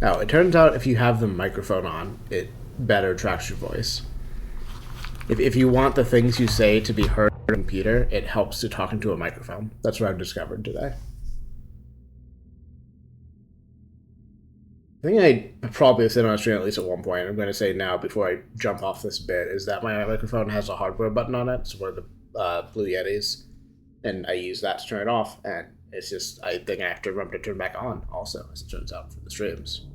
Oh, it turns out if you have the microphone on, it better tracks your voice. If you want the things you say to be heard on the computer, it helps to talk into a microphone. That's what I've discovered today. I think I probably said on a stream at least at one point. I'm going to say now before I jump off this bit is that my microphone has a hardware button on it. It's one of the Blue Yetis, and I use that to turn it off. And it's just I think I have to remember to turn it back on also, as it turns out, for the streams.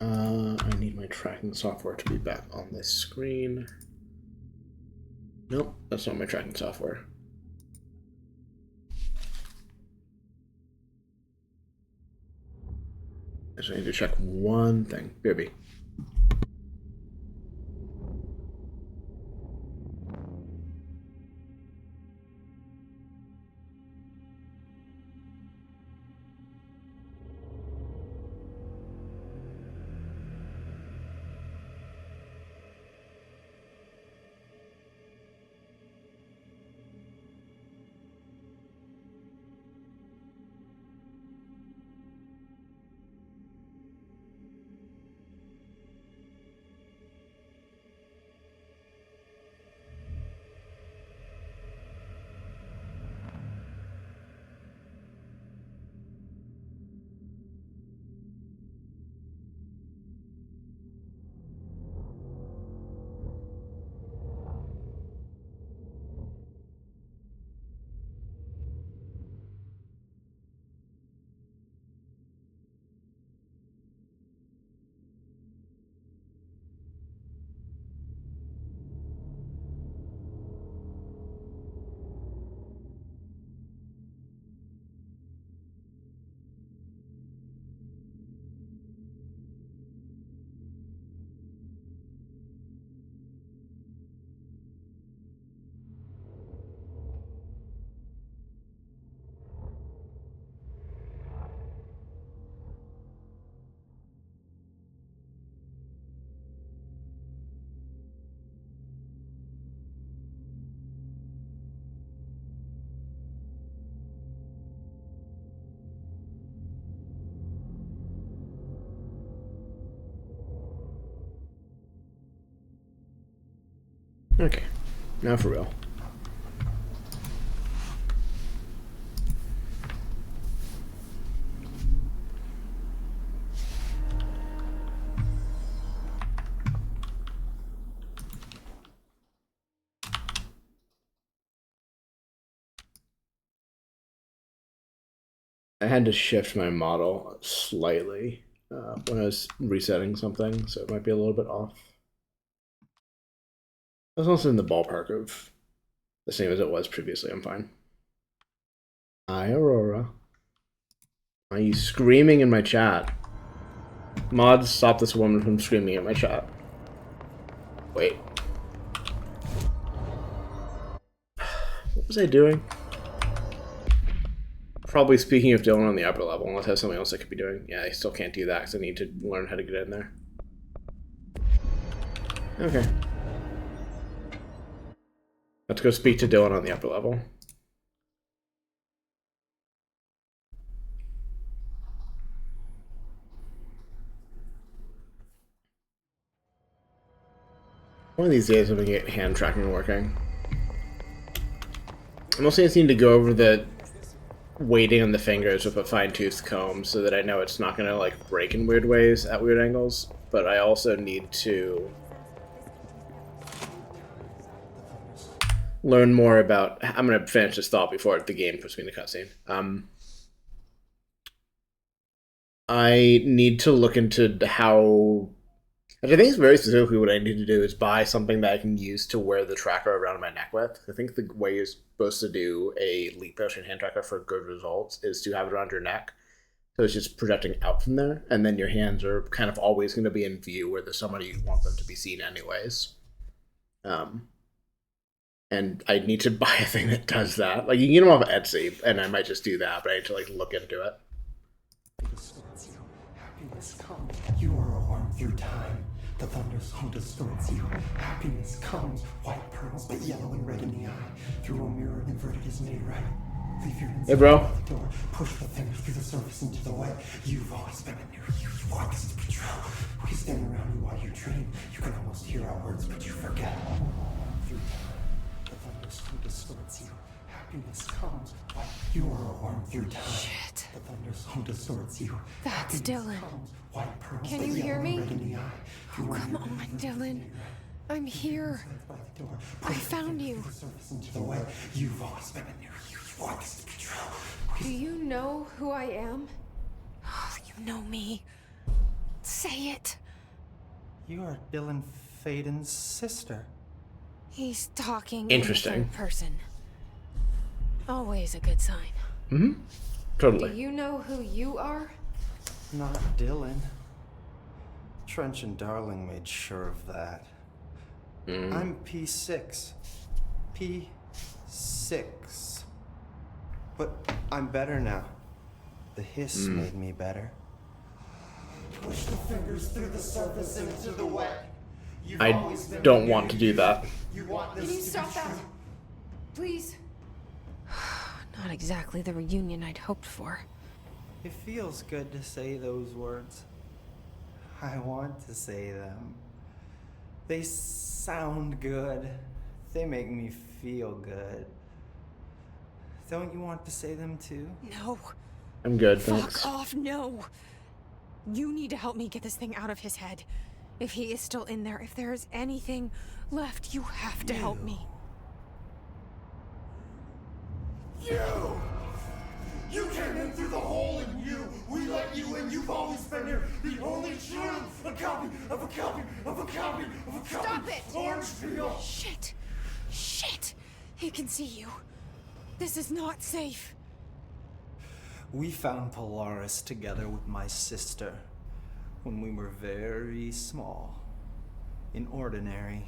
I need my tracking software to be back on this screen. Nope, that's not my tracking software. I just need to check one thing. BRB. Okay, now for real. I had to shift my model slightly when I was resetting something, so it might be a little bit off. I was also in the ballpark of the same as it was previously. I'm fine. Hi, Aurora. Why are you screaming in my chat? Mods, stop this woman from screaming at my chat. Wait. What was I doing? Probably speaking of Dylan on the upper level, unless I have something else I could be doing. Yeah, I still can't do that because I need to learn how to get in there. Okay. Let's go speak to Dylan on the upper level. One of these days I'm gonna get hand tracking working. I mostly just need to go over the weighting on the fingers with a fine-tooth comb so that I know it's not gonna like break in weird ways at weird angles, but I also need to learn more about. I'm gonna finish this thought before the game puts me in the cutscene. I need to look into how. I think it's very specifically what I need to do is buy something that I can use to wear the tracker around my neck with. I think the way you're supposed to do a Leap Motion hand tracker for good results is to have it around your neck. So it's just projecting out from there, and then your hands are kind of always going to be in view where there's somebody you want them to be seen anyways. And I need to buy a thing that does that. Like, you can get them off Etsy, and I might just do that, but I need to like look into it. Happiness comes. You are a worm through time. The thunderstorm distorts you. Happiness comes. White pearls, but yellow and red in the eye. Through a mirror, inverted is made right. Leave your Hey, bro. inside the door. Push the fingers through the surface into the wet. You've always been in there. You want this to be true. We stand around you while you dream. You can almost hear our words, but you forget. Through time, the thunderstorm distorts you. Happiness comes. You are a worm through time. Shit. The thunderstorm distorts you. That's Dylan. White pearls, Can but you yellow hear and me? red in the eye. Oh, Through a come mirror, on, inverted is Dylan. made right. I'm here. By the door. I found you. Through the surface into the wet. You've always been in there. You want this to be true. Do you know who I am? Oh, you know me. Say it. You are Dylan Faden's sister. He's talking Interesting. in the third person. Always a good sign. Mm-hmm. Do Totally. you know who you are? Not Dylan. Trench and Darling made sure of that. I'm P6. P6. But I'm better now. The hiss made me better. Push the fingers through the surface into the wet. I don't want to do that. You want Can you stop that? Please? Not exactly the reunion I'd hoped for. It feels good to say those words. I want to say them. They sound good. They make me feel good. Don't you want to say them too? No. I'm good, Fuck thanks. off, no. You need to help me get this thing out of his head. If he is still in there, if there is anything left, you have to help me. You came in through the hole in you. We let you in. You've always been here. The only truth. A copy of a copy of a copy of a copy. Stop it! Orange peel. Shit. Shit. He can see you. This is not safe. We found Polaris together with my sister when we were very small, in Ordinary,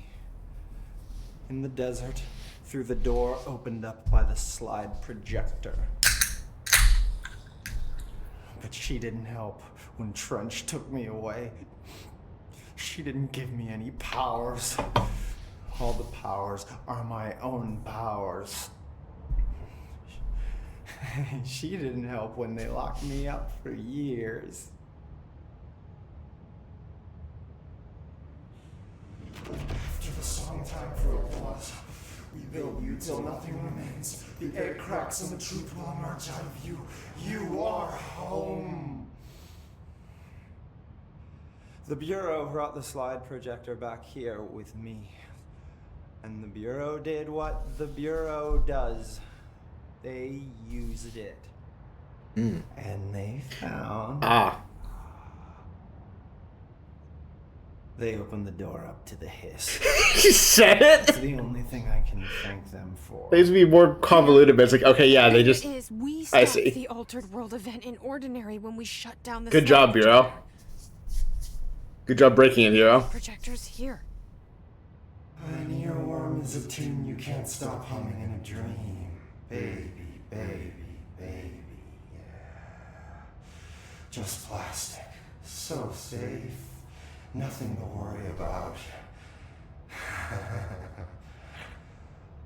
in the desert, through the door opened up by the slide projector. But she didn't help when Trench took me away. She didn't give me any powers. All the powers are my own powers. She didn't help when they locked me up for years. After the song time for applause, we build you till nothing remains. The egg cracks and the truth will emerge out of you. You are home. The Bureau brought the slide projector back here with me. And the Bureau did what the Bureau does. They used it. And they found... They opened the door up to the hiss. You said It's it? the only thing I can thank them for. It needs to be more convoluted, but it's like, okay, yeah, they It just... is. We I stopped see. the Altered World event in Ordinary when we shut down the Good job, slide Bureau. Good job breaking it, Hero. projector's here. An earworm is a tune you can't stop humming in a dream. Baby, baby, baby, yeah. Just plastic. So safe. Nothing to worry about.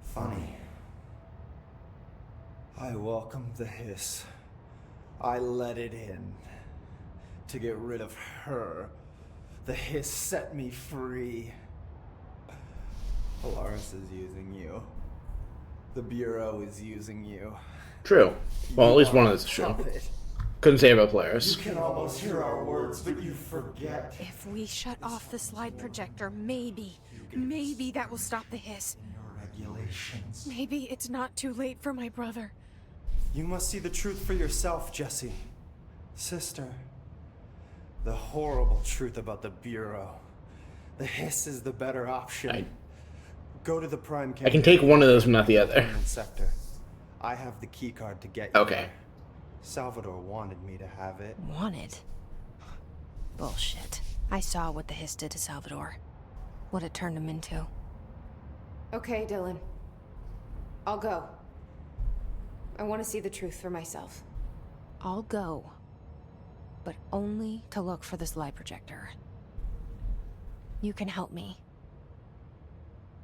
Funny. I welcomed the hiss. I let it in. To get rid of her. The hiss set me free. Polaris is using you. The Bureau is using you. True. Well, at You least are one a of this is true. puppet. Couldn't say about You Polaris. can almost hear our words, but you forget. If we shut off the slide projector, maybe that will stop the hiss. Your regulations. Maybe it's not too late for my brother. You must see the truth for yourself, Jesse. Sister. The horrible truth about the Bureau. The hiss is the better option. Go to the Prime I can take one of those, but not the other. Containment sector. I have the key card to get you Okay. there. Salvador wanted me to have it. Wanted? Bullshit. I saw what the hiss did to Salvador. What it turned him into. Okay, Dylan. I'll go. I want to see the truth for myself. I'll go. but only to look for this lie projector. You can help me.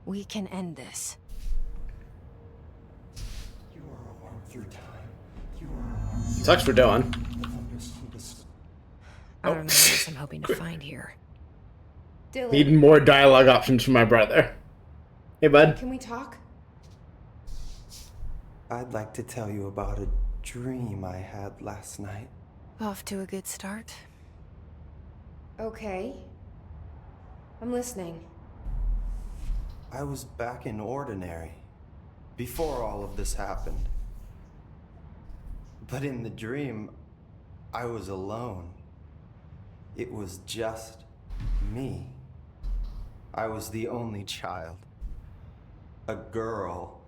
We can end this. You are a worm through time. You are a worm through Sucks for Dylan. the thunders from the I don't know what else I'm hoping to find here. Dylan, Need more dialogue options from my brother. Hey, bud. can we talk? I'd like to tell you about a dream I had last night. Off to a good start. Okay. I'm listening. I was back in Ordinary before all of this happened. But in the dream, I was alone. It was just me. I was the only child. A girl.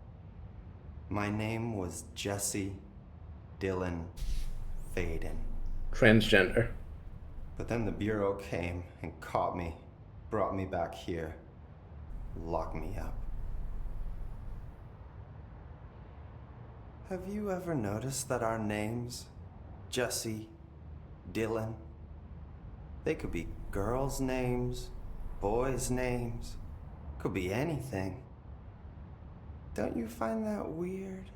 My name was Jesse Dylan Faden. Transgender. But then the Bureau came and caught me, brought me back here, locked me up. Have you ever noticed that our names, Jesse, Dylan, they could be girls' names, boys' names, could be anything. Don't you find that weird?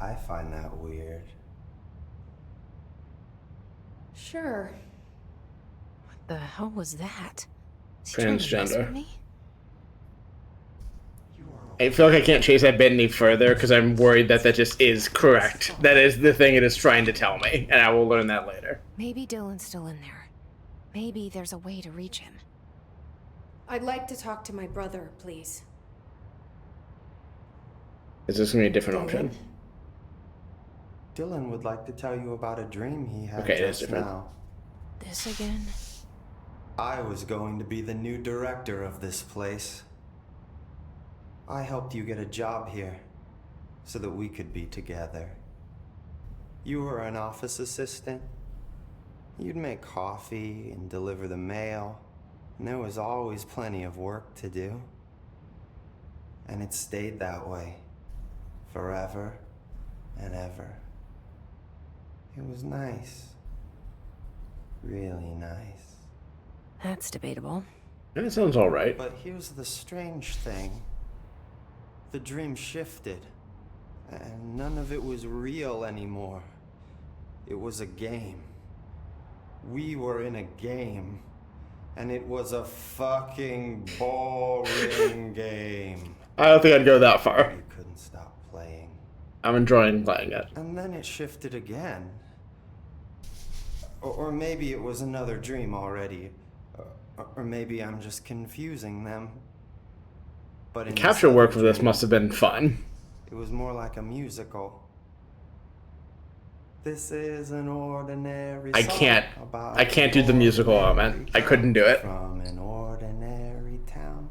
I find that weird. Sure. What the hell was that? Is he trying to mess with Transgender. me? I feel like I can't chase that bit any further because I'm worried that that just is correct. That is the thing it is trying to tell me, and I will learn that later. Maybe Dylan's still in there. Maybe there's a way to reach him. I'd like to talk to my brother, please. Is this gonna be a different option? Dylan would like to tell you about a dream he had Okay, it is just different. now. This again? I was going to be the new director of this place. I helped you get a job here so that we could be together. You were an office assistant. You'd make coffee and deliver the mail, and there was always plenty of work to do. And it stayed that way forever and ever. It was nice. Really nice. That's debatable. That sounds alright. But here's the strange thing. The dream shifted, and none of it was real anymore. It was a game. We were in a game, and it was a fucking boring game. I don't think I'd go that far. You couldn't stop playing. I'm enjoying playing it. And then it shifted again. Or maybe it was another dream already. Or maybe I'm just confusing them. But in Capture this work other for this dream, must have been fun. It was more like a musical. This is an ordinary I song can't- about I can't do the musical an element. ordinary I couldn't do it. From an ordinary town.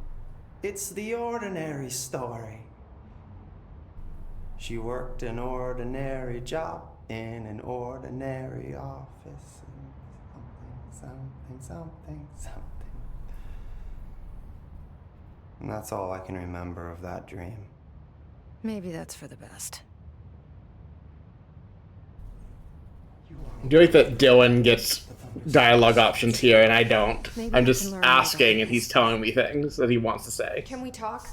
It's the ordinary story. She worked an ordinary job in an ordinary office. Something. And that's all I can remember of that dream. Maybe that's for the best. Do you like that Dylan gets dialogue options here and I don't? Maybe I'm I just can learn more about asking and he's this. telling me things that he wants to say. Can we talk?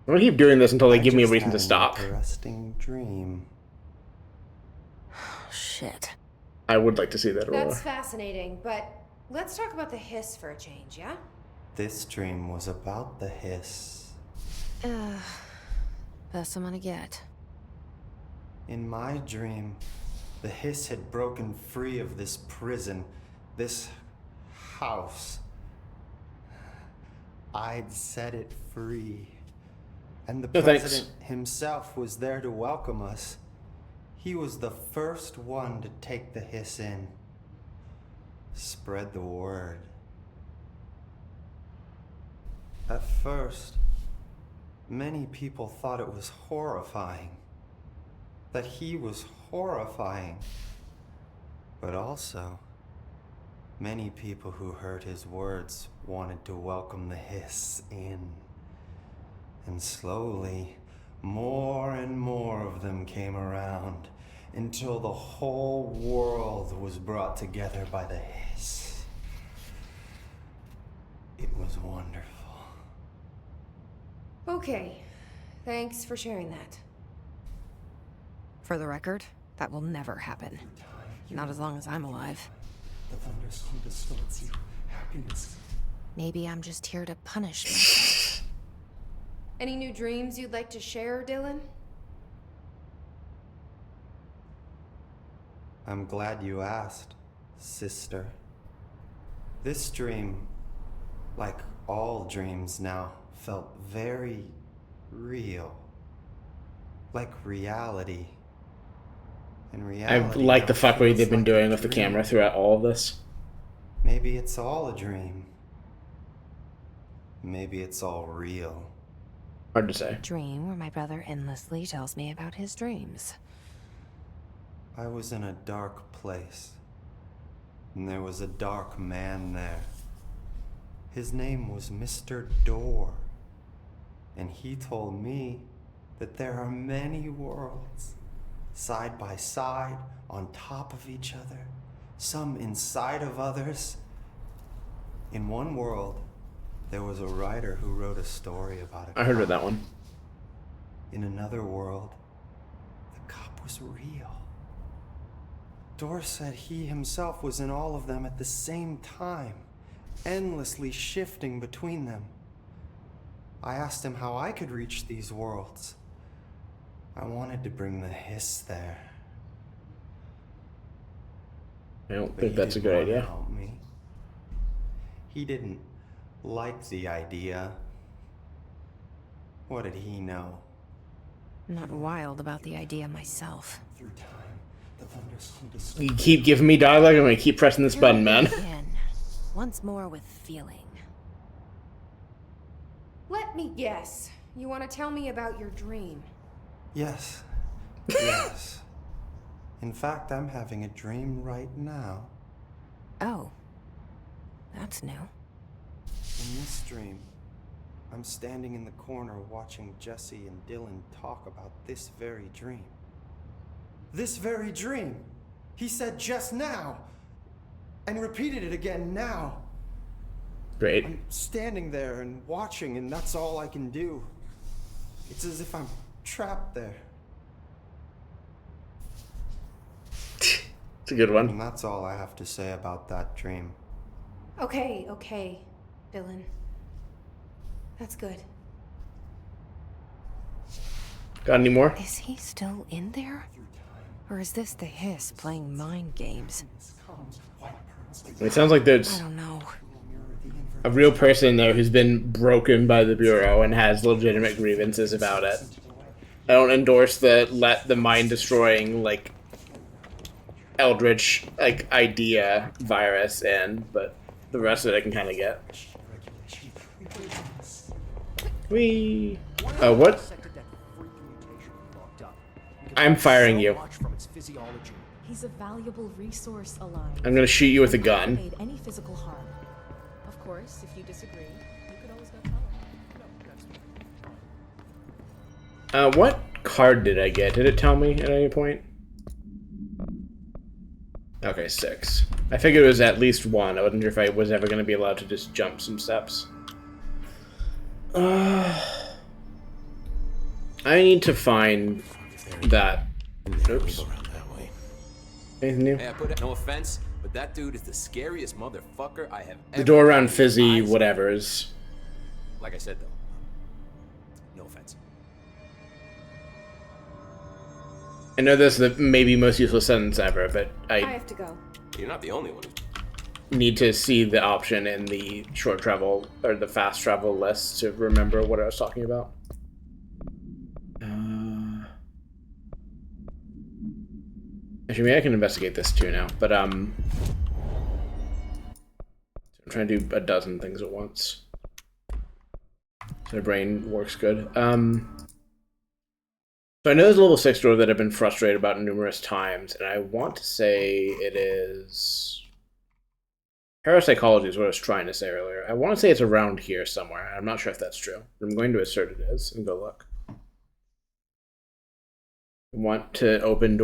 I'm gonna keep doing this until they I give me a just reason had to an stop. Interesting dream. Oh, shit. I would like to see that, Aurora. That's fascinating, but let's talk about the hiss for a change, yeah? This dream was about the hiss. Best I'm gonna get. In my dream, the hiss had broken free of this prison, this house. I'd set it free. And the No, thanks. president himself was there to welcome us. He was the first one to take the hiss in. Spread the word. At first, many people thought it was horrifying. That he was horrifying. But also, many people who heard his words wanted to welcome the hiss in. And slowly, more and more of them came around, until the whole world was brought together by the hiss. It was wonderful. Okay. Thanks for sharing that. For the record, that will never happen. Not as long as I'm alive. The thunderstorm distorts you. Happiness. Maybe I'm just here to punish myself. Any new dreams you'd like to share, Dylan? I'm glad you asked, sister. This dream, like all dreams now, felt very real. Like reality. And I reality like the now fuckery feels they've been like a doing with the dream. camera throughout all of this. Maybe it's all a dream. Maybe it's all real. Hard to say. Dream where my brother endlessly tells me about his dreams. I was in a dark place, and there was a dark man there. His name was Mr. Door, and he told me that there are many worlds, side by side, on top of each other, some inside of others. In one world, there was a writer who wrote a story about a I heard of cop. that one. In another world, the cop was real. Door said he himself was in all of them at the same time, endlessly shifting between them. I asked him how I could reach these worlds. I wanted to bring the hiss there. I don't But think he that's a didn't good want to idea. help me. He didn't like the idea. What did he know? I'm not wild about the idea myself. Through time, the thunderstorm distorts. You keep giving me dialogue, I'm gonna keep pressing this button, man. Again, once more with feeling. Let me guess. You want to tell me about your dream? Yes. Yes. In fact, I'm having a dream right now. Oh. That's new. In this dream, I'm standing in the corner watching Jesse and Dylan talk about this very dream. This very dream! He said just now! And repeated it again now! Great. I'm standing there and watching, and that's all I can do. It's as if I'm trapped there. It's a good one. And that's all I have to say about that dream. Okay, Dylan. That's good. Got any more? Is he still in there? Or is this the hiss playing mind games? It sounds like I there's don't know. a real person there who's been broken by the Bureau and has legitimate grievances about it. I don't endorse the let the mind destroying like eldritch like idea virus in, but the rest of it I can kind of get. We what? I'm firing you. He's a valuable resource, Alliance. I'm gonna shoot you with a Not gun. made any physical harm. Of course, if you disagree, you could always go tell him. What card did I get? Did it tell me at any point? Okay, 6. I figured it was at least 1. I wasn't sure if I was ever going to be allowed to just jump some steps. I need to find that. Oops. Anything new? Hey, I put it, no offense, but that dude is the scariest motherfucker I have ever. The door around seen. Fizzy, Eyes- whatevers. Like I said though, no offense. I know this is the maybe most useless sentence ever, but I I have to go. You're not the only one. need to see the option in the short travel or the fast travel list to remember what I was talking about. Actually, maybe I can investigate this too now, but I'm trying to do a dozen things at once. So my brain works good. So I know there's a level 6 door that I've been frustrated about numerous times, and I want to say it is parapsychology is what I was trying to say earlier. I want to say it's around here somewhere. I'm not sure if that's true. I'm going to assert it is and go look. Want to open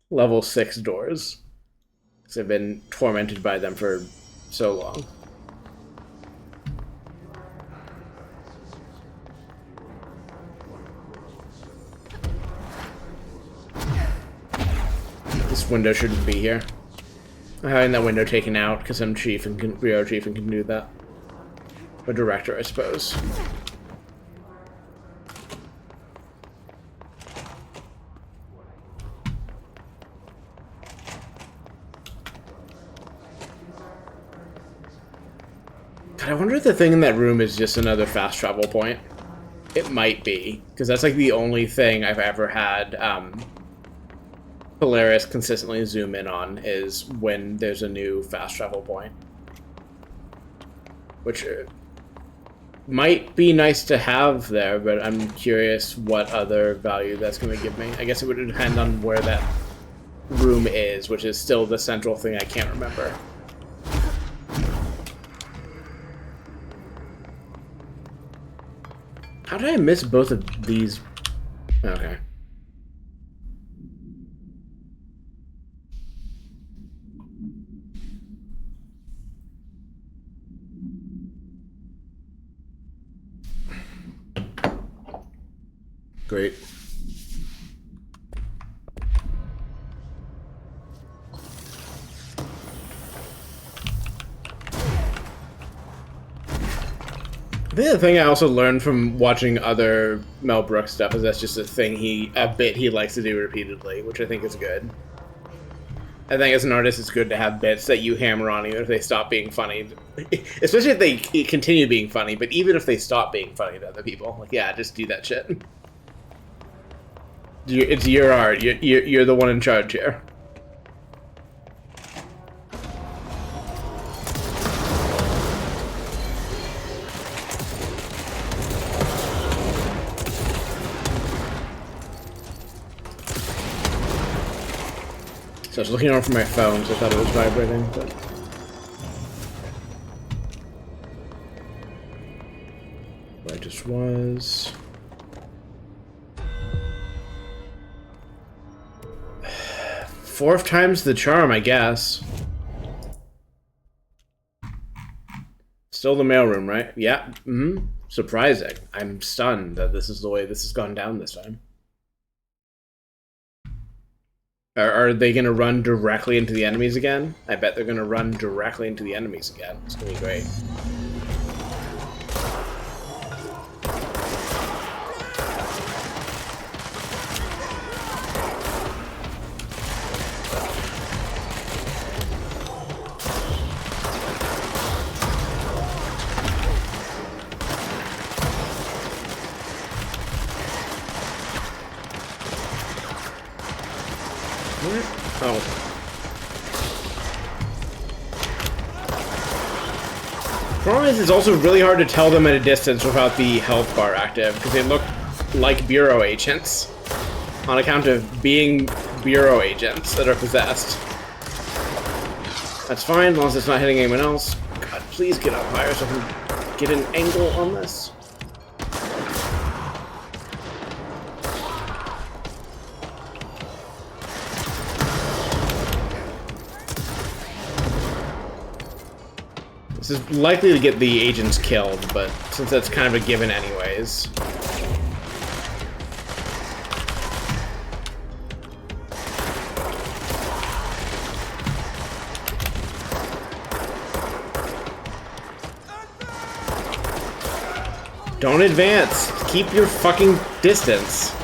level 6 doors. Because I've been tormented by them for so long. This window shouldn't be here. I'm having that window taken out because I'm chief and bureau chief and can do that. Or director, I suppose. God, I wonder if the thing in that room is just another fast travel point. It might be, because that's like the only thing I've ever had Polaris consistently zoom in on is when there's a new fast travel point. Which might be nice to have there, but I'm curious what other value that's going to give me. I guess it would depend on where that room is, which is still the central thing I can't remember. How did I miss both of these? Okay. Great. The other thing I also learned from watching other Mel Brooks stuff is that's just a bit he likes to do repeatedly, which I think is good. I think as an artist, it's good to have bits that you hammer on even if they stop being funny. Especially if they continue being funny, but even if they stop being funny to other people. Like, yeah, just do that shit. It's your art. You're the one in charge here. So I was looking over for my phone, so I thought it was vibrating, but... I just was... Fourth time's the charm, I guess. Still the mailroom, right? Yeah. Mm-hmm. Surprising. I'm stunned that this is the way this has gone down this time. Are they going to run directly into the enemies again? I bet they're going to run directly into the enemies again. It's going to be great. Oh. Problem is, it's also really hard to tell them at a distance without the health bar active, because they look like Bureau agents on account of being Bureau agents that are possessed. That's fine, as long as it's not hitting anyone else. God, please get up higher so I can get an angle on this. This is likely to get the agents killed, but since that's kind of a given anyways. Don't advance! Keep your fucking distance.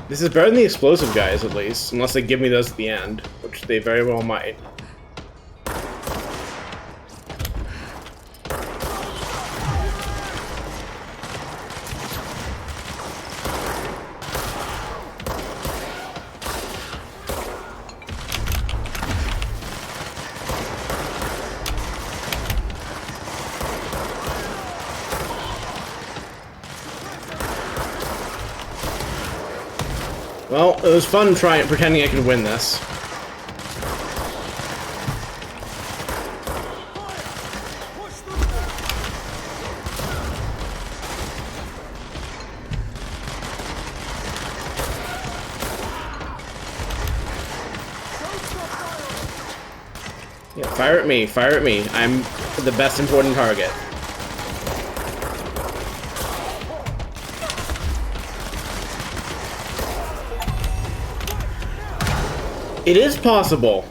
This is better than the explosive guys, at least. Unless they give me those at the end, which they very well might. Well, it was fun pretending I could win this. Yeah, fire at me, fire at me. I'm the best important target. It is possible.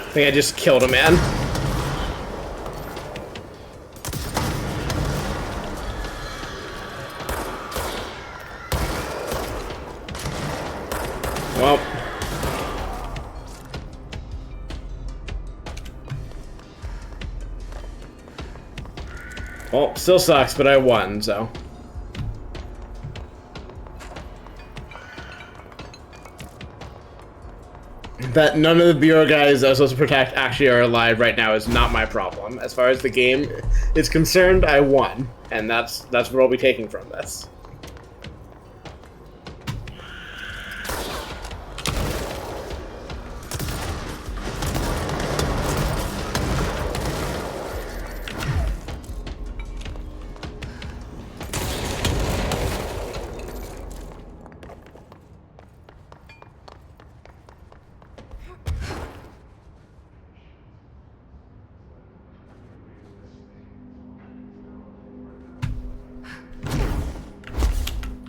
I think I just killed a man. Well, still sucks, but I won, so. That none of the Bureau guys I was supposed to protect actually are alive right now is not my problem. As far as the game is concerned, I won, and that's what I'll be taking from this.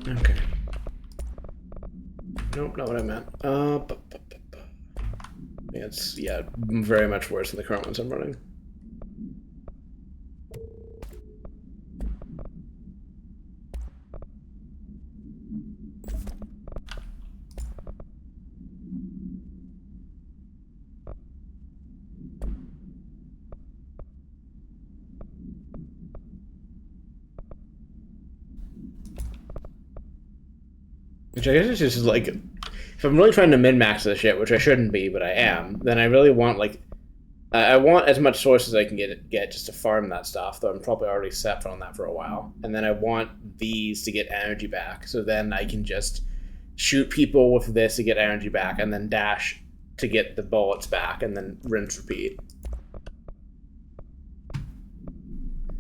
Okay. Nope, not what I meant. It's, yeah, very much worse than the current ones I'm running. Which I guess is just like, if I'm really trying to min-max this shit, which I shouldn't be, but I am, then I really want, like, I want as much source as I can get just to farm that stuff, though I'm probably already set on that for a while. And then I want these to get energy back, so then I can just shoot people with this to get energy back, and then dash to get the bullets back, and then rinse repeat.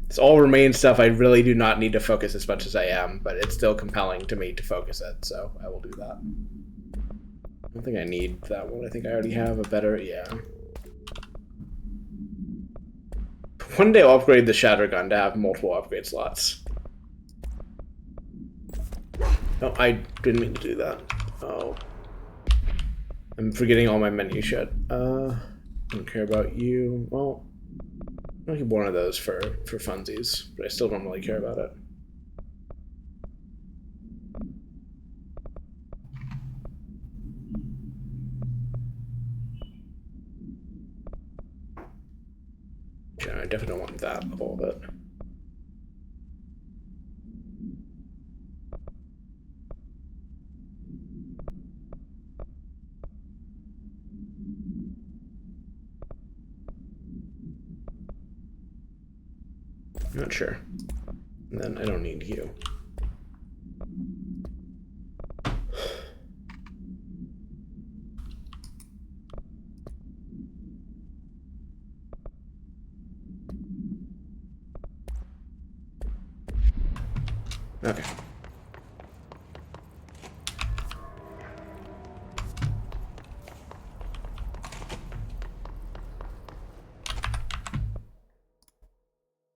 It's all remain stuff I really do not need to focus as much as I am, but it's still compelling to me to focus it, so I will do that. I don't think I need that one. I think I already have a better, yeah. One day I'll upgrade the Shatter Gun to have multiple upgrade slots. No, I didn't mean to do that. Oh. I'm forgetting all my menu shit. Don't care about you. Well, I'll keep one of those for funsies, but I still don't really care about it. Yeah, I definitely don't want that of all of it. Not sure. And then I don't need you. Okay.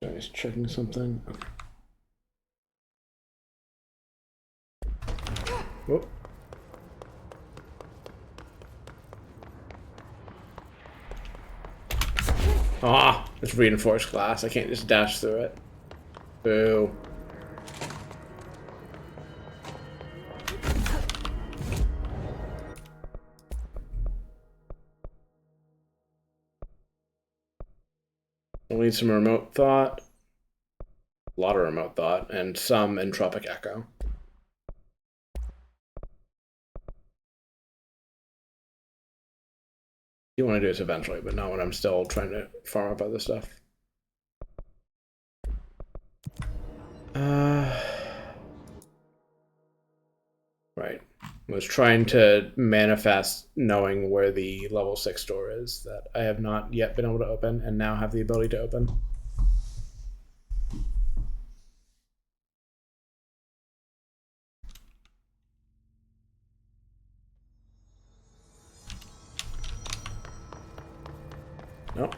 I was checking something. Okay. Whoop. Ah, it's reinforced glass. I can't just dash through it. Boo. We'll need some remote thought. A lot of remote thought, and some entropic echo. You want to do this eventually, but not when I'm still trying to farm up other stuff. Right. I was trying to manifest knowing where the level 6 door is that I have not yet been able to open and now have the ability to open. Nope.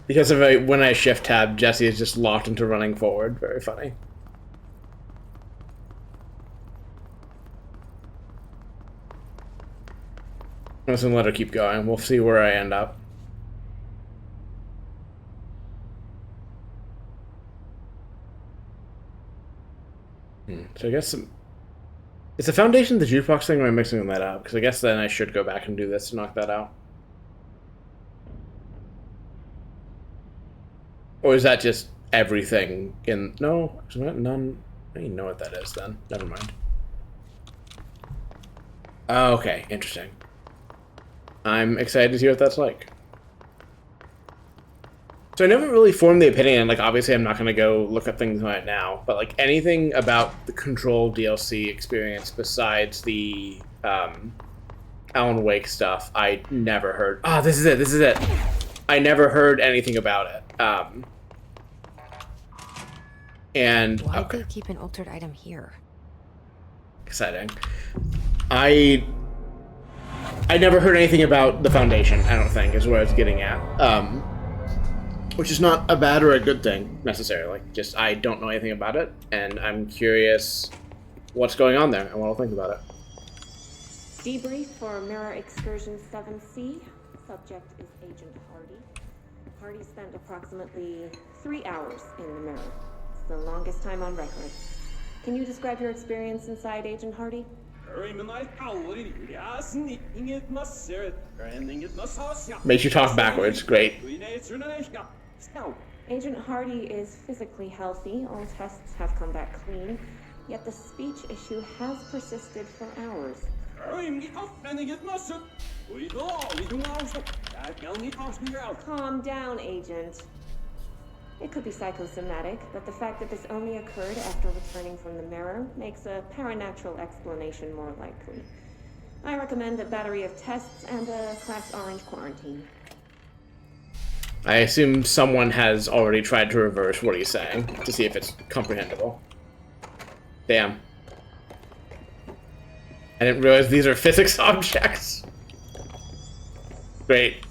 Because when I shift tab, Jesse is just locked into running forward. Very funny. I'm just gonna let her keep going. We'll see where I end up. So I guess it's the foundation of the jukebox thing, or am I mixing that up? Because I guess then I should go back and do this to knock that out. Or is that just everything in... No, none... I don't even know what that is then. Never mind. Oh, okay, interesting. I'm excited to see what that's like. So I never really formed the opinion, like obviously I'm not going to go look up things right now, but like anything about the Control DLC experience besides the Alan Wake stuff, I never heard. Ah, this is it. I never heard anything about it. And Why'd they keep an altered item here? Exciting. I never heard anything about the Foundation, I don't think, is where I was getting at. Which is not a bad or a good thing, necessarily. Just, I don't know anything about it, and I'm curious what's going on there, and what I'll think about it. Debrief for Mirror Excursion 7C. Subject is Agent Hardy. Hardy spent approximately 3 hours in the mirror. It's the longest time on record. Can you describe your experience inside Agent Hardy? Makes you talk backwards. Great. Agent Hardy is physically healthy. All tests have come back clean. Yet the speech issue has persisted for hours. Calm down, Agent. It could be psychosomatic, but the fact that this only occurred after returning from the mirror makes a paranatural explanation more likely. I recommend a battery of tests and a Class Orange quarantine. I assume someone has already tried to reverse what he's saying to see if it's comprehensible. Damn. I didn't realize these are physics objects. Great.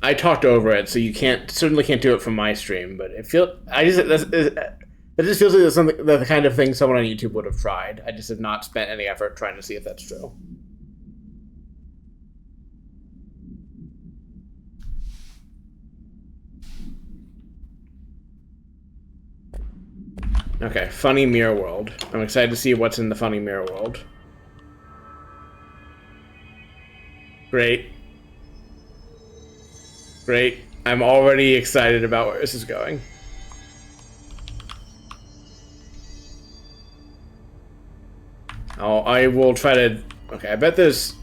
I talked over it, so you certainly can't do it from my stream. But it just feels like something, the kind of thing someone on YouTube would have tried. I just have not spent any effort trying to see if that's true. Okay, funny mirror world. I'm excited to see what's in the funny mirror world. Great. Great. I'm already excited about where this is going. Oh, I will try to... Okay, I bet there's...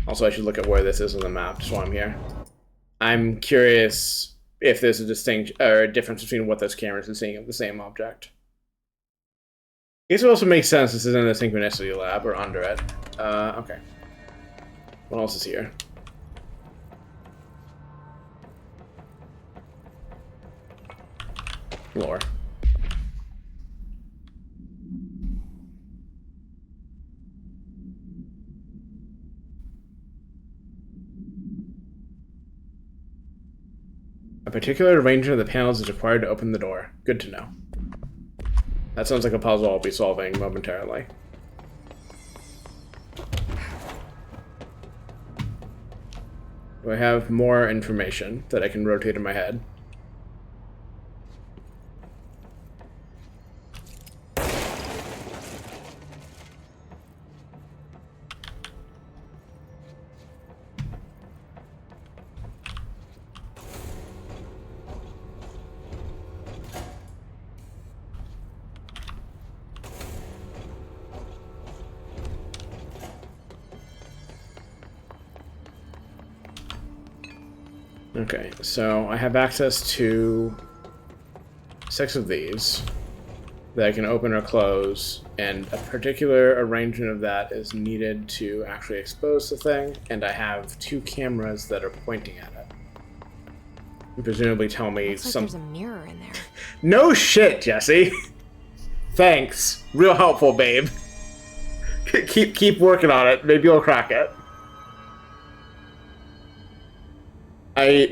Also, I should look at where this is on the map, just while I'm here. I'm curious if there's a distinct or a difference between what those cameras are seeing of the same object. I guess it also makes sense this is in the Synchronicity Lab, or under it. Okay. What else is here? Lore. A particular arrangement of the panels is required to open the door. Good to know. That sounds like a puzzle I'll be solving momentarily. Do I have more information that I can rotate in my head? Okay, so I have access to 6 of these that I can open or close, and a particular arrangement of that is needed to actually expose the thing, and I have 2 cameras that are pointing at it. You presumably tell me Looks like some... there's a mirror in there. No shit, Jesse! Thanks. Real helpful, babe. Keep working on it. Maybe you'll crack it.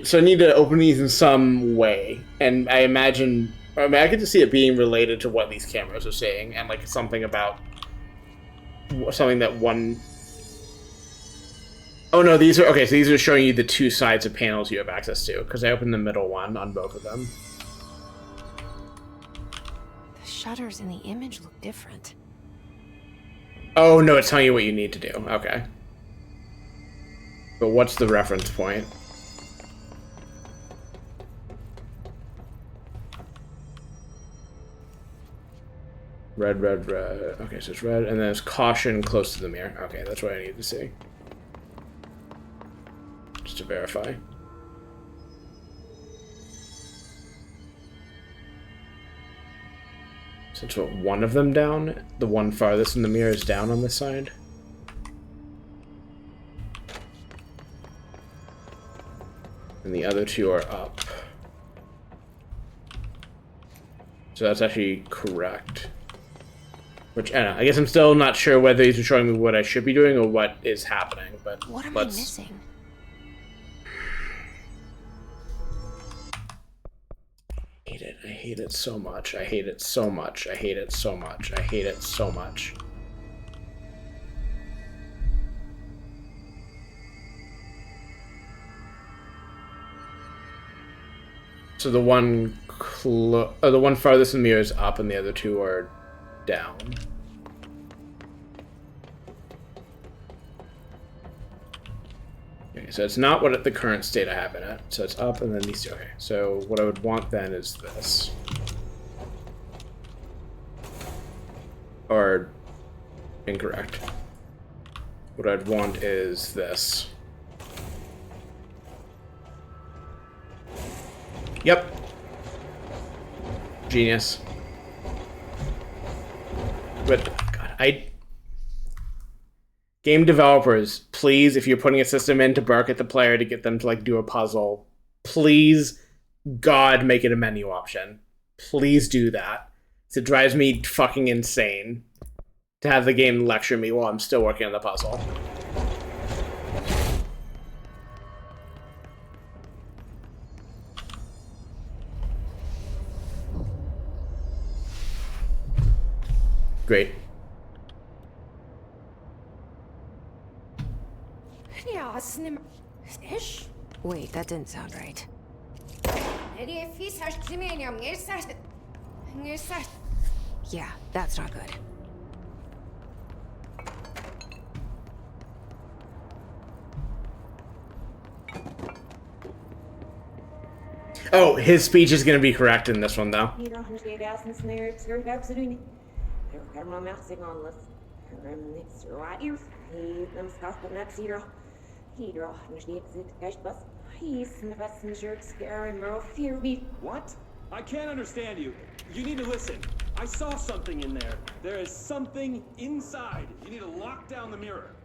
So I need to open these in some way, and I imagine... I mean, I get to see it being related to what these cameras are saying, and like something about something that one... Oh no, these are... Okay, so these are showing you the 2 sides of panels you have access to, because I opened the middle one on both of them. The shutters in the image look different. Oh no, it's telling you what you need to do. Okay. But what's the reference point? Red, red, red. Okay, so it's red, and then it's caution close to the mirror. Okay, that's what I need to see. Just to verify. So it's what, one of them down? The one farthest in the mirror is down on this side? And the other 2 are up. So that's actually correct. Which, I don't know, I guess I'm still not sure whether these are showing me what I should be doing or what is happening, but What am I missing? I hate it. I hate it so much. I hate it so much. I hate it so much. I hate it so much. So the one the one farthest in the mirror is up, and the other 2 are down. Okay, so it's not what the current state I have in it. So it's up, and then these 2. Okay, so what I would want then is this. Or incorrect. What I'd want is this. Yep. Genius. But God, game developers, please, if you're putting a system in to bark at the player to get them to like do a puzzle, please, God, make it a menu option. Please do that. It drives me fucking insane to have the game lecture me while I'm still working on the puzzle. Great. Wait, that didn't sound right. Yeah, that's not good. Oh, his speech is going to be correct in this one, though. What? I can't understand you. You need to listen. I saw something in there. There is something inside. You need to lock down the mirror.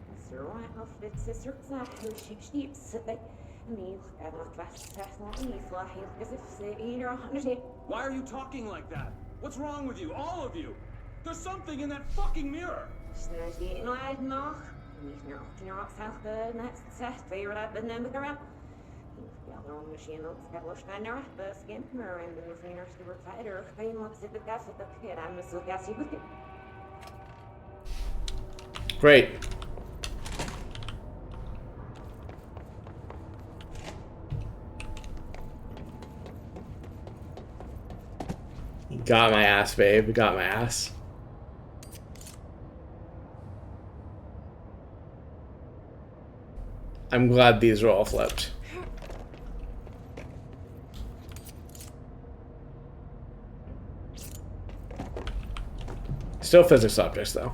Why are you talking like that? What's wrong with you? All of you? There's something in that fucking mirror. Great. Got my ass, babe. Got my ass. I'm glad these are all flipped. Still physics objects, though.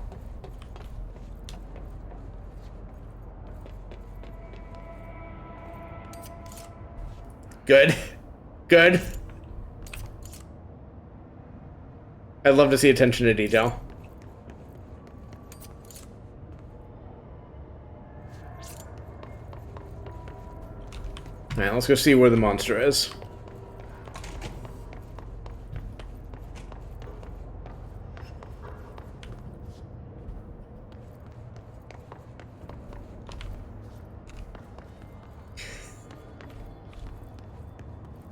Good. Good. I'd love to see attention to detail. Alright, let's go see where the monster is.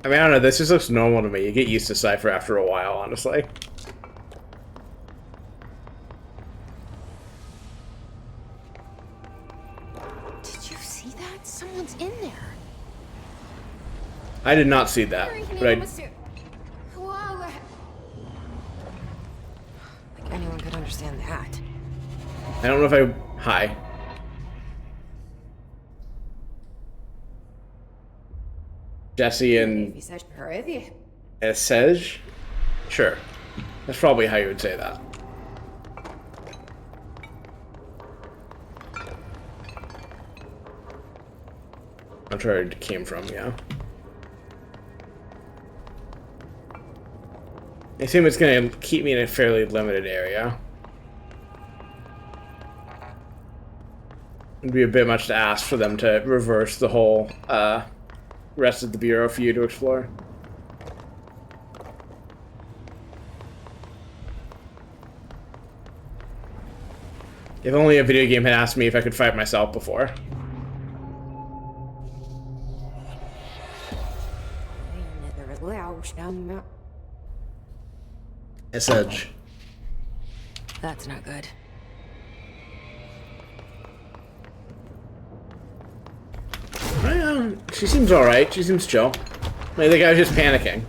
I mean, I don't know, this just looks normal to me. You get used to Cypher after a while, honestly. Did you see that? Someone's in there. I did not see that, but I... Whoa. Like anyone could understand that. I don't know if I... Hi. Jesse and Esej? Sure. That's probably how you would say that. I'm sure it came from, yeah. I assume it's gonna keep me in a fairly limited area. It'd be a bit much to ask for them to reverse the whole, rest of the Bureau for you to explore. If only a video game had asked me if I could fight myself before. Esej. That's not good. She seems alright. She seems chill. I think I was just panicking.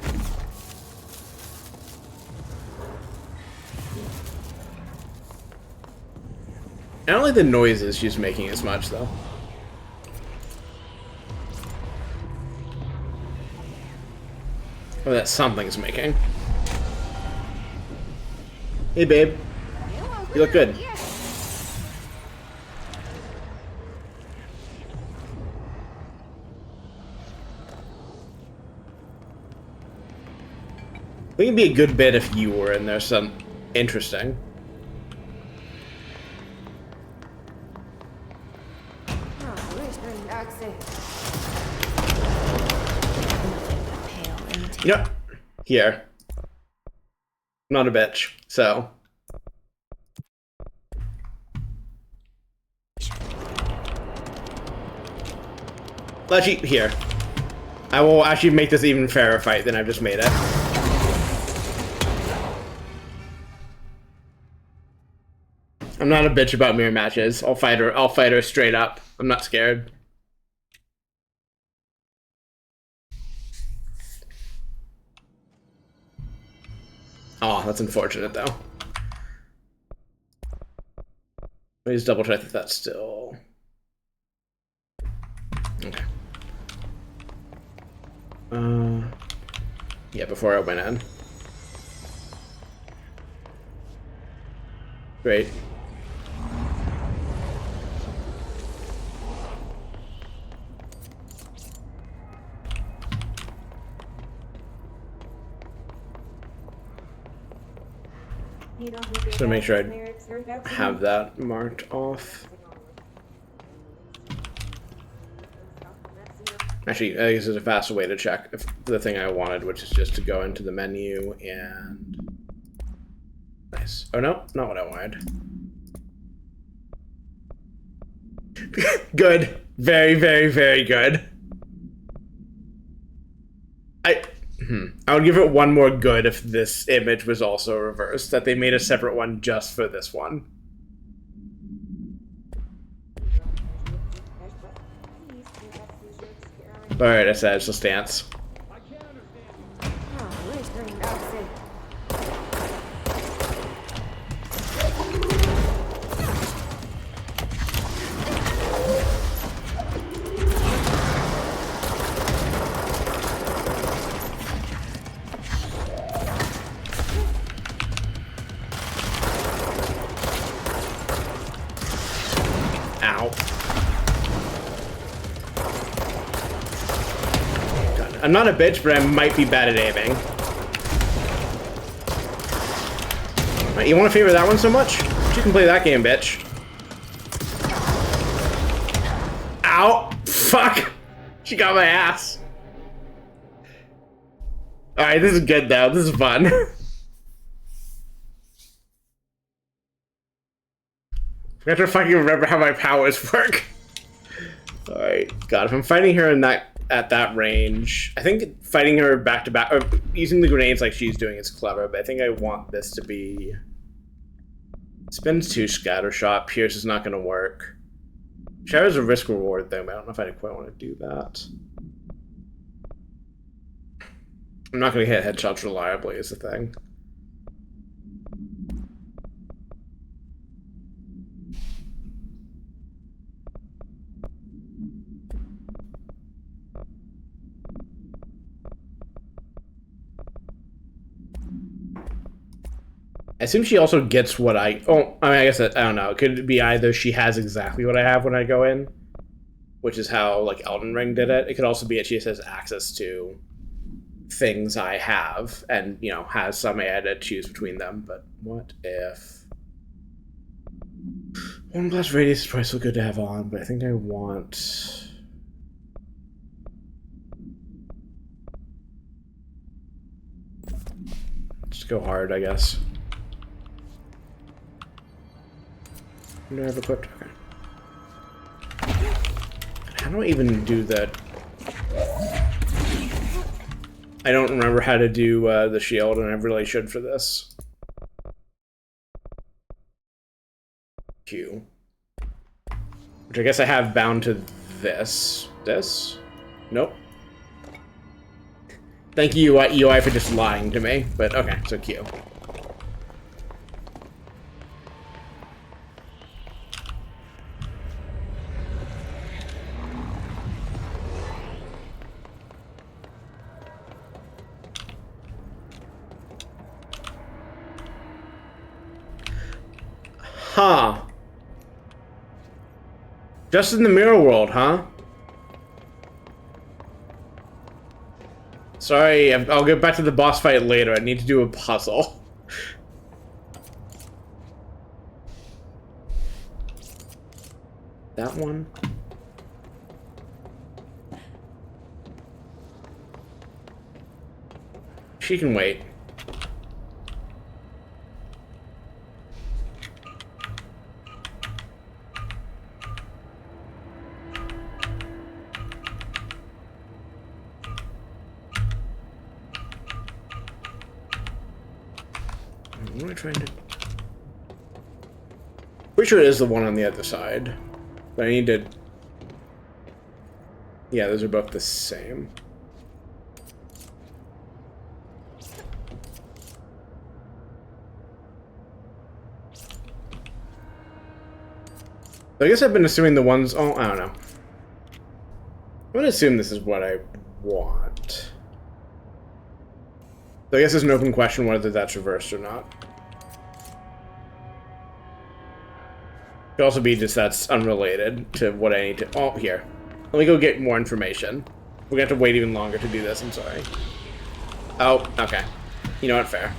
I don't like the noises she's making as much, though. Oh, that something's making. Hey, babe. You look good. I think it'd be a good bit if you were in there. Some interesting. You know, here. I'm not a bitch, so. Actually, here. I will actually make this even fairer fight than I've just made it. I'm not a bitch about mirror matches. I'll fight her straight up. I'm not scared. Oh, that's unfortunate though. Let me just double check that that's still... Okay. Yeah, before I went in. Great. Just to make sure I have that marked off. Actually, I guess there's a faster way to check if the thing I wanted, which is just to go into the menu and... Nice. Oh no, not what I wanted. Good. Very, very, very good. I would give it one more good if this image was also reversed, that they made a separate one just for this one. Alright, I said it's a stance. Ow. God, I'm not a bitch, but I might be bad at aiming. Right, you want to favor that one so much? You can play that game, bitch. Ow! Fuck! She got my ass. Alright, this is good though. This is fun. I have to fucking remember how my powers work. Alright, God, if I'm fighting her in that at that range, I think fighting her back to back, or using the grenades like she's doing is clever, but I think I want this to be... Spins 2 scatter shot. Pierce is not going to work. Shadow's a risk reward thing, but I don't know if I quite want to do that. I'm not going to hit headshots reliably is the thing. I assume she also gets what I... Oh, I mean, I guess I don't know. It could be either she has exactly what I have when I go in, which is how, like, Elden Ring did it. It could also be that she just has access to things I have and, you know, has some I had to choose between them. But what if... One blast radius is probably still good to have on, but I think I want... Just go hard, I guess. Do I have equipped? Okay. How do I even do that? I don't remember how to do the shield, and I really should for this. Q. Which I guess I have bound to this. This? Nope. Thank you, UI, for just lying to me. But okay, so Q. Huh. Just in the mirror world, huh? Sorry, I'll get back to the boss fight later. I need to do a puzzle. That one? She can wait. What am I trying to... Pretty sure it is the one on the other side. But I need to... Yeah, those are both the same. I guess I've been assuming the ones... Oh, I don't know. I'm gonna assume this is what I want. So I guess there's an open question whether that's reversed or not. Could also be just that's unrelated to what I need to... Oh, here. Let me go get more information. We're gonna have to wait even longer to do this, I'm sorry. Oh, okay. You know what, fair.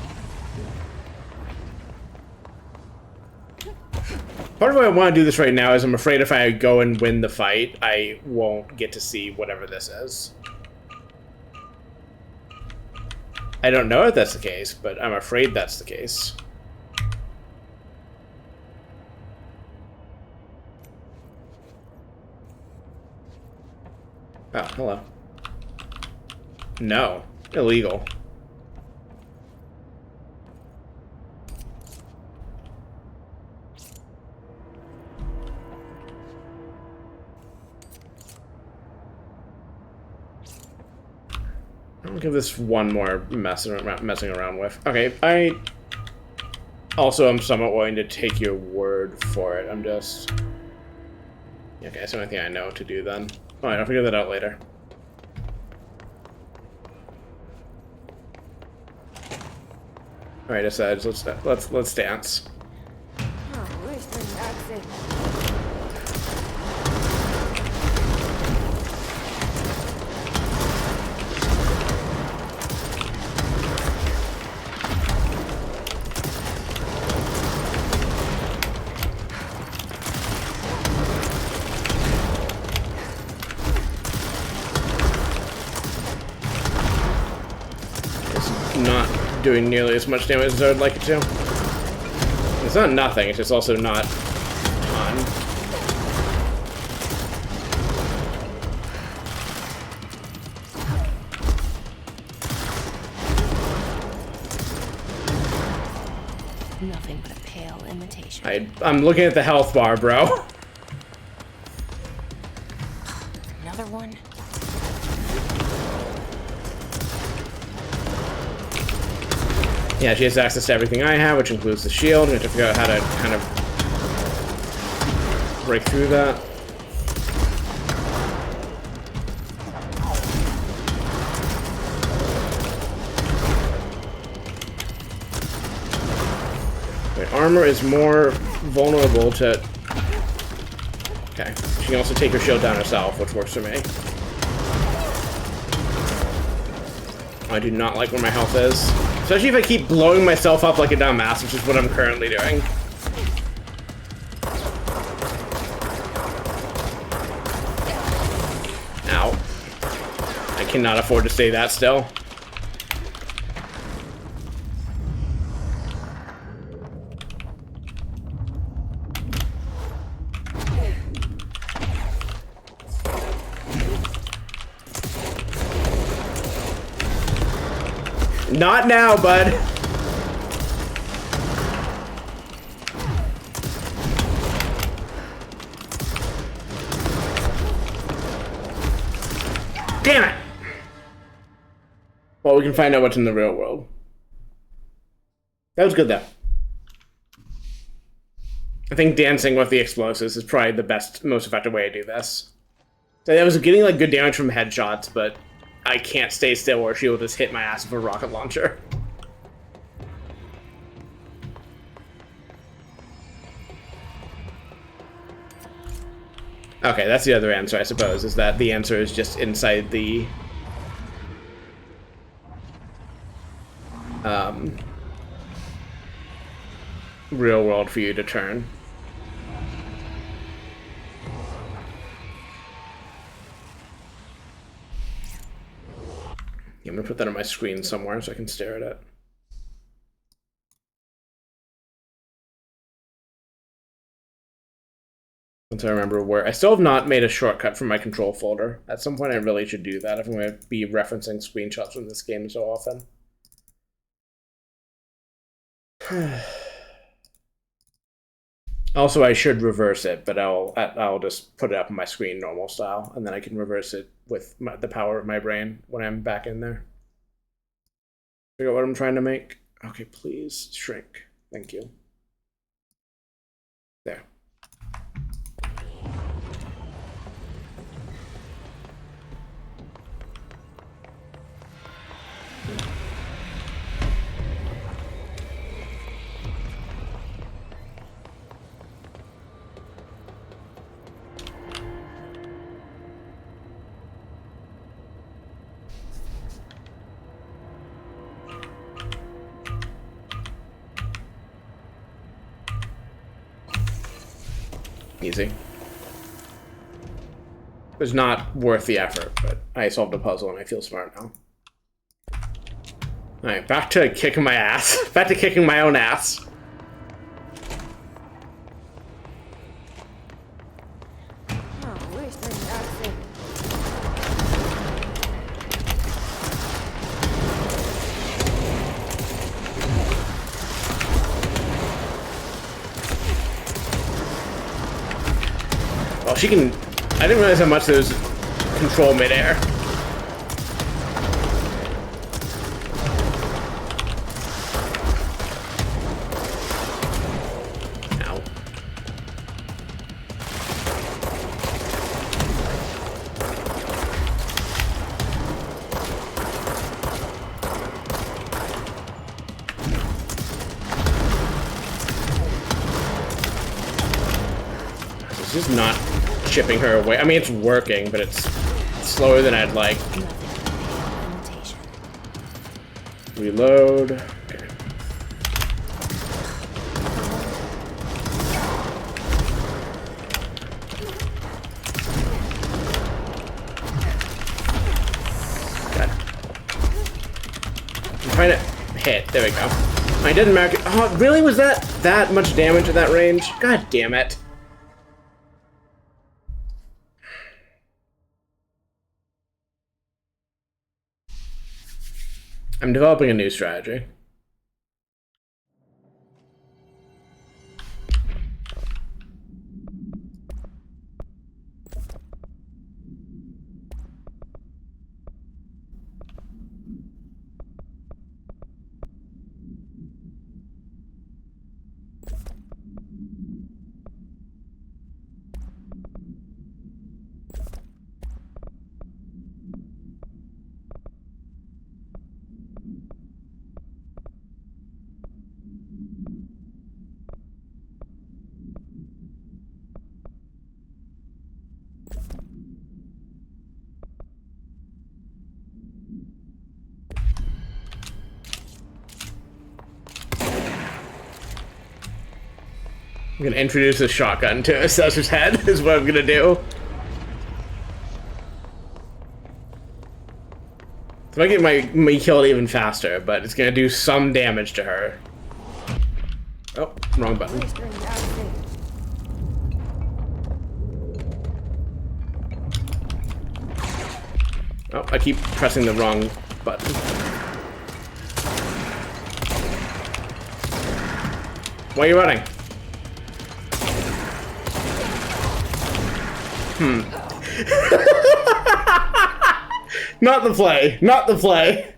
Part of why I want to do this right now is I'm afraid if I go and win the fight, I won't get to see whatever this is. I don't know if that's the case, but I'm afraid that's the case. Oh, hello. No. Illegal. I'll give this one more messing around with. Okay, I also am somewhat willing to take your word for it. I'm just... Okay, that's the only thing I know to do then. Alright, I'll figure that out later. Alright, decides. Let's dance. Oh, where's the exit? doing nearly as much damage as I would like it to. It's not nothing, it's just also not a ton. Nothing but a pale imitation. I'm looking at the health bar, bro. Another one? Yeah, she has access to everything I have, which includes the shield. We have to figure out how to kind of break through that. Wait, armor is more vulnerable to... Okay, she can also take her shield down herself, which works for me. I do not like where my health is. Especially if I keep blowing myself up like a dumbass, which is what I'm currently doing. Ow. I cannot afford to stay that still. Not now, bud. Damn it! Well, we can find out what's in the real world. That was good, though. I think dancing with the explosives is probably the best, most effective way to do this. So I was getting like good damage from headshots, but I can't stay still or she will just hit my ass with a rocket launcher. Okay, that's the other answer, I suppose, is that the answer is just inside the... real world for you to turn. I'm gonna put that on my screen somewhere so I can stare at it. Once I remember where... I still have not made a shortcut from my control folder. At some point I really should do that if I'm going to be referencing screenshots from this game so often. Also, I should reverse it, but I'll just put it up on my screen normal style, and then I can reverse it with the power of my brain when I'm back in there. Figure out what I'm trying to make. Okay, please shrink. Thank you. There. Easy. It was not worth the effort, but I solved a puzzle and I feel smart now. Alright, back to kicking my ass. Back to kicking my own ass. She can... I didn't realize how much those control midair. Ow. It's just not chipping her away. I mean, it's working, but it's slower than I'd like. Reload. Okay. God. I'm trying to hit. There we go. I didn't mark it. Oh, really? Was that much damage at that range? God damn it. I'm developing a new strategy. I'm gonna introduce a shotgun to Assessor's head, is what I'm gonna do. It's gonna get me killed even faster, but it's gonna do some damage to her. Oh, wrong button. Oh, I keep pressing the wrong button. Why are you running? Not the play. Not the play.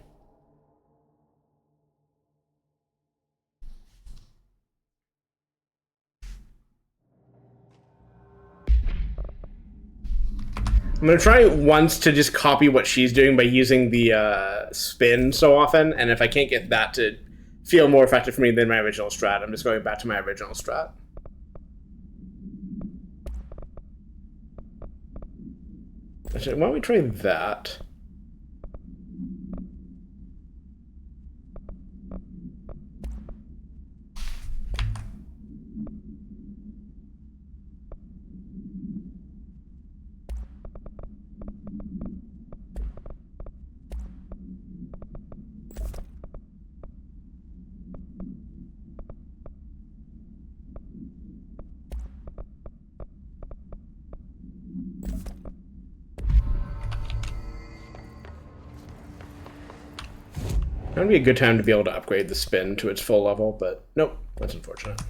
I'm gonna try once to just copy what she's doing by using the spin so often, and if I can't get that to feel more effective for me than my original strat, I'm just going back to my original strat. Actually, why don't we try that? That would be a good time to be able to upgrade the spin to its full level, but nope, that's unfortunate.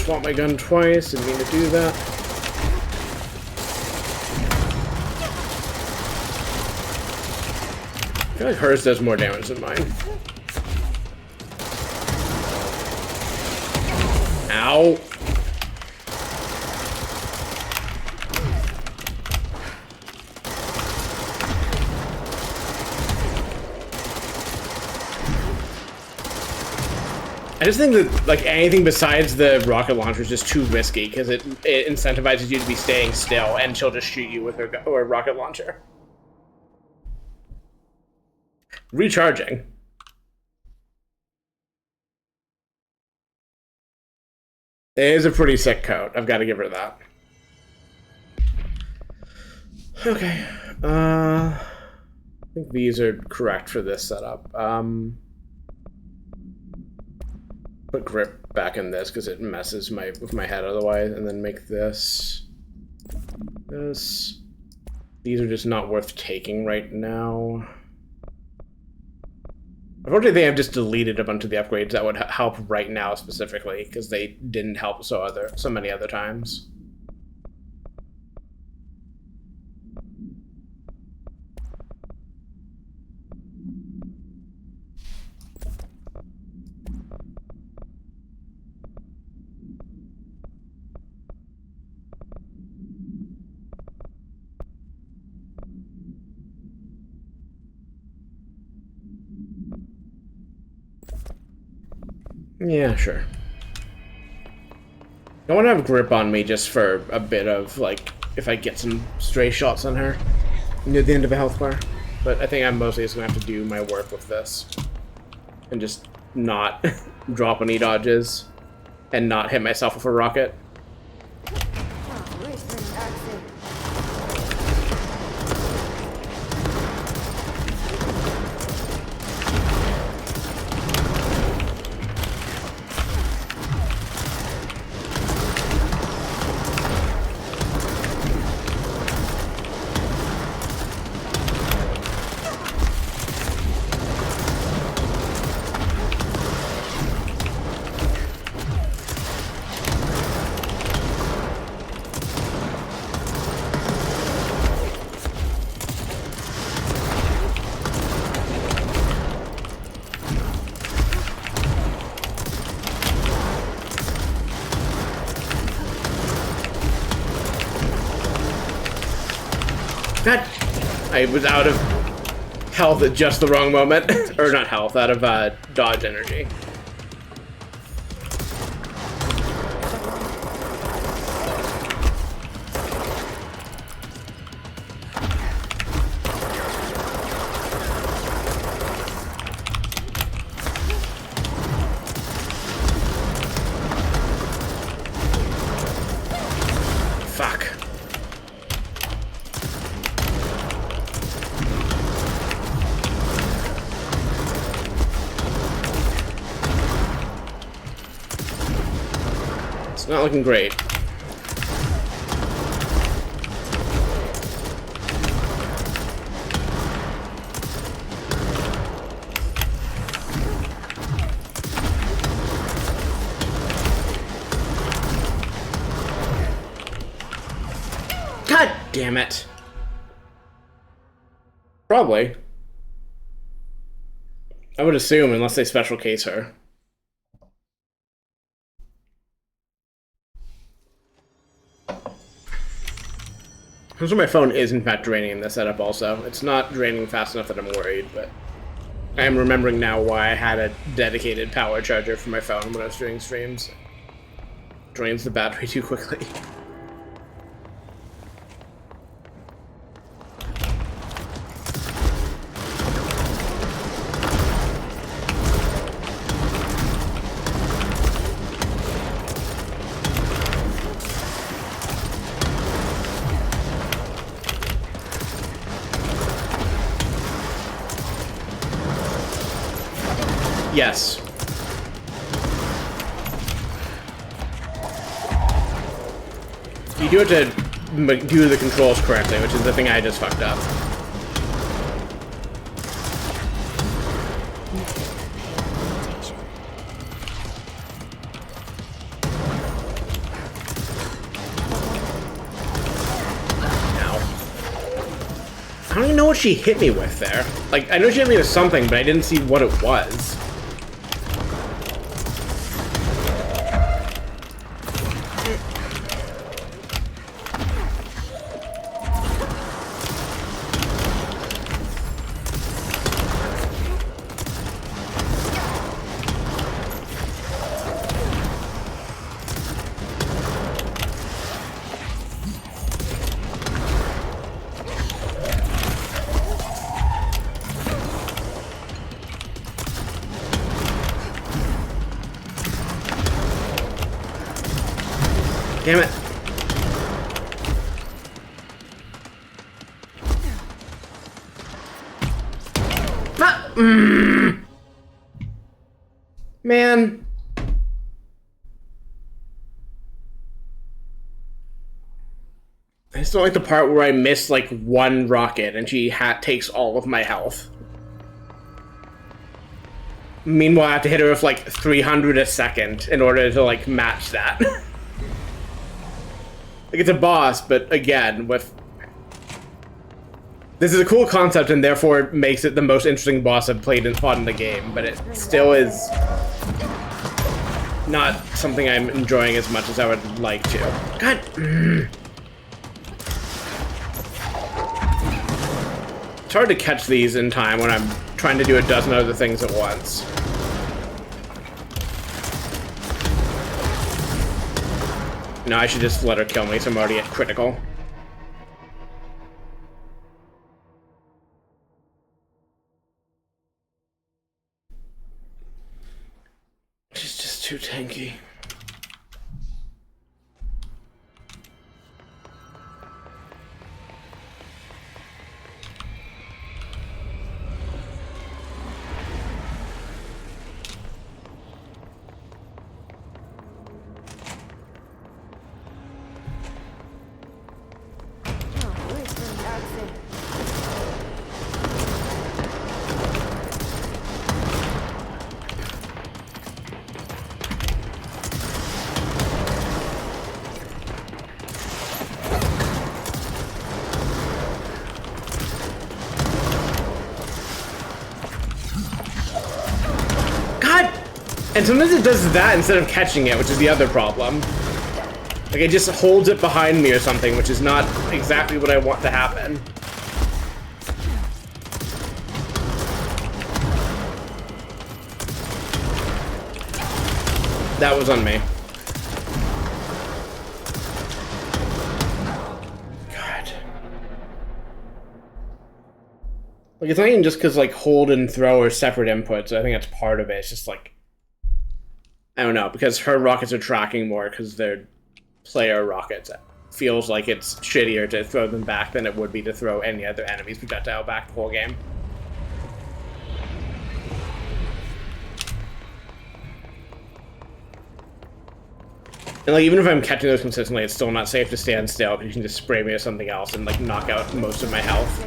Swap my gun twice, didn't mean to do that. I feel like hers does more damage than mine. Ow. I just think that, like, anything besides the rocket launcher is just too risky, because it incentivizes you to be staying still, and she'll just shoot you with her rocket launcher. Recharging. It is a pretty sick coat. I've got to give her that. Okay. I think these are correct for this setup. Put grip back in this because it messes with my head otherwise, and then make this. These are just not worth taking right now. Unfortunately, I've just deleted a bunch of the upgrades that would help right now specifically, because they didn't help so many other times. Yeah, sure. I want to have grip on me just for a bit of, like, if I get some stray shots on her near the end of a health bar. But I think I'm mostly just going to have to do my work with this. And just not drop any dodges. And not hit myself with a rocket. God, I was out of health at just the wrong moment. Or not health, out of dodge energy. Fuck. It's not looking great. God damn it. Probably. I would assume, unless they special case her. So my phone is in fact draining in this setup also. It's not draining fast enough that I'm worried, but I am remembering now why I had a dedicated power charger for my phone when I was doing streams. Drains the battery too quickly. Yes. You do have to do the controls correctly, which is the thing I just fucked up. Ow. I don't even know what she hit me with there. Like, I know she hit me with something, but I didn't see what it was. Damn it. Ah, Man. I just don't like the part where I miss like one rocket and she takes all of my health. Meanwhile, I have to hit her with like 300 a second in order to like match that. Like, it's a boss, but again, with... This is a cool concept, and therefore it makes it the most interesting boss I've played in the game, but it still is not something I'm enjoying as much as I would like to. God! It's hard to catch these in time when I'm trying to do a dozen other things at once. No, I should just let her kill me, so I'm already at critical. She's just too tanky. And sometimes it does that instead of catching it, which is the other problem. Like, it just holds it behind me or something, which is not exactly what I want to happen. That was on me. God. Like, it's not even just because, like, hold and throw are separate inputs. I think that's part of it. It's just, like, I don't know, because her rockets are tracking more because they're player rockets. It feels like it's shittier to throw them back than it would be to throw any other enemy's projectile back the whole game. And like, even if I'm catching those consistently, it's still not safe to stand still because you can just spray me with something else and like knock out most of my health.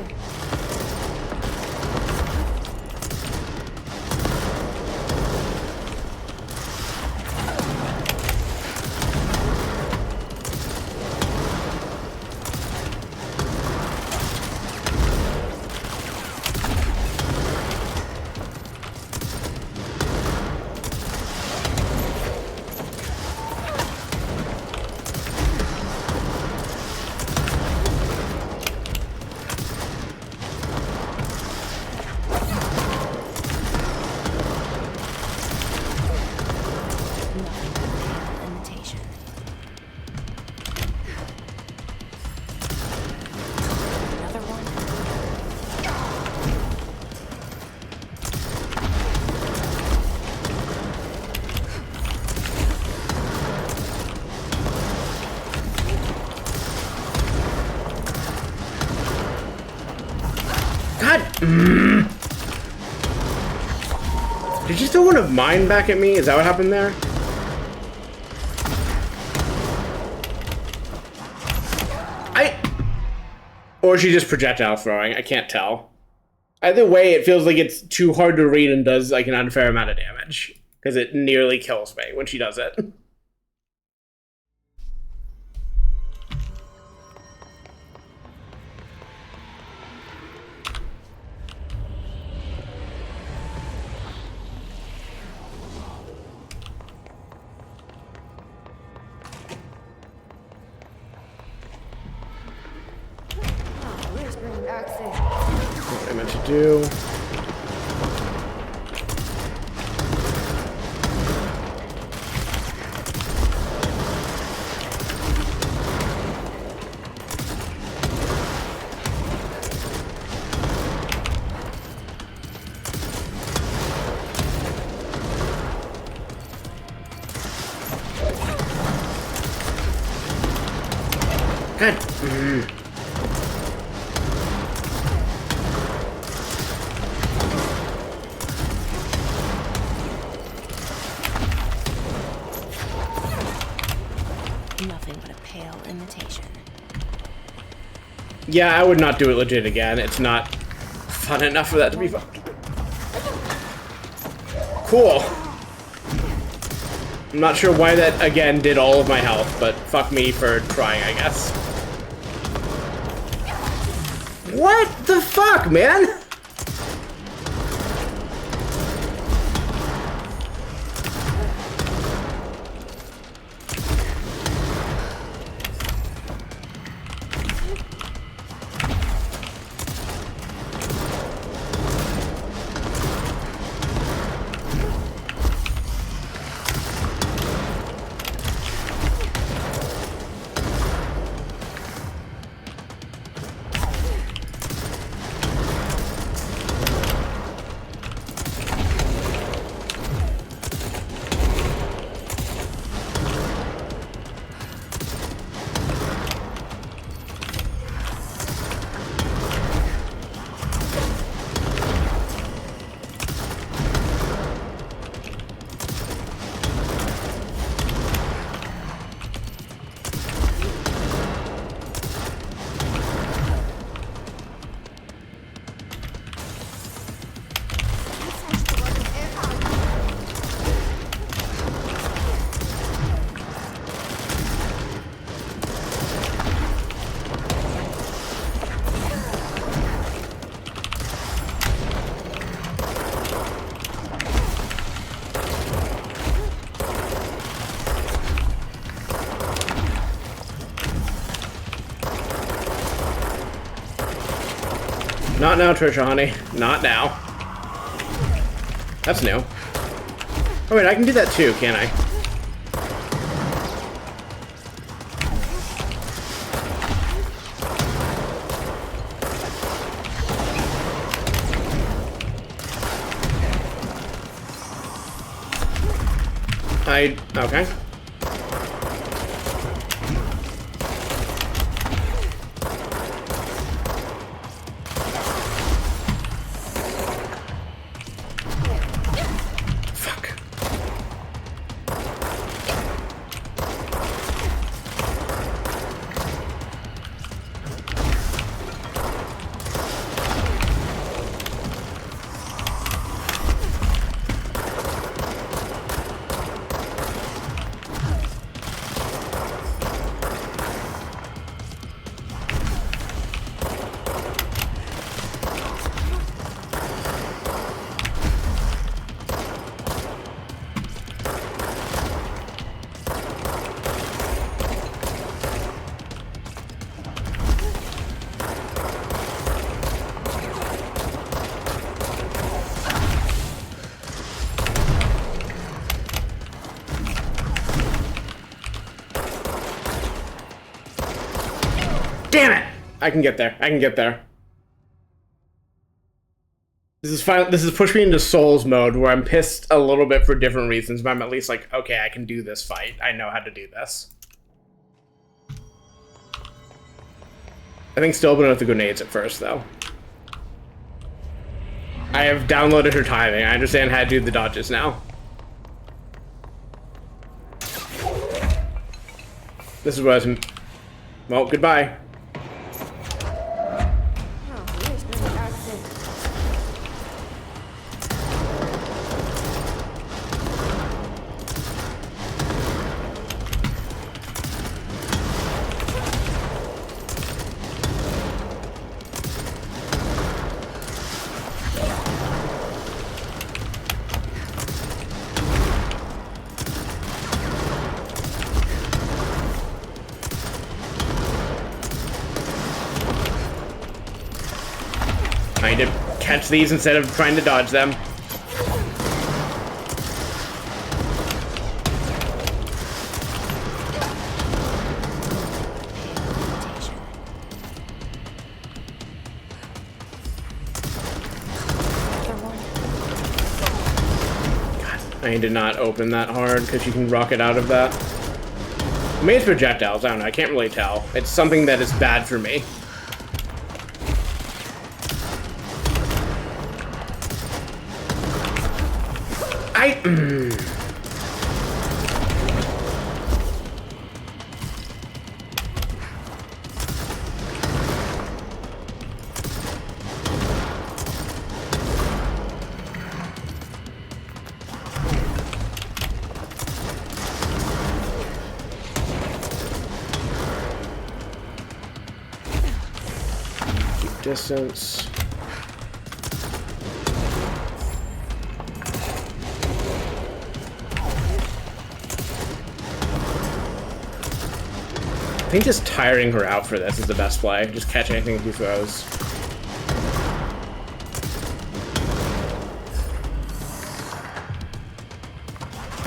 Did you throw one of mine back at me? Is that what happened there? Or is she just projectile throwing? I can't tell. Either way, it feels like it's too hard to read and does like an unfair amount of damage. Because it nearly kills me when she does it. What I meant to do. God. Nothing but a pale imitation. Yeah, I would not do it legit again. It's not fun enough for that to be fun. Cool. I'm not sure why that, again, did all of my health, but fuck me for trying, I guess. What the fuck, man? Not now, Trisha, honey. Not now. That's new. Oh wait, I can do that too, can't I? Okay. Fuck. Damn it! I can get there. I can get there. This is pushed me into Souls mode where I'm pissed a little bit for different reasons, but I'm at least like, okay, I can do this fight. I know how to do this. I think still open with the grenades at first, though. I have downloaded her timing. I understand how to do the dodges now. This is what I was... Well, goodbye. Trying to catch these instead of trying to dodge them. God, I need to not open that hard because you can rocket out of that. Maybe it's projectiles, I don't know, I can't really tell. It's something that is bad for me. Keep distance. I think just tiring her out for this is the best play. Just catch anything with 2 throws.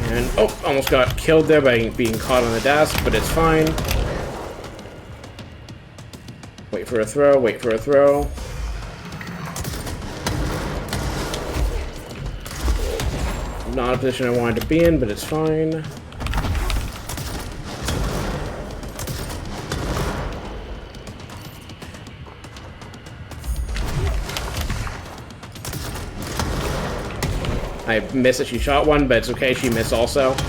And, oh, almost got killed there by being caught on the desk, but it's fine. Wait for a throw, wait for a throw. Not a position I wanted to be in, but it's fine. I missed that she shot one, but it's okay, she missed also. Oof.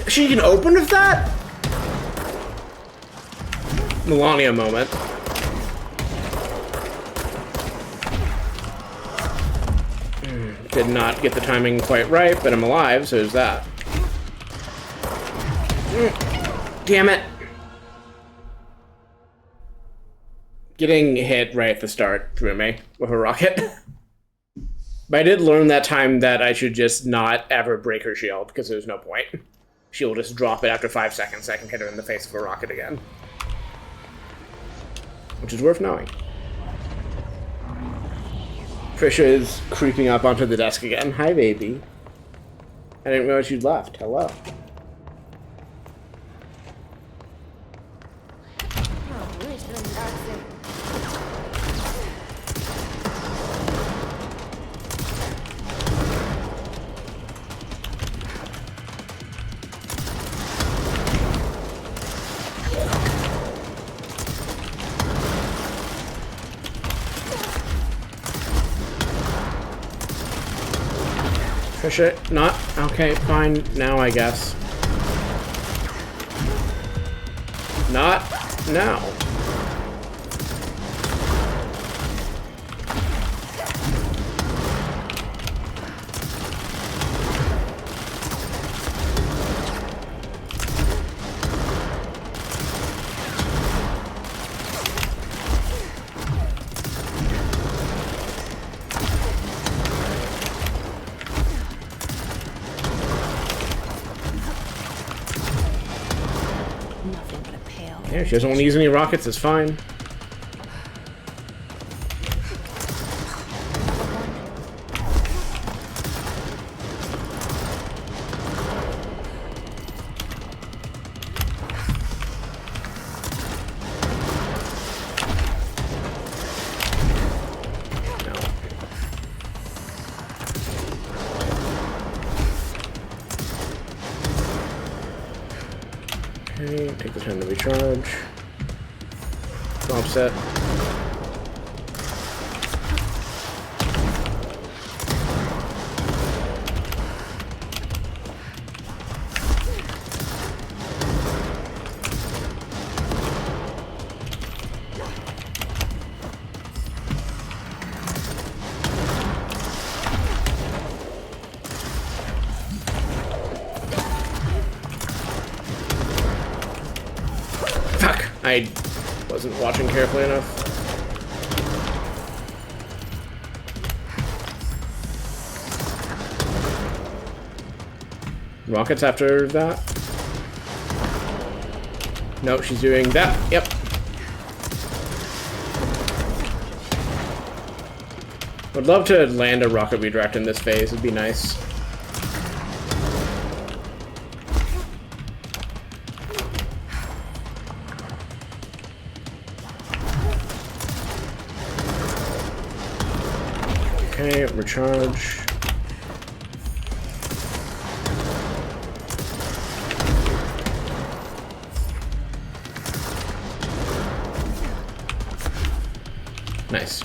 She can open with that? Melania moment. Did not get the timing quite right, but I'm alive, so there's that. Damn it. Getting hit right at the start threw me with a rocket. But I did learn that time that I should just not ever break her shield, because there's no point. She'll just drop it after 5 seconds. I can hit her in the face with a rocket again. Which is worth knowing. Trisha is creeping up onto the desk again. Hi, baby. I didn't realize you'd left. Hello. Trisha, not okay, fine, now I guess. Not now. Yeah, she doesn't want to use any rockets, it's fine. Okay, take the time to recharge. Bomb set. I wasn't watching carefully enough. Rockets after that? Nope, she's doing that. Yep. Would love to land a rocket redirect in this phase. It'd be nice. Okay, recharge. Nice.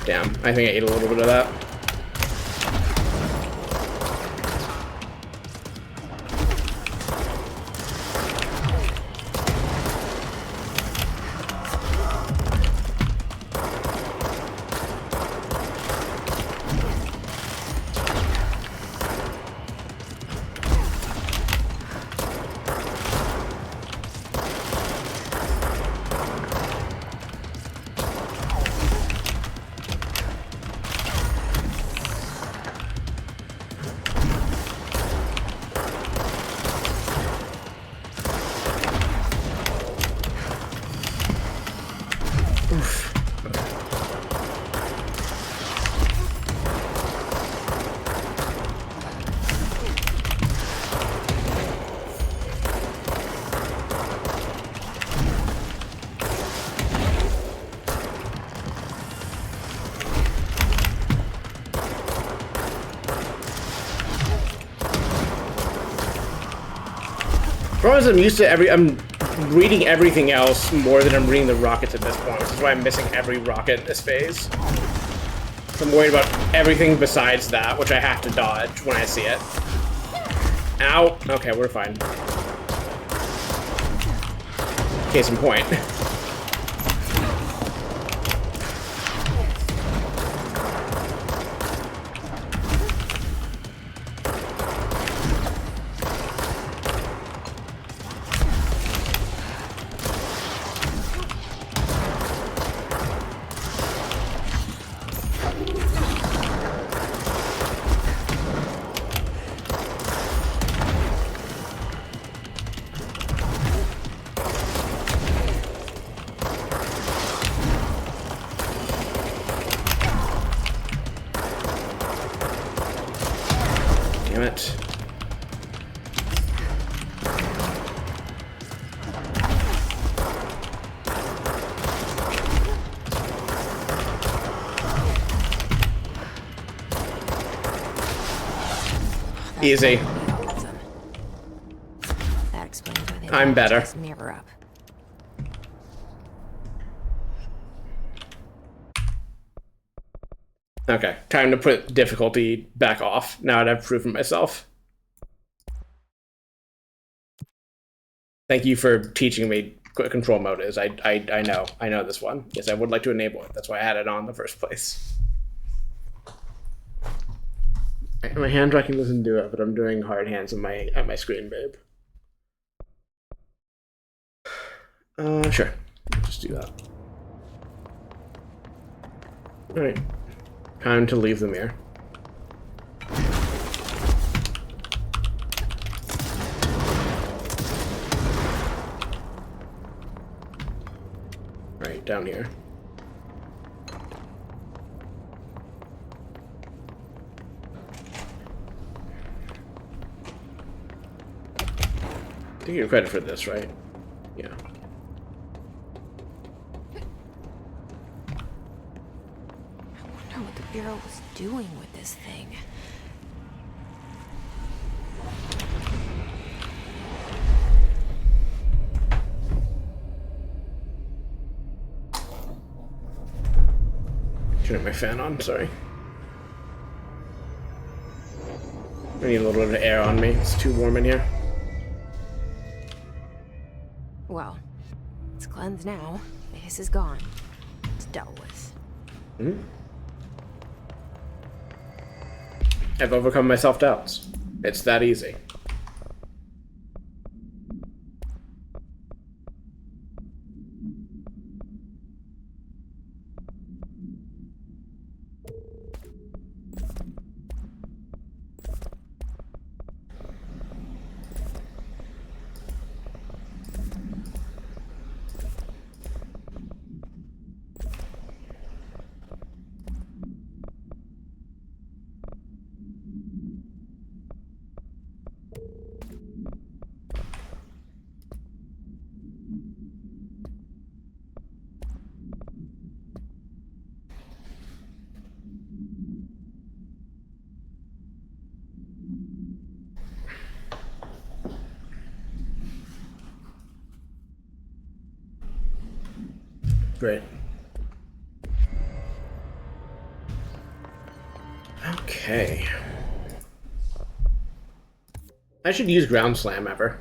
Damn, I think I ate a little bit of that. Problem is, I'm used to I'm reading everything else more than I'm reading the rockets at this point, which is why I'm missing every rocket in this phase. I'm worried about everything besides that, which I have to dodge when I see it. Ow! Okay, we're fine. Case in point. Damn it. Easy. That explains why they I'm better. just mirror up. Okay, time to put difficulty back off now that I've proven myself. Thank you for teaching me what control mode is. I know this one. Yes, I would like to enable it. That's why I had it on in the first place. My hand tracking doesn't do it, but I'm doing hard hands on at my screen, babe. Sure. Just do that. Alright. Time to leave the mirror. Right, down here. I think you get credit for this, right? Yeah. I wonder what the Bureau was doing with this thing. Turn my fan on, sorry. I need a little bit of air on me. It's too warm in here. Well, it's cleansed now. The hiss is gone. It's dealt with. Mm-hmm. I've overcome my self-doubts. It's that easy. Great. Okay. I should use Ground Slam ever.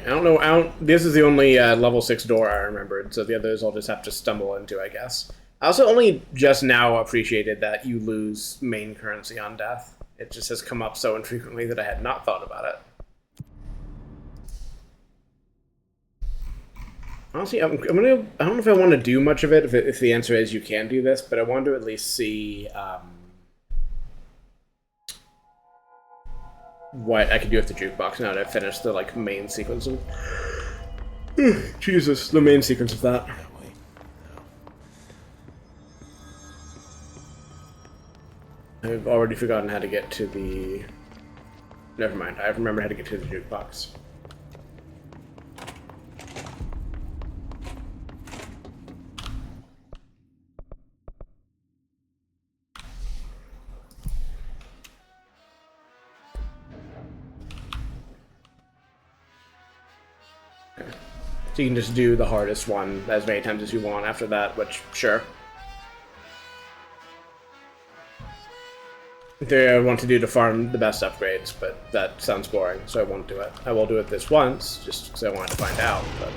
I don't, this is the only level 6 door I remembered, so the others I'll just have to stumble into, I guess. I also only just now appreciated that you lose main currency on death. It just has come up so infrequently that I had not thought about it. Honestly, I'm gonna. I don't know if I want to do much of it. If the answer is you can do this, but I want to at least see what I can do with the jukebox now that I've finished the main sequence of. Jesus, the main sequence of that. I've already forgotten how to get to the... Never mind, I remember how to get to the jukebox. So you can just do the hardest one as many times as you want after that, which, sure. In theory, I want to do to farm the best upgrades, but that sounds boring, so I won't do it. I will do it this once, just because I wanted to find out, but...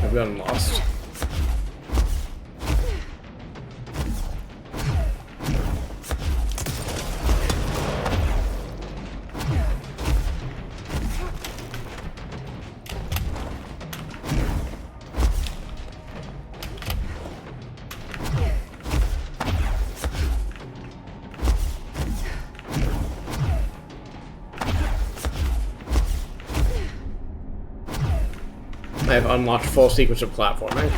I've gotten lost. I've unlocked full sequence of platforming.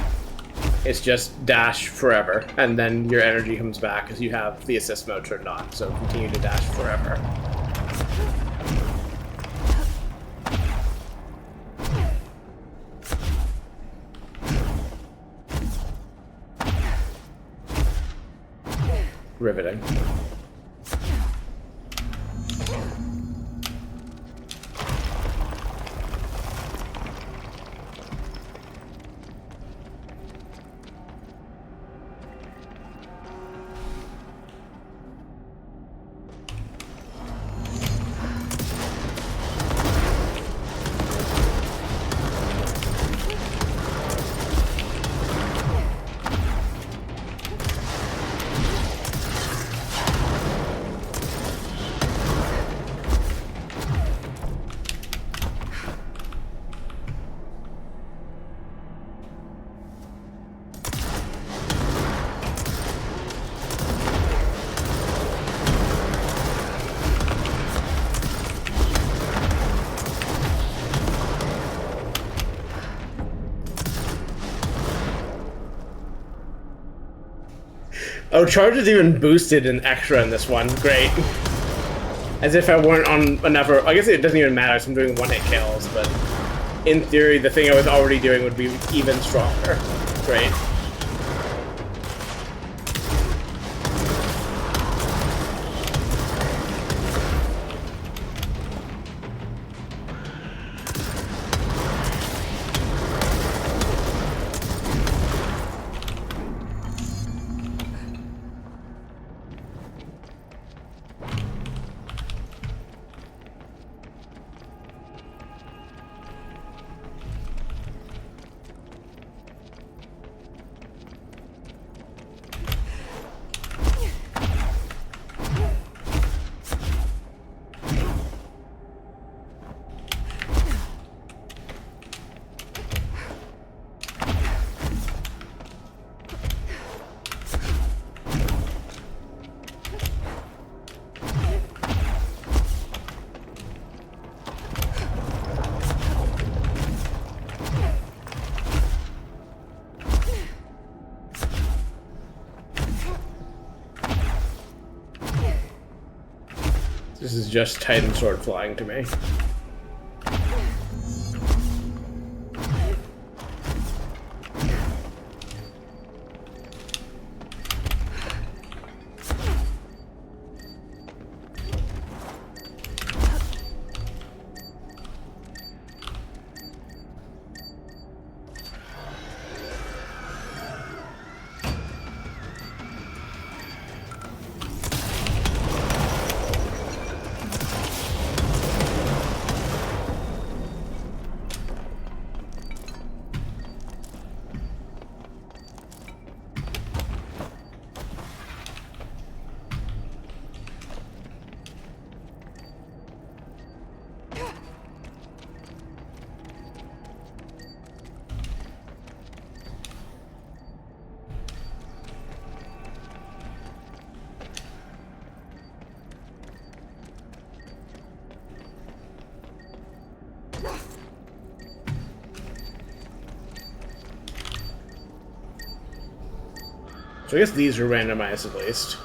It's just dash forever, and then your energy comes back because you have the assist mode turned on, so continue to dash forever. Riveting. Oh, charge is even boosted and extra in this one. Great. As if I weren't on another... I guess it doesn't even matter, so I'm doing one-hit kills, but... in theory, the thing I was already doing would be even stronger. Great. This is just Titan sword flying to me. So I guess these are randomized at least.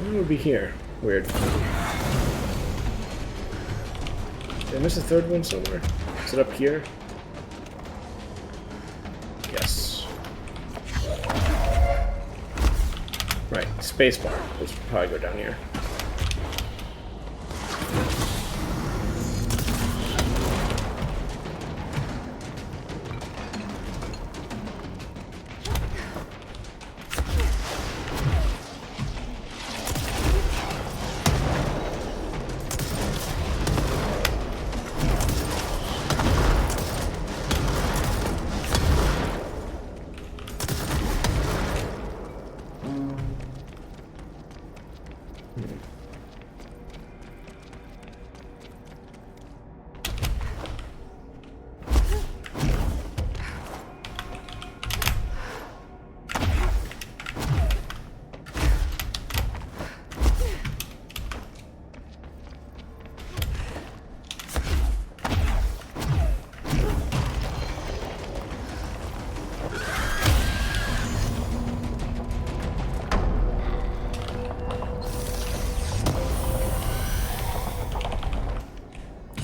What would be here? Weird. Did I miss a third one somewhere? Is it up here? Yes. Right, spacebar. Let's probably go down here.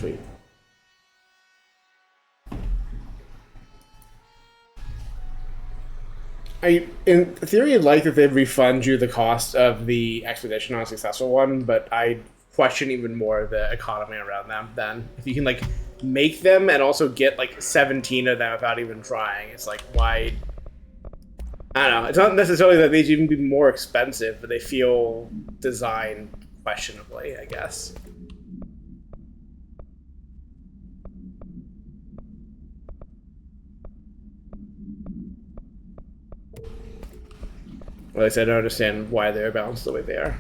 Sweet. I, in theory, like that they'd refund you the cost of the expedition on a successful one, but I question even more the economy around them. Then, if you can like make them and also get like 17 of them without even trying. It's like, why? I don't know. It's not necessarily that they'd even be more expensive, but they feel designed questionably, I guess. At least I don't understand why they're balanced the way they are.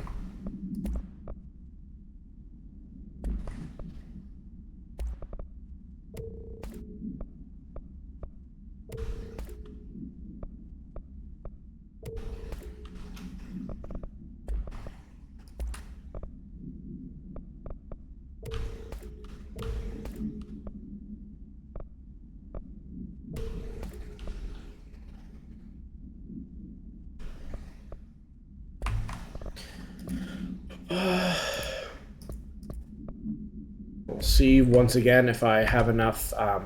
We'll see once again if I have enough oh,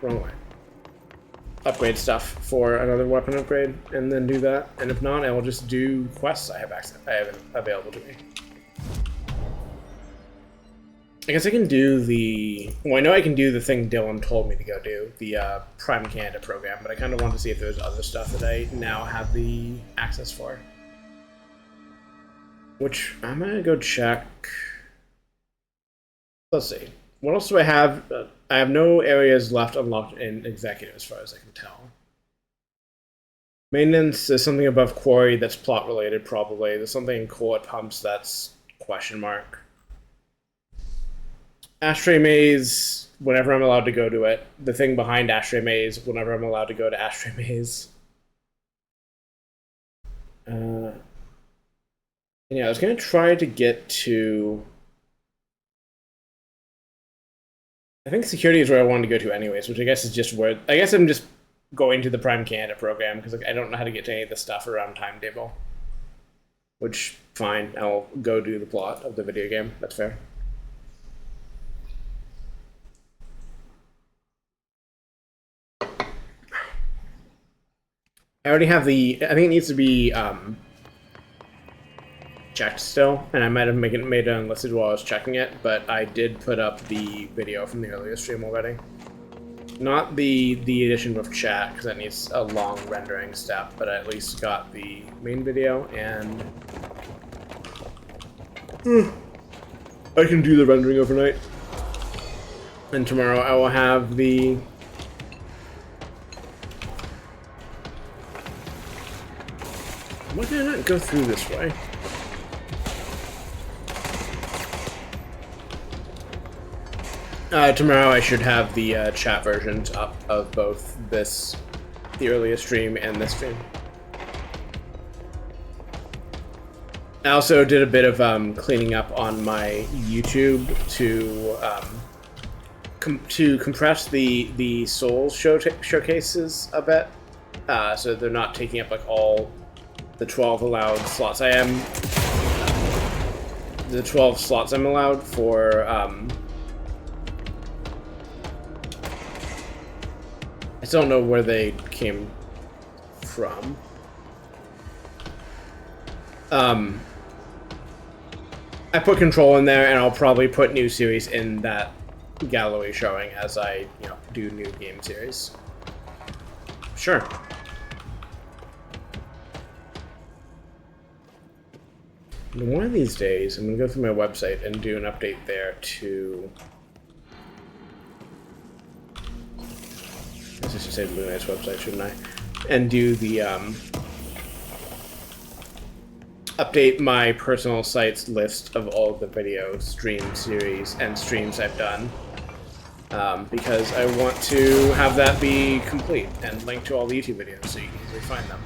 wrong way. Upgrade stuff for another weapon upgrade, and then do that. And if not, I will just do quests I have available to me. I guess I can do the... Well, I know I can do the thing Dylan told me to go do, the Prime Canada program, but I kind of want to see if there's other stuff that I now have the access for. Which, I'm going to go check... Let's see. What else do I have? I have no areas left unlocked in Executive, as far as I can tell. Maintenance is something above Quarry that's plot-related, probably. There's something in Court Pumps that's question mark. Ashtray Maze, whenever I'm allowed to go to it. The thing behind Ashtray Maze, whenever I'm allowed to go to Ashtray Maze. Yeah, I was going to try to get to... I think security is where I wanted to go to anyways, which I guess is just where... I guess I'm just going to the Prime Canada program, because like, I don't know how to get to any of the stuff around Timetable. Which, fine, I'll go do the plot of the video game. That's fair. I already have the... I think it needs to be checked still, and I might have made it unlisted while I was checking it, but I did put up the video from the earlier stream already. Not the edition with chat, because that needs a long rendering step, but I at least got the main video, and... I can do the rendering overnight. And tomorrow I will have the... Why did I not go through this way? Tomorrow I should have the chat versions up of both this, the earlier stream, and this stream. I also did a bit of cleaning up on my YouTube to compress the Souls showcases a bit, so they're not taking up like all the 12 allowed slots. I am the 12 slots I'm allowed for. I still don't know where they came from. I put Control in there, and I'll probably put new series in that gallery showing as I, do new game series. Sure. And one of these days, I'm gonna go through my website and do an update there to... I should say Blue Knight's website, shouldn't I? And do the, update my personal site's list of all of the video stream series and streams I've done. Because I want to have that be complete and link to all the YouTube videos so you can easily find them.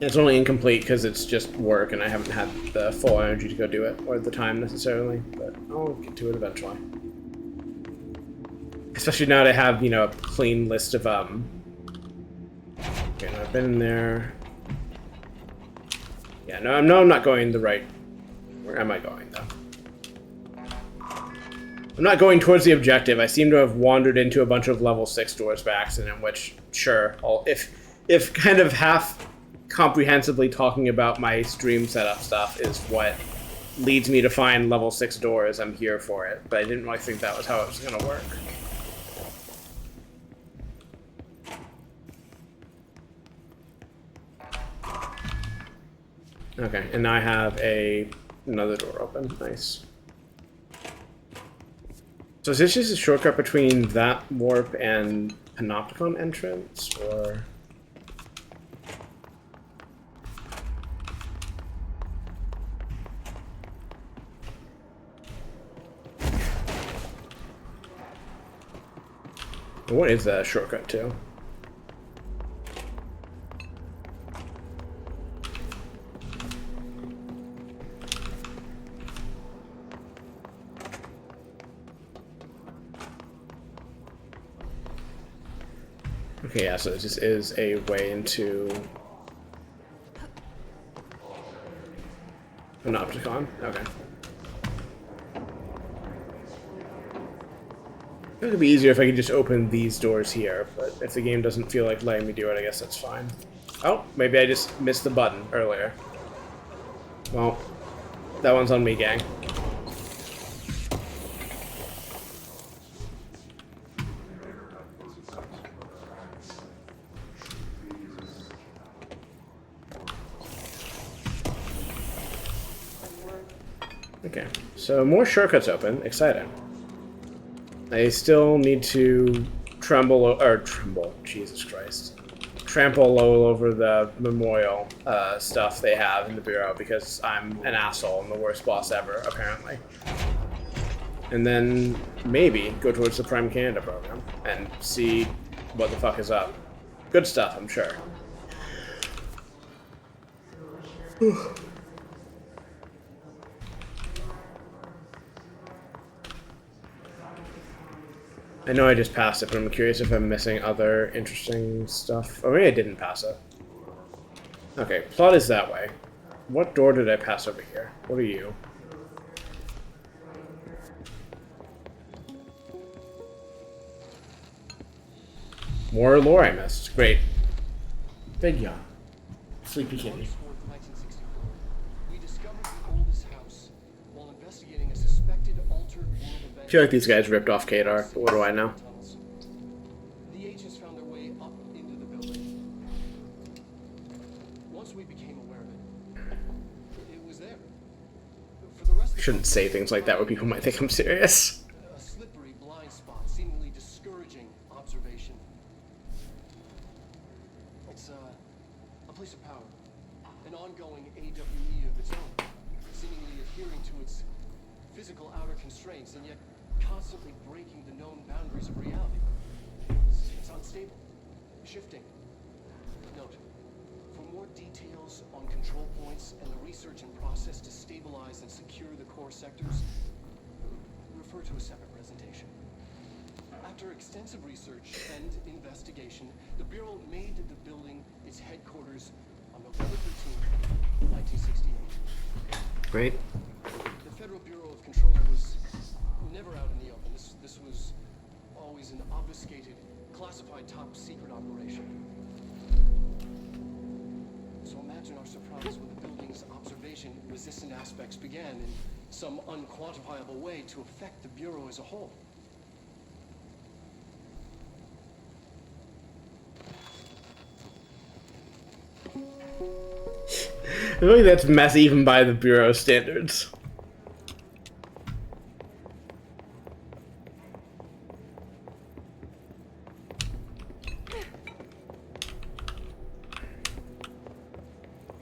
It's only incomplete because it's just work and I haven't had the full energy to go do it, or the time necessarily, but I'll get to it eventually. Especially now that I have, a clean list of, okay, no, I've been in there. Yeah, no, I'm not going the right... Where am I going, though? I'm not going towards the objective. I seem to have wandered into a bunch of level 6 doors by accident, which, sure, if kind of half comprehensively talking about my stream setup stuff is what leads me to find level 6 doors, I'm here for it. But I didn't really think that was how it was going to work. Okay, and now I have another door open. Nice. So is this just a shortcut between that warp and Panopticon entrance, or? What is that a shortcut to? Okay, yeah, so this just is a way into an Opticon. Okay. It would be easier if I could just open these doors here, but if the game doesn't feel like letting me do it, I guess that's fine. Oh, maybe I just missed the button earlier. Well, that one's on me, gang. Okay, so more shortcuts open. Exciting. I still need to trample, Jesus Christ. Trample all over the memorial stuff they have in the Bureau because I'm an asshole and the worst boss ever, apparently. And then maybe go towards the Prime Canada program and see what the fuck is up. Good stuff, I'm sure. I know I just passed it, but I'm curious if I'm missing other interesting stuff. Oh, maybe I didn't pass it. Okay, plot is that way. What door did I pass over here? What are you? More lore I missed. Great. Big yawn. Sleepy kitty. I feel like these guys ripped off Kadar, but what do I know? The agents found their way up into the building. Once we became aware of it, it was there. For the rest of Shouldn't say things like that where people might think I'm serious. a slippery blind spot, seemingly discouraging observation. It's a place of power, an ongoing AWE of its own, seemingly adhering to its physical outer constraints and yet constantly breaking the known boundaries of reality. It's unstable, shifting. Note, for more details on control points and the research and process to stabilize and secure the core sectors, refer to a separate presentation. After extensive research and investigation, the Bureau made the building its headquarters on November 13, 1968. Great. The Federal Bureau of Control was never out in the open. This was always an obfuscated, classified top-secret operation. So imagine our surprise when the building's observation-resistant aspects began in some unquantifiable way to affect the Bureau as a whole. I feel like that's messy even by the Bureau standards.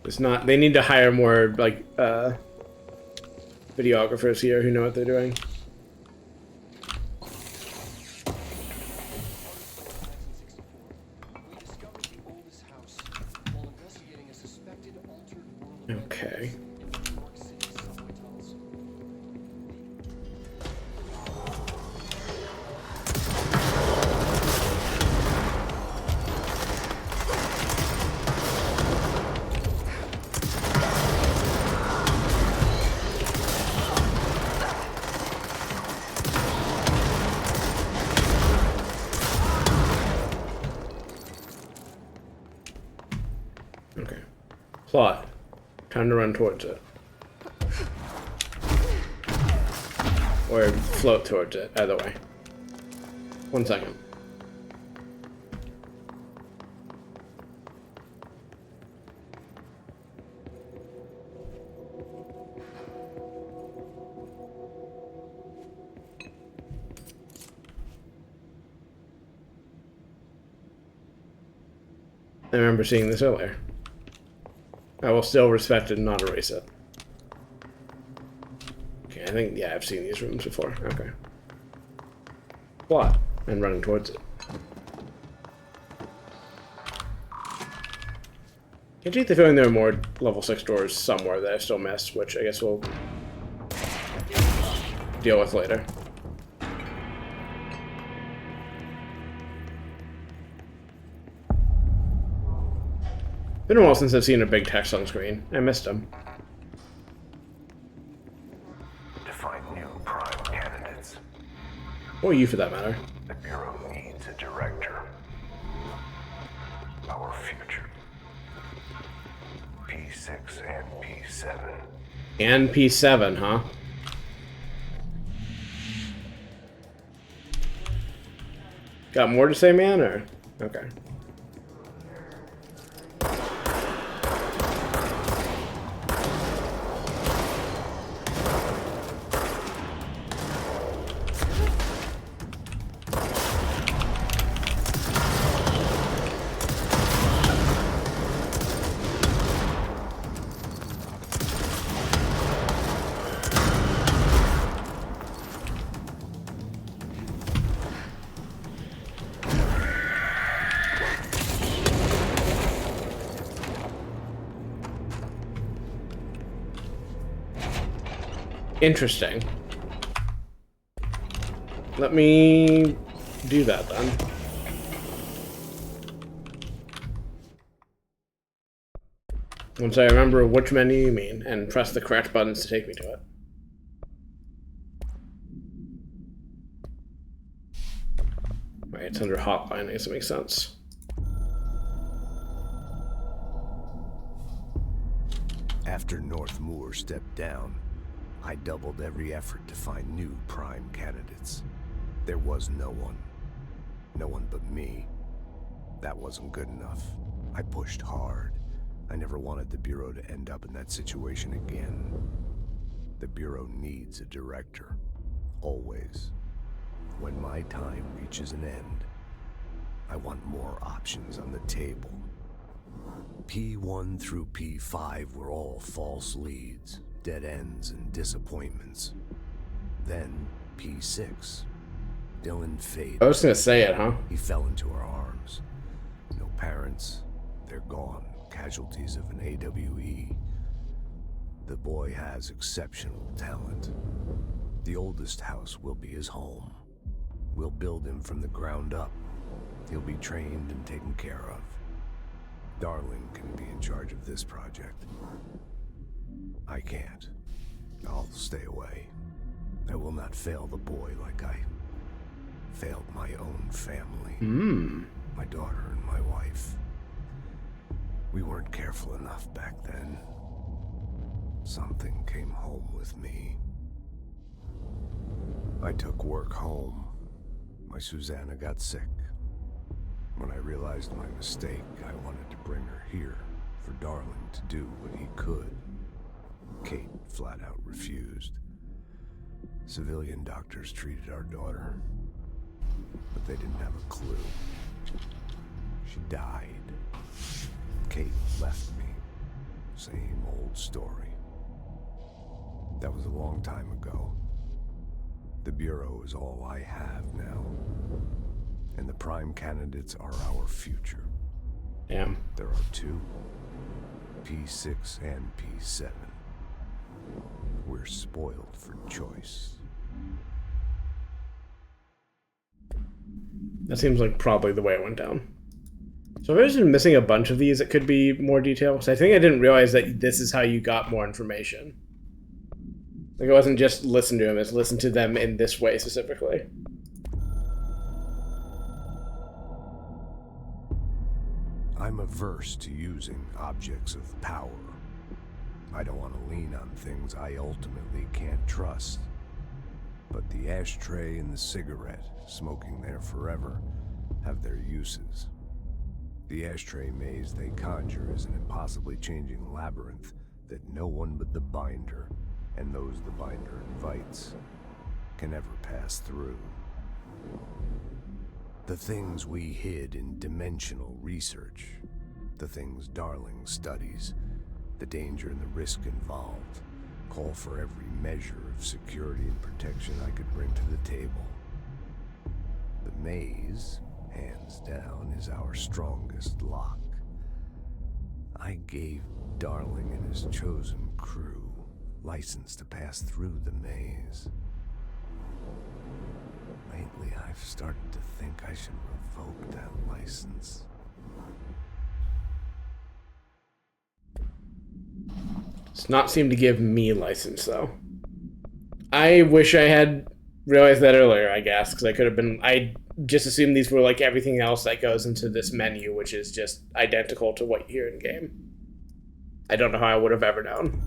It's not. They need to hire more like videographers here who know what they're doing. Okay. Okay. Plot. Time to run towards it. or float towards it, either way. 1 second. I remember seeing this earlier. I will still respect it and not erase it. Okay, I think, yeah, I've seen these rooms before. Okay. Plot. And running towards it. Can't you get the feeling there are more level 6 doors somewhere that I still missed, which I guess we'll deal with later. Been a while since I've seen a big text on screen. I missed them. To find new prime candidates, Or you, for that matter. the Bureau needs a director. Our future. P6 and P7. And P7, huh? Got more to say, man, or? Okay. Interesting. Let me do that then. Once I remember which menu you mean, and press the correct buttons to take me to it. Right, it's under hotline, I guess it makes sense. After North Moore stepped down, I doubled every effort to find new prime candidates. There was no one. No one but me. That wasn't good enough. I pushed hard. I never wanted the Bureau to end up in that situation again. The Bureau needs a director. Always. When my time reaches an end, I want more options on the table. P1 through P5 were all false leads, dead ends and disappointments. Then P6. Dylan faded. I was gonna say it, huh? He fell into our arms. No parents. They're gone. Casualties of an AWE. The boy has exceptional talent. The oldest house will be his home. We'll build him from the ground up. He'll be trained and taken care of. Darling can be in charge of this project. I can't. I'll stay away. I will not fail the boy like I failed my own family. My daughter and my wife. We weren't careful enough back then. Something came home with me. I took work home. My Susanna got sick. When I realized my mistake, I wanted to bring her here for Darling to do what he could. Kate flat out refused. Civilian doctors treated our daughter, but they didn't have a clue. She died. Kate left me. Same old story. That was a long time ago. The Bureau is all I have now. And the prime candidates are our future. Damn. There are two. P6 and P7. We're spoiled for choice. That seems like probably the way it went down. So if I was just missing a bunch of these, it could be more detail. So I think I didn't realize that this is how you got more information. Like it wasn't just listen to them, it's listen to them in this way specifically. I'm averse to using objects of power. I don't want to lean on things I ultimately can't trust. But the ashtray and the cigarette, smoking there forever, have their uses. The ashtray maze they conjure is an impossibly changing labyrinth that no one but the Binder, and those the Binder invites, can ever pass through. The things we hid in dimensional research, the things Darling studies, the danger and the risk involved, call for every measure of security and protection I could bring to the table. The maze, hands down, is our strongest lock. I gave Darling and his chosen crew license to pass through the maze. Lately, I've started to think I should revoke that license. Does not seem to give me license, though. I wish I had realized that earlier, I guess, because I could have been... I just assumed these were like everything else that goes into this menu, which is just identical to what you hear in-game. I don't know how I would have ever known.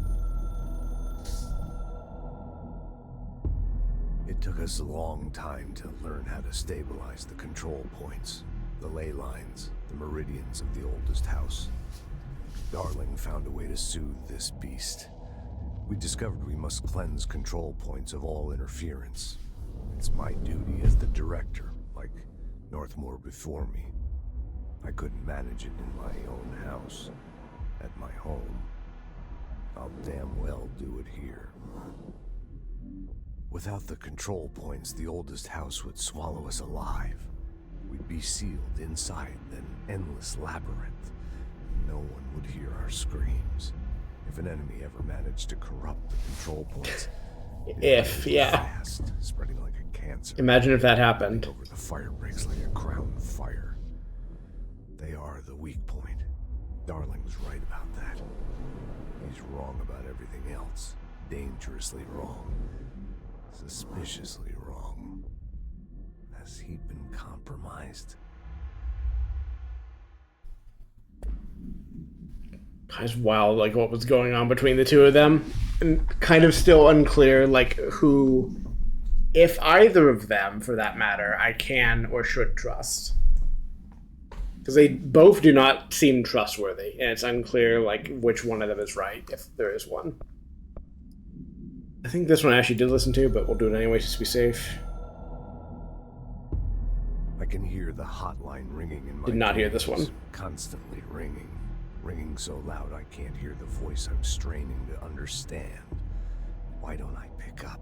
It took us a long time to learn how to stabilize the control points, the ley lines, the meridians of the oldest house. Darling found a way to soothe this beast. We discovered we must cleanse control points of all interference. It's my duty as the director, like Northmore before me. I couldn't manage it in my own house, at my home. I'll damn well do it here. Without the control points, the oldest house would swallow us alive. We'd be sealed inside an endless labyrinth. No one would hear our screams. If an enemy ever managed to corrupt the control points, fast, spreading like a cancer. Imagine if that happened. Over the fire breaks like a crown fire. They are the weak point. Darling's right about that. He's wrong about everything else. Dangerously wrong. Suspiciously wrong. Has he been compromised? It's wild, like, what was going on between the two of them. And kind of still unclear, like, who, if either of them, for that matter, I can or should trust. Because they both do not seem trustworthy, and it's unclear, like, which one of them is right, if there is one. I think this one I actually did listen to, but we'll do it anyway just to be safe. I can hear the hotline ringing in my Did not hear this one. Constantly ringing. Ringing so loud I can't hear the voice I'm straining to understand. Why don't I pick up?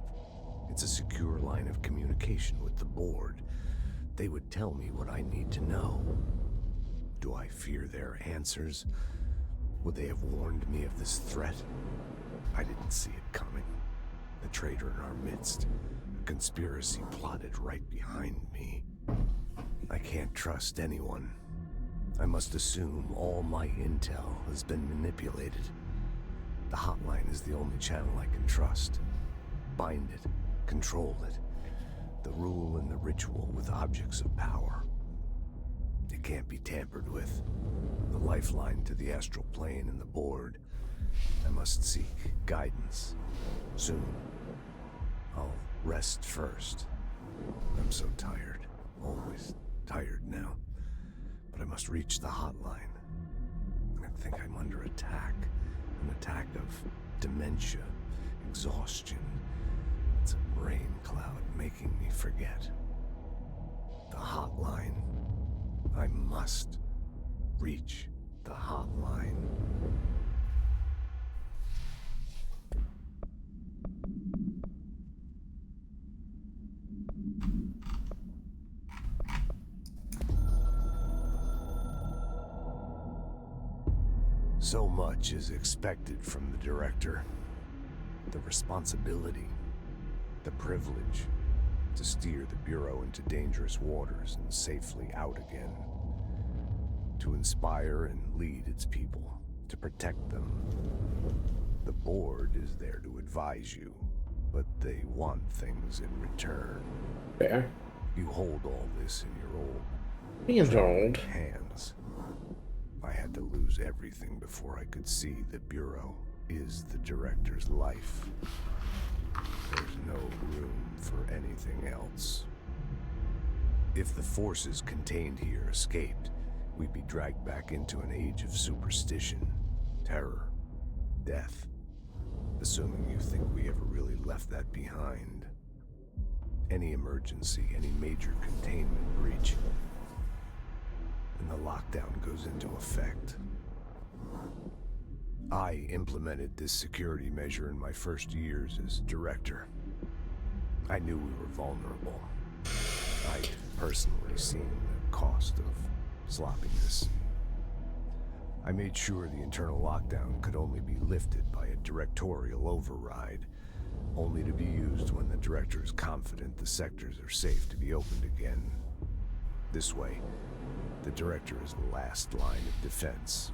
It's a secure line of communication with the board. They would tell me what I need to know. Do I fear their answers? Would they have warned me of this threat? I didn't see it coming. The traitor in our midst. A conspiracy plotted right behind me. I can't trust anyone. I must assume all my intel has been manipulated. The hotline is the only channel I can trust. Bind it, control it. The rule and the ritual with objects of power. It can't be tampered with. The lifeline to the astral plane and the board. I must seek guidance. Soon. I'll rest first. I'm so tired. Always tired now. But I must reach the hotline. I think I'm under attack. An attack of dementia, exhaustion. It's a brain cloud making me forget. The hotline. I must reach the hotline. So much is expected from the director. The responsibility, the privilege to steer the Bureau into dangerous waters and safely out again. To inspire and lead its people, to protect them. The board is there to advise you, but they want things in return. Fair. You hold all this in your old hands. I had to lose everything before I could see the Bureau is the director's life. there's no room for anything else. If the forces contained here escaped, we'd be dragged back into an age of superstition, terror, death. Assuming you think we ever really left that behind. Any emergency, any major containment breach, and the lockdown goes into effect. I implemented this security measure in my first years as director. I knew we were vulnerable. I'd personally seen the cost of sloppiness. I made sure the internal lockdown could only be lifted by a directorial override, only to be used when the director is confident the sectors are safe to be opened again. This way, the director is the last line of defense.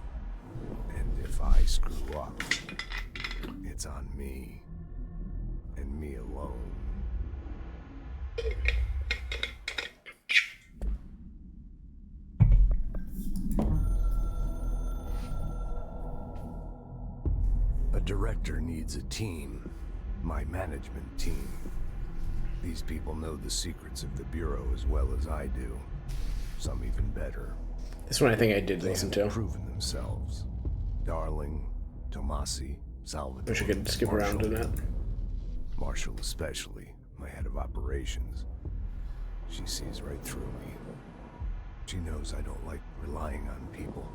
And if I screw up, it's on me, and me alone. A director needs a team, my management team. These people know the secrets of the Bureau as well as I do. Some even better. This one I think I did listen to. They've proven themselves. Darling, Tomasi, Salvador. Wish I could skip around in that. Marshall especially, my head of operations. She sees right through me. She knows I don't like relying on people.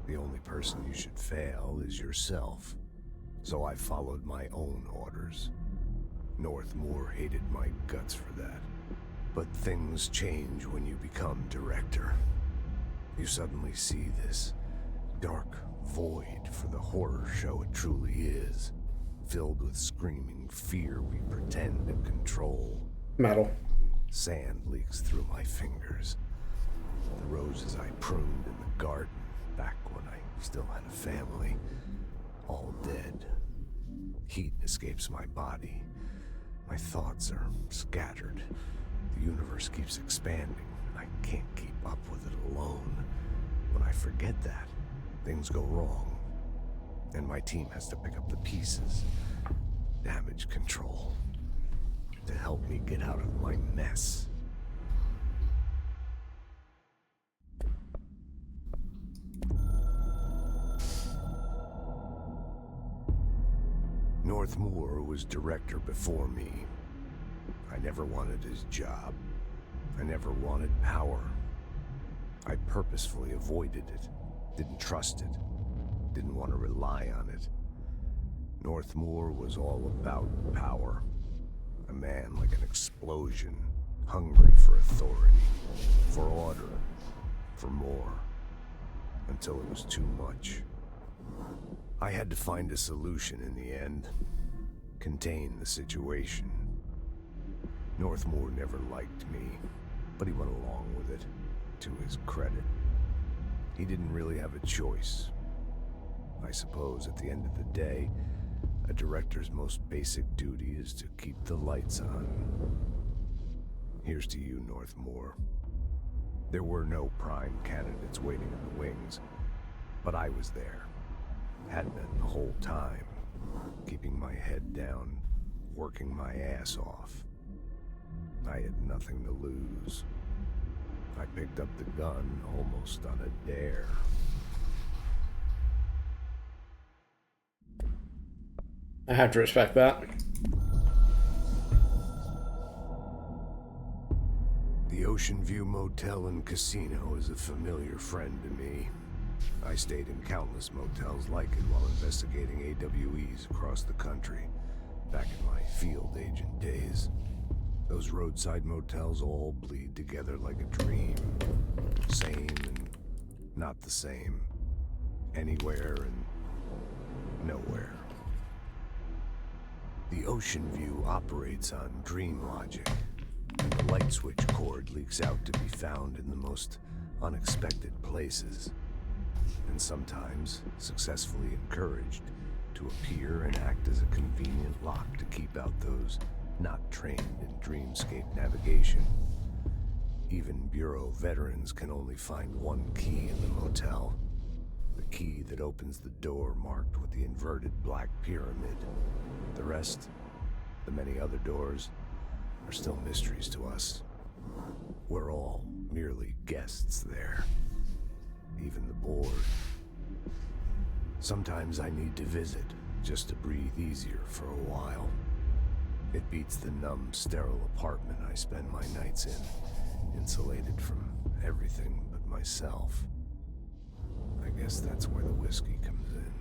The only person you should fail is yourself. So I followed my own orders. Northmoor hated my guts for that. But things change when you become director. You suddenly see this dark void for the horror show it truly is, filled with screaming fear we pretend to control. Metal. Sand leaks through my fingers. The roses I pruned in the garden back when I still had a family, all dead. Heat escapes my body. My thoughts are scattered. The universe keeps expanding. I can't keep up with it alone. When I forget that, things go wrong. And my team has to pick up the pieces. Damage control. To help me get out of my mess. Northmoor was director before me. I never wanted his job. I never wanted power. I purposefully avoided it, didn't trust it, didn't want to rely on it. Northmoor was all about power. A man like an explosion, hungry for authority, for order, for more, until it was too much. I had to find a solution in the end, contain the situation. Northmoor never liked me, but he went along with it, to his credit. He didn't really have a choice. I suppose at the end of the day, a director's most basic duty is to keep the lights on. Here's to you, Northmoor. There were no prime candidates waiting in the wings, but I was there. Had been the whole time, keeping my head down, working my ass off. I had nothing to lose. I picked up the gun almost on a dare. I have to respect that. The Ocean View Motel and Casino is a familiar friend to me. I stayed in countless motels like it while investigating AWEs across the country, back in my field agent days. Those roadside motels all bleed together like a dream. Same and not the same. Anywhere and nowhere. The Ocean View operates on dream logic, and the light switch cord leaks out to be found in the most unexpected places, and sometimes successfully encouraged to appear and act as a convenient lock to keep out those not trained in dreamscape navigation. Even Bureau veterans can only find one key in the motel. The key that opens the door marked with the inverted black pyramid. The rest, The many other doors are still mysteries to us. We're all merely guests there. Even the board. Sometimes I need to visit, just to breathe easier for a while. It beats the numb, sterile apartment I spend my nights in, insulated from everything but myself. I guess that's where the whiskey comes in.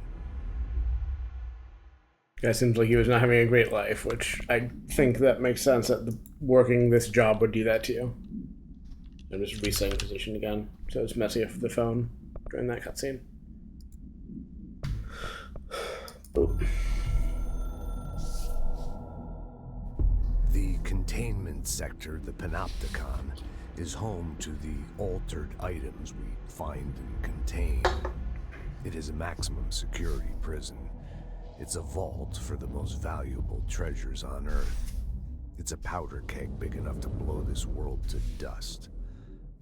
Guy seems like he was not having a great life, which I think that makes sense that working this job would do that to you. I'm just resetting position again, so it's messy off the phone during that cutscene. Oh. The containment sector, the Panopticon, is home to the altered items we find and contain. It is a maximum security prison. It's a vault for the most valuable treasures on Earth. It's a powder keg big enough to blow this world to dust.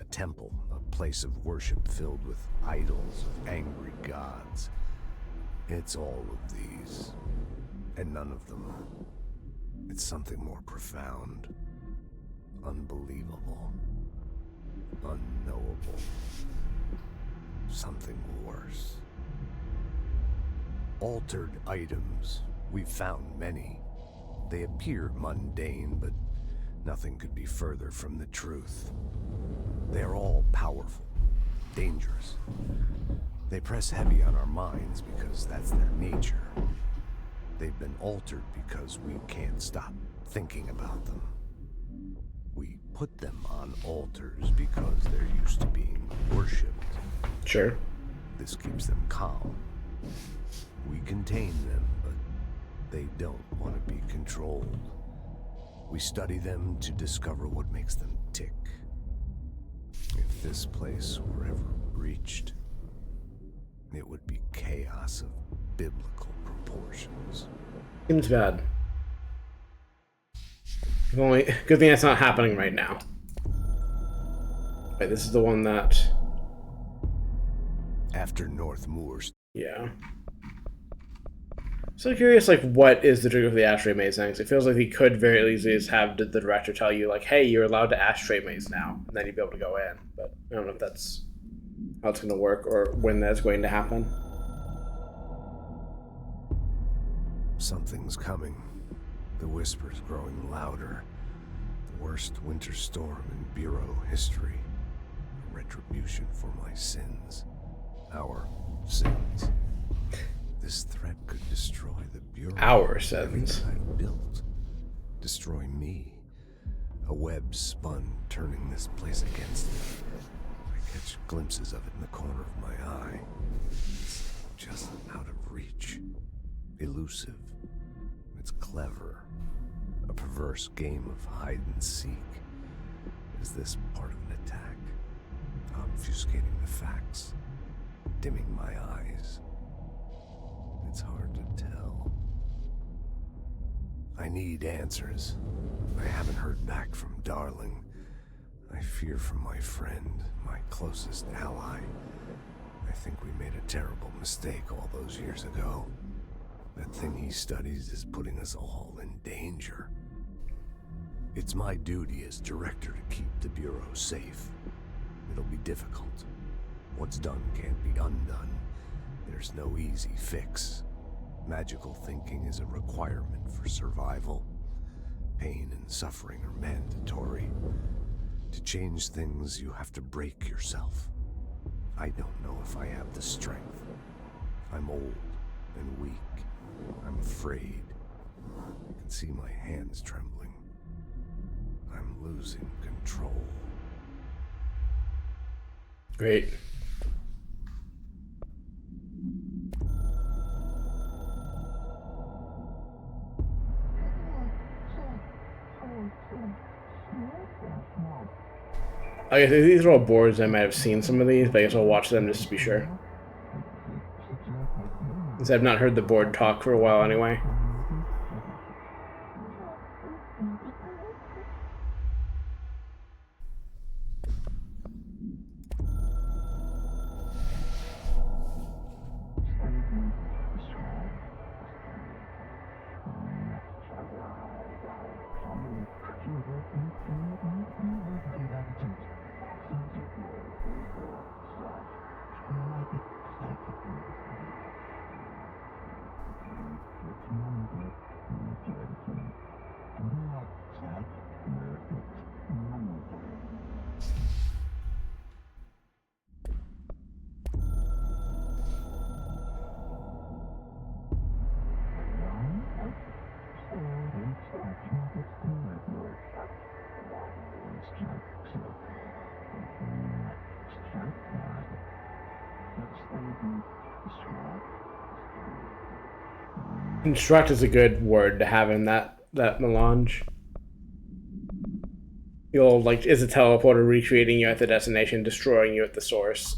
A temple, a place of worship filled with idols of angry gods. It's all of these, and none of them. It's something more profound, unbelievable, unknowable, something worse. Altered items. We've found many. They appear mundane, but nothing could be further from the truth. They're all powerful, dangerous. They press heavy on our minds because that's their nature. They've been altered because we can't stop thinking about them. We put them on altars because they're used to being worshipped. Sure. This keeps them calm. We contain them, but they don't want to be controlled. We study them to discover what makes them tick. If this place were ever breached, it would be chaos of biblical proportions. Seems bad. Only good thing that's not happening right now. Right, this is the one that. After North Moors. Yeah. So curious, like, what is the trigger for the ashtray maze things? It feels like he could very easily just have the director tell you, like, hey, you're allowed to ashtray maze now, and then you'd be able to go in. But I don't know if that's how it's going to work or when that's going to happen. Something's coming. The whisper's growing louder. The worst winter storm in Bureau history. A retribution for my sins. Our sins. This threat could destroy the Bureau. Our sins. Everything I've built. Destroy me. A web spun, turning this place against me. I catch glimpses of it in the corner of my eye. It's just out of reach. Elusive. It's clever. A perverse game of hide and seek. Is this part of an attack? Obfuscating the facts. Dimming my eyes. It's hard to tell. I need answers. I haven't heard back from Darling. I fear for my friend, my closest ally. I think we made a terrible mistake all those years ago. That thing he studies is putting us all in danger. It's my duty as director to keep the Bureau safe. It'll be difficult. What's done can't be undone. There's no easy fix. Magical thinking is a requirement for survival. Pain and suffering are mandatory. To change things, you have to break yourself. I don't know if I have the strength. I'm old and weak. I'm afraid. I can see my hands trembling. I'm losing control. Great. I guess these are all boards. I might have seen some of these, but I guess I'll watch them just to be sure. Since I've not heard the board talk for a while anyway. Construct is a good word to have in that melange. You'll like, is a teleporter recreating you at the destination, destroying you at the source?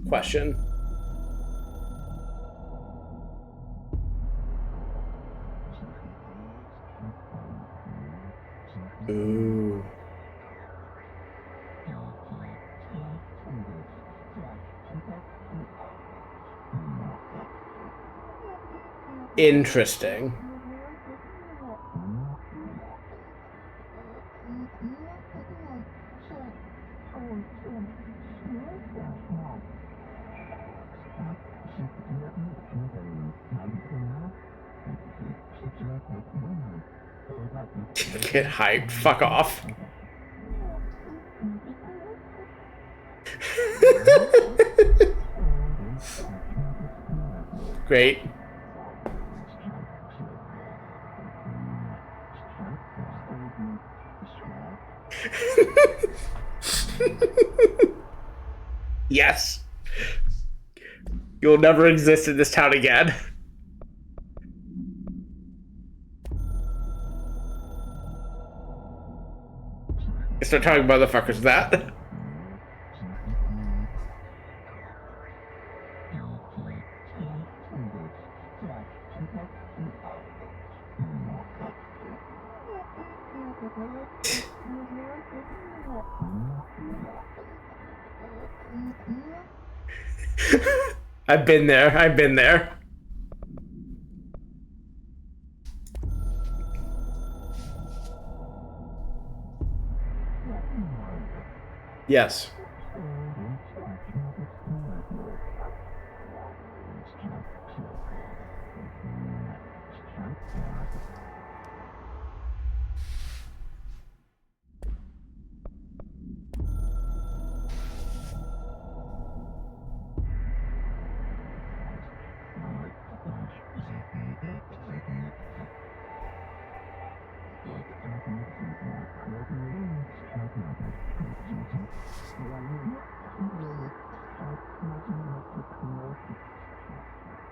Question. Ooh. Interesting. Get hyped. Fuck off. Great. Yes. You'll never exist in this town again. Start talking motherfuckers that. I've been there. I've been there. Yes.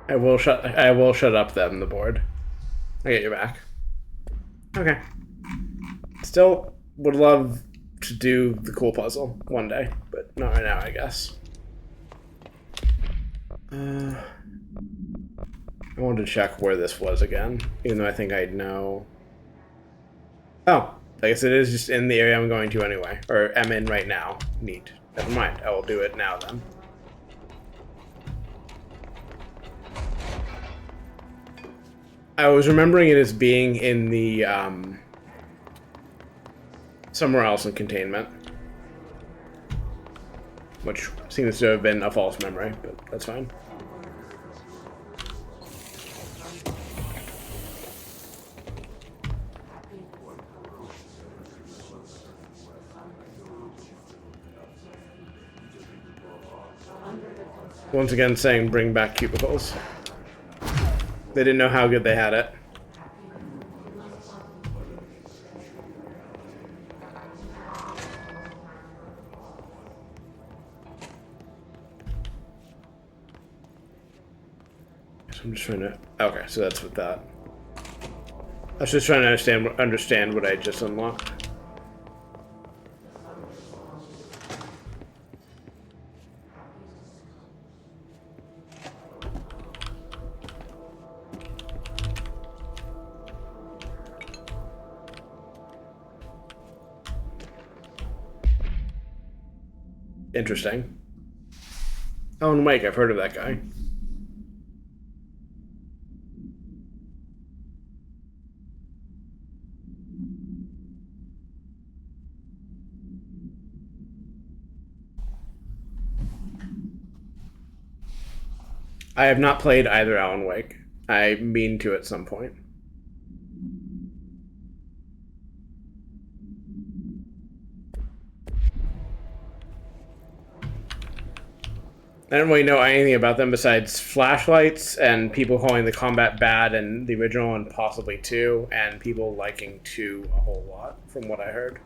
I will shut up then, the board. I get you back. Okay. Still would love to do the cool puzzle one day, but not right now, I guess. I wanted to check where this was again, even though I think I'd know. Oh, I guess it is just in the area I'm going to anyway, or am in right now. Neat. Never mind. I will do it now then. I was remembering it as being in the, somewhere else in containment. Which seems to have been a false memory, but that's fine. Once again saying bring back cubicles. They didn't know how good they had it. So I'm just trying to... Okay, so that's what that... I was just trying to understand what I just unlocked. Interesting. Alan Wake, I've heard of that guy. I have not played either Alan Wake. I mean to at some point. I don't really know anything about them besides flashlights and people calling the combat bad in the original and possibly 2, and people liking 2 a whole lot, from what I heard.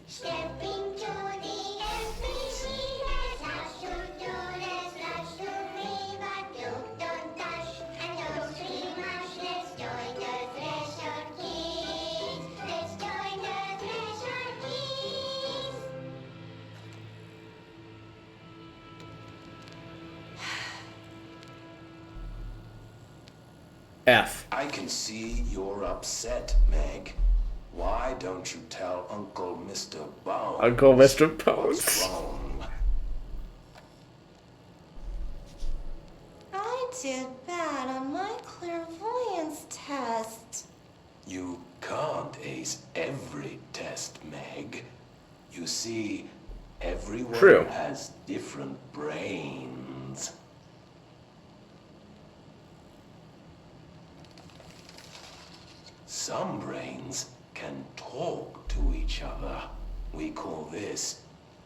Step into the NPC F. I can see you're upset, Meg. Why don't you tell Uncle Mr. Bones? Uncle Mr. Bones. What's wrong? I did bad on my clairvoyance test. You can't ace every test, Meg. You see, everyone True. has different brains. Some brains can talk to each other. We call this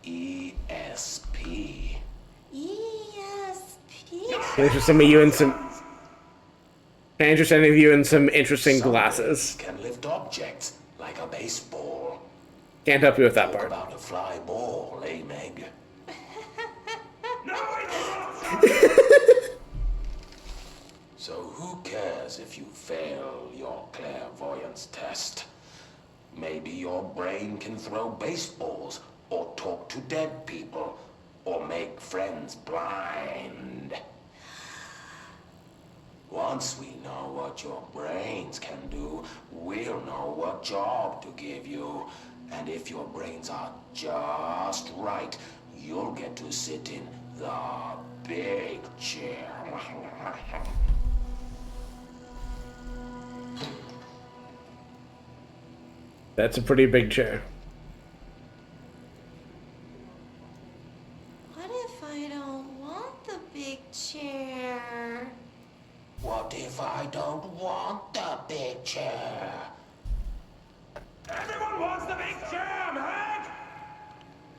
ESP. ESP? Interest some of you in some. Interest any of you in some interesting Some glasses. brains can lift objects like a baseball. Can't help you with that Talk part. about a fly ball, eh, Meg? So who cares if you fail your clairvoyance test? Maybe your brain can throw baseballs, or talk to dead people, or make friends blind. Once we know what your brains can do, we'll know what job to give you. And if your brains are just right, you'll get to sit in the big chair. That's a pretty big chair. What if I don't want the big chair? What if I don't want the big chair? Everyone wants the big chair, Meg!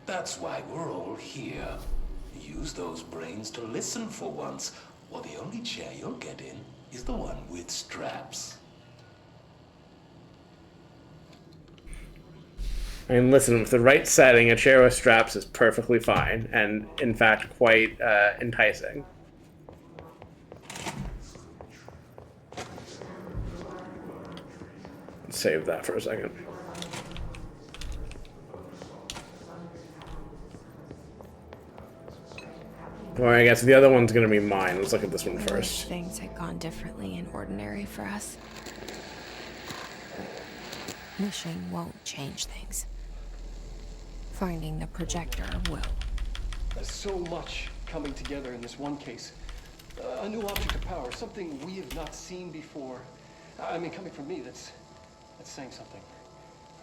That's why we're all here. Use those brains to listen for once, or the only chair you'll get in is the one with straps. I mean, listen, with the right setting, a chair with straps is perfectly fine, and in fact, quite enticing. Let's save that for a second. Well, I guess the other one's gonna be mine. Let's look at this one I wish first. things had gone differently and ordinary for us. Wishing won't change things. Finding the projector will. There's so much coming together in this one case. A new object of power, something we have not seen before. I mean, coming from me, that's saying something.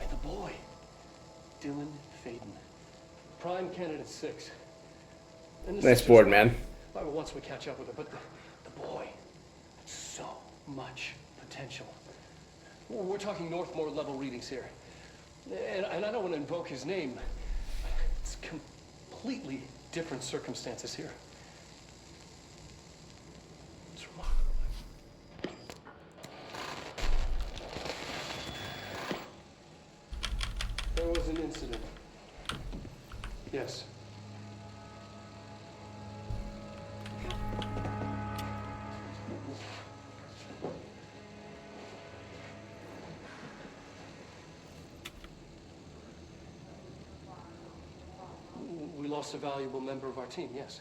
And the boy, Dylan Faden, prime candidate 6. And the Nice sisters- board, man. Well, once we catch up with her, but the boy, so much potential. We're talking Northmore level readings here. And I don't want to invoke his name. It's completely different circumstances here. It's remarkable. There was an incident. Yes. We lost a valuable member of our team, yes.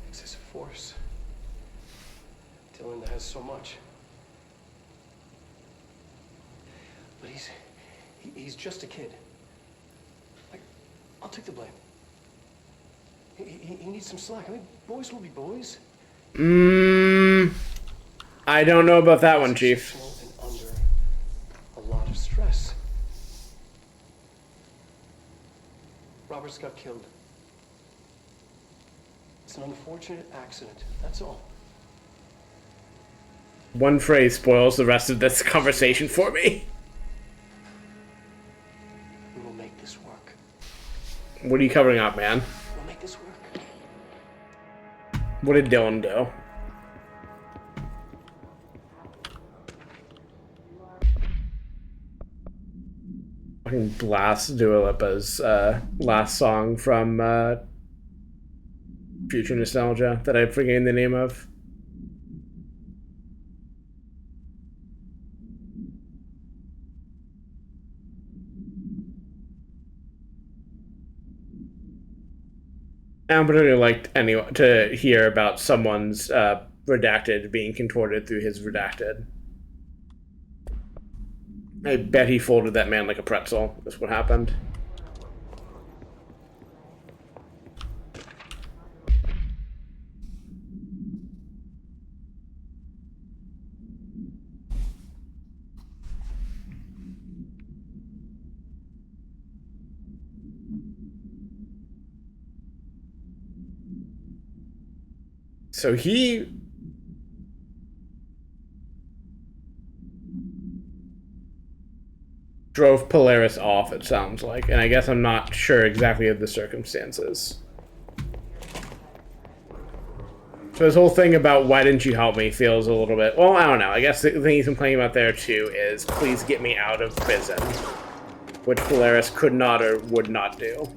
Excessive force. Dylan has so much. But he's just a kid. I'll take the blame. He needs some slack. I mean, boys will be boys. I don't know about that one, Chief. And under a lot of stress. Roberts got killed. It's an unfortunate accident, that's all. One phrase spoils the rest of this conversation for me. We will make this work. What are you covering up, man? We'll make this work. What did Dylan do? Fucking blast Dua Lipa's last song from Future Nostalgia that I'm forgetting the name of. I don't particularly like to hear about someone's redacted being contorted through his redacted. I bet he folded that man like a pretzel. That's what happened. So he drove Polaris off, it sounds like, and I guess I'm not sure exactly of the circumstances. So this whole thing about why didn't you help me feels a little bit, well, I don't know. I guess the thing he's complaining about there too is please get me out of prison, which Polaris could not or would not do.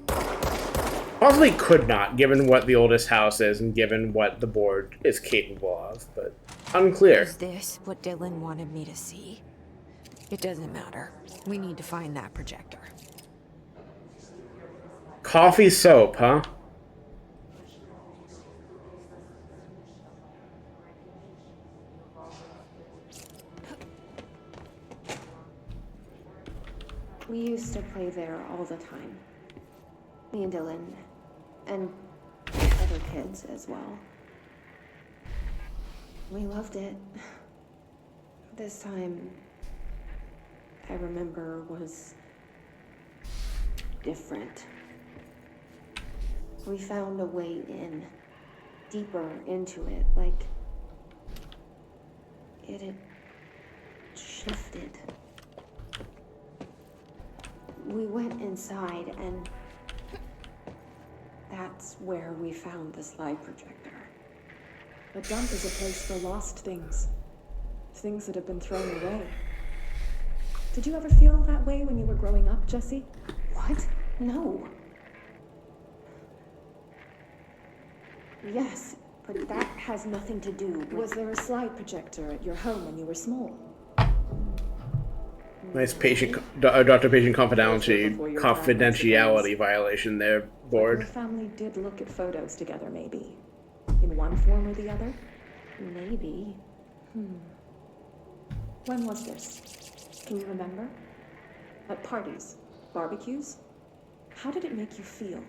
Possibly could not, given what the oldest house is and given what the board is capable of, but unclear. Is this what Dylan wanted me to see? It doesn't matter. We need to find that projector. Coffee soap, huh? We used to play there all the time. Me and Dylan, and other kids as well. We loved it. This time, I remember, was different. We found a way in, deeper into it, like it had shifted. We went inside, and that's where we found the slide projector. A dump is a place for lost things. Things that have been thrown away. Did you ever feel that way when you were growing up, Jesse? What? No. Yes, but that has nothing to do with... Was there a slide projector at your home when you were small? Nice doctor-patient confidentiality violation there, board. Your family did look at photos together, maybe. In one form or the other? Maybe. When was this? Can you remember? At parties? Barbecues? How did it make you feel?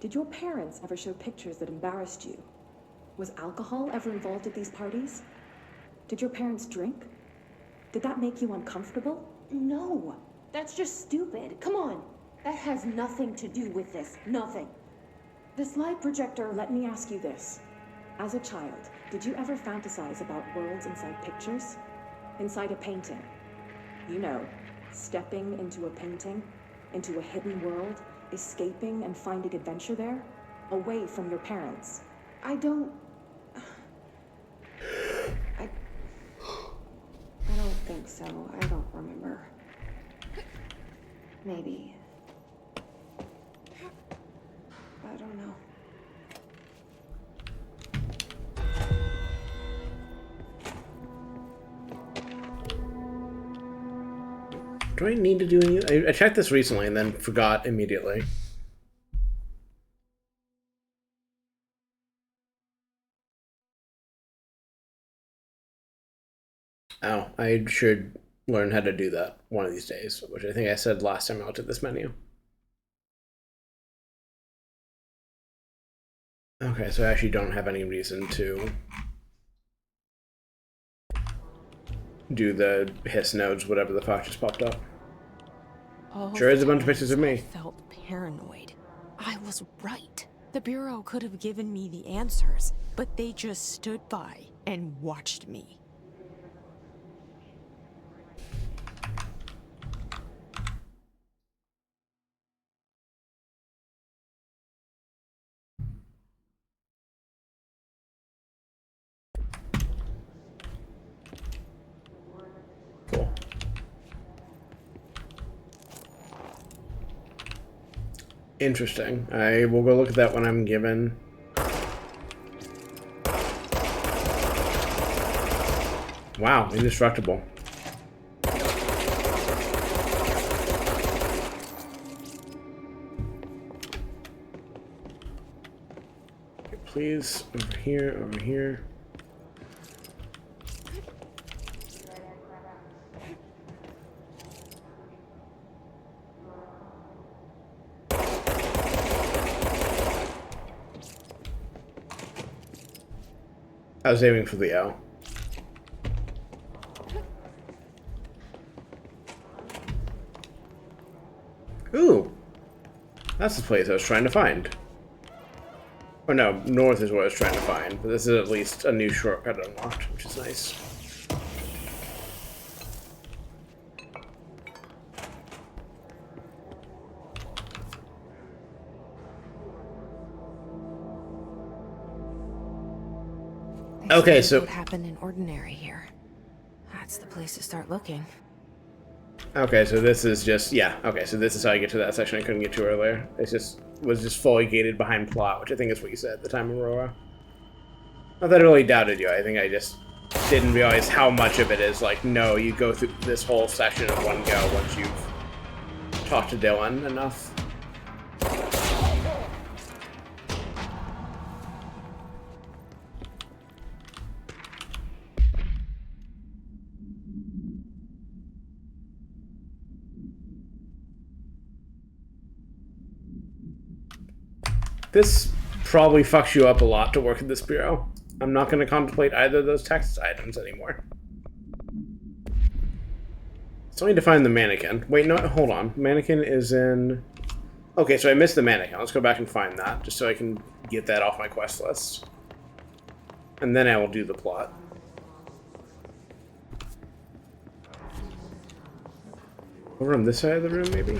Did your parents ever show pictures that embarrassed you? Was alcohol ever involved at these parties? Did your parents drink? Did that make you uncomfortable? No, that's just stupid. Come on. That has nothing to do with this. Nothing. The slide projector, let me ask you this. As a child, did you ever fantasize about worlds inside pictures? Inside a painting? You know, stepping into a painting, into a hidden world, escaping and finding adventure there, away from your parents. I don't think so. I don't remember. Maybe. I don't know. Do I need to do any... I checked this recently and then forgot immediately. Oh, I should learn how to do that one of these days, which I think I said last time I looked at this menu. Okay, so I actually don't have any reason to do the hiss nodes, whatever the fuck just popped up. Sure is a bunch of pictures of me. I felt paranoid. I was right. The Bureau could have given me the answers, but they just stood by and watched me. Cool. Interesting. I will go look at that when I'm given. Wow, indestructible. please. Over here, over here. I was aiming for the L. Ooh! That's the place I was trying to find. Or no, north is what I was trying to find, but this is at least a new shortcut unlocked, which is nice. Okay, so what happened in Ordinary here? That's the place to start looking. Okay, so this is just okay, so this is how I get to that section I couldn't get to earlier. It was just fully gated behind plot, which I think is what you said at the time, Aurora. Not that I really doubted you. I think I just didn't realize how much of it is like, no, you go through this whole section in one go once you've talked to Dylan enough. This probably fucks you up a lot to work at this bureau. I'm not going to contemplate either of those text items anymore. Still need to find the mannequin. Wait, no, hold on. Mannequin is in... Okay, so I missed the mannequin. Let's go back and find that, just so I can get that off my quest list. And then I will do the plot. Over on this side of the room, maybe?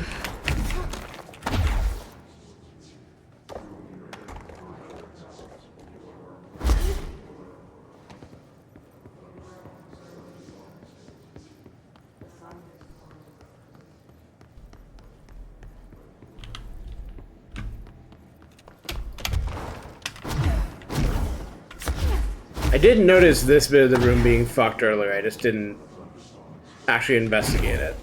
I did notice this bit of the room being fucked earlier, I just didn't actually investigate it.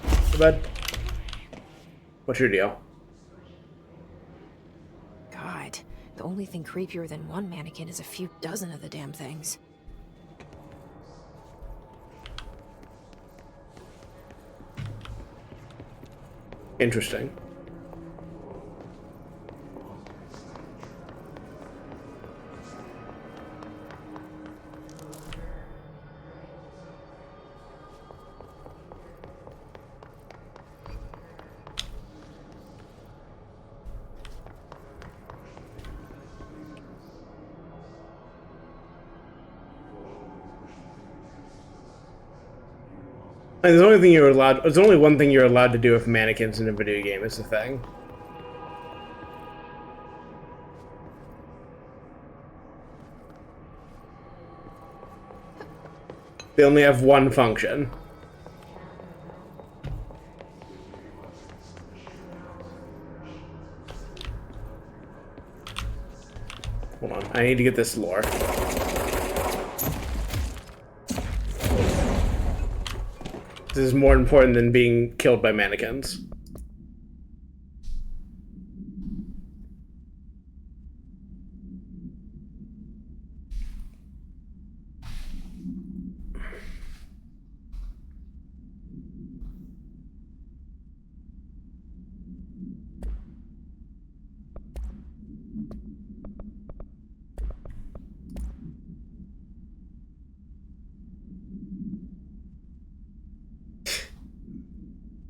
Hey, bud. What's your deal? God, the only thing creepier than one mannequin is a few dozen of the damn things. Interesting. And there's only thing you're allowed. There's only one thing you're allowed to do with mannequins in a video game. Is the thing. They only have one function. Hold on, I need to get this lore. This is more important than being killed by mannequins.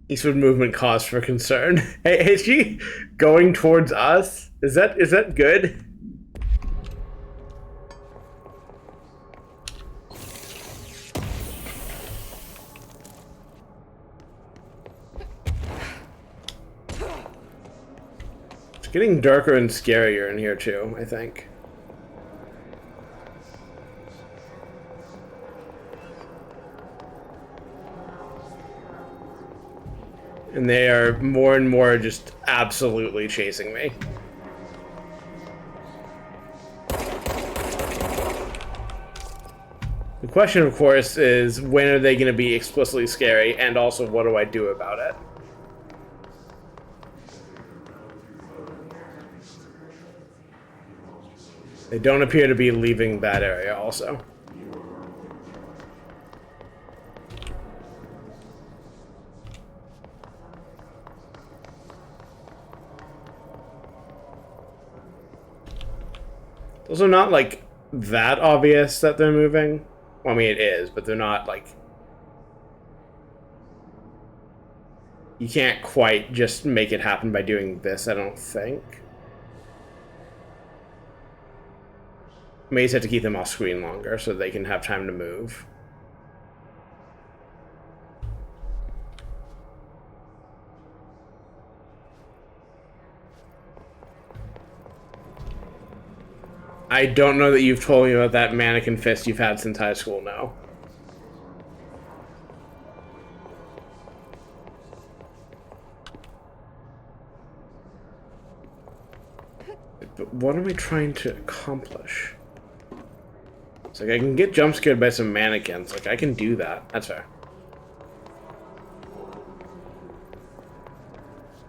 Eastward movement cause for concern. Hey, is she going towards us? Is that good? It's getting darker and scarier in here too, I think. And they are more and more just absolutely chasing me. The question, of course, is when are they going to be explicitly scary, and also what do I do about it? They don't appear to be leaving that area also. It's also not, like, that obvious that they're moving. Well, I mean, it is, but they're not, like... You can't quite just make it happen by doing this, I don't think. May just have to keep them off screen longer so they can have time to move. I don't know that you've told me about that mannequin fist you've had since high school now. But what am I trying to accomplish? It's like I can get jump scared by some mannequins. Like I can do that. That's fair.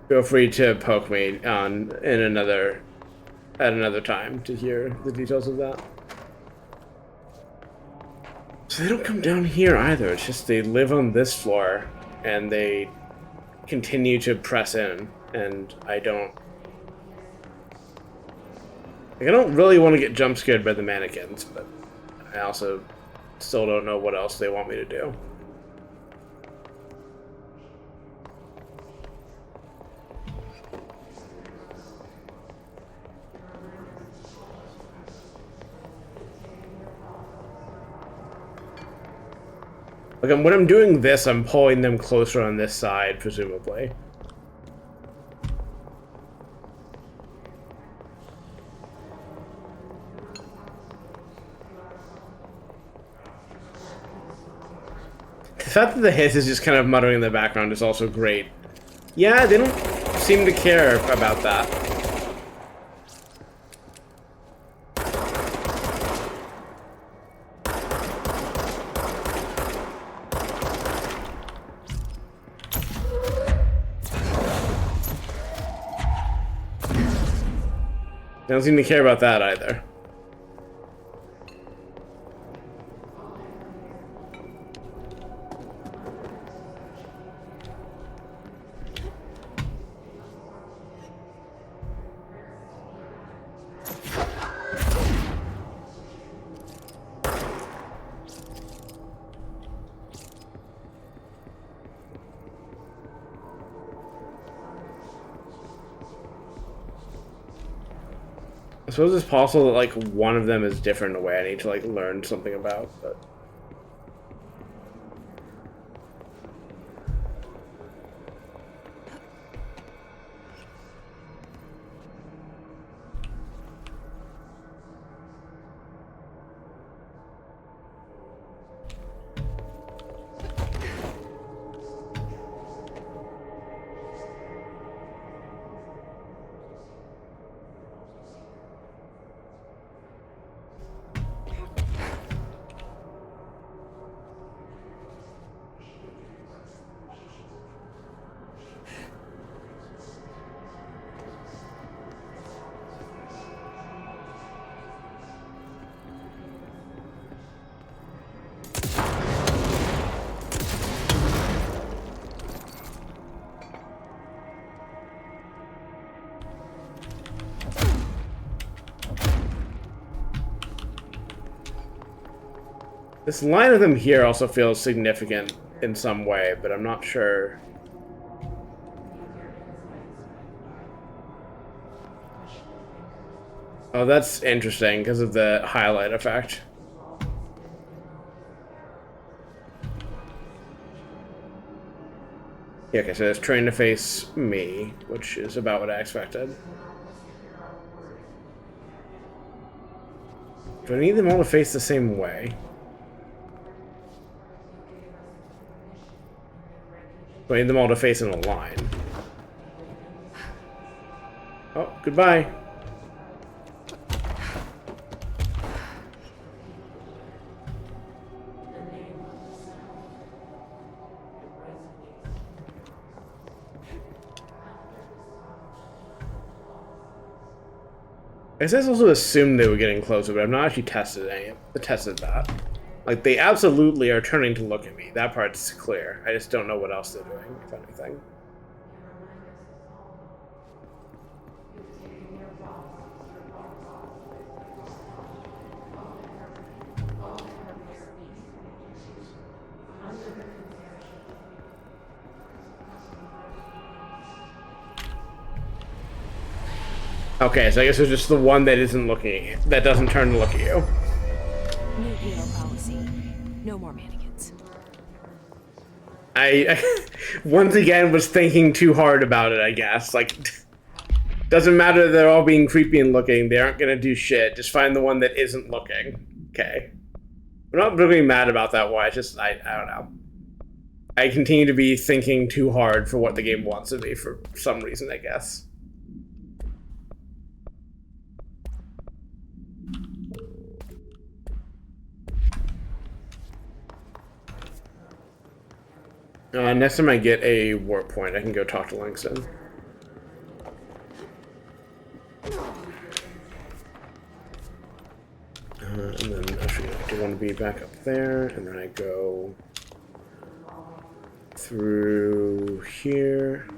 Feel free to poke me on at another time to hear the details of that. So they don't come down here either. It's just they live on this floor and they continue to press in, and I don't really want to get jump scared by the mannequins, but I also still don't know what else they want me to do. Like, when I'm doing this, I'm pulling them closer on this side, presumably. The fact that the hiss is just kind of muttering in the background is also great. Yeah, they don't seem to care about that. They don't seem to care about that either. I suppose it's possible that, like, one of them is different in a way I need to, like, learn something about, but... This line of them here also feels significant in some way, but I'm not sure. Oh, that's interesting because of the highlight effect. Yeah, okay, so it's trying to face me, which is about what I expected. Do I need them all to face the same way? Do I need them all to face in a line? Oh, goodbye. I guess I also assumed they were getting closer, but I've not actually tested that. Like, they absolutely are turning to look at me. That part's clear. I just don't know what else they're doing, if anything. Okay, so I guess it's just the one that isn't looking, that doesn't turn to look at you. New hero policy. No more mannequins. I once again was thinking too hard about it, I guess. Like, doesn't matter, they're all being creepy and looking, they aren't gonna do shit. Just find the one that isn't looking. Okay. I'm not really mad about that one, it's just, I don't know. I continue to be thinking too hard for what the game wants of me for some reason, I guess. Next time I get a warp point, I can go talk to Langston. And then actually I do want to be back up there, and then I go through here.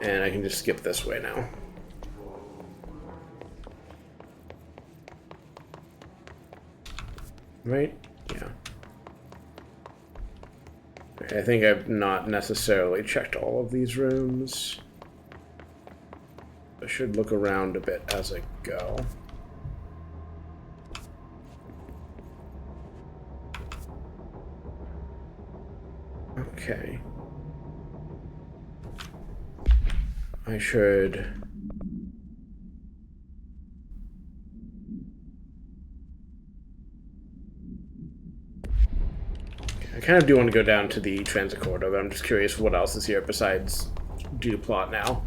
And I can just skip this way now. Right? Yeah. I think I've not necessarily checked all of these rooms. I should look around a bit as I go. Okay. I should... I kind of do want to go down to the transit corridor, but I'm just curious what else is here besides do plot now.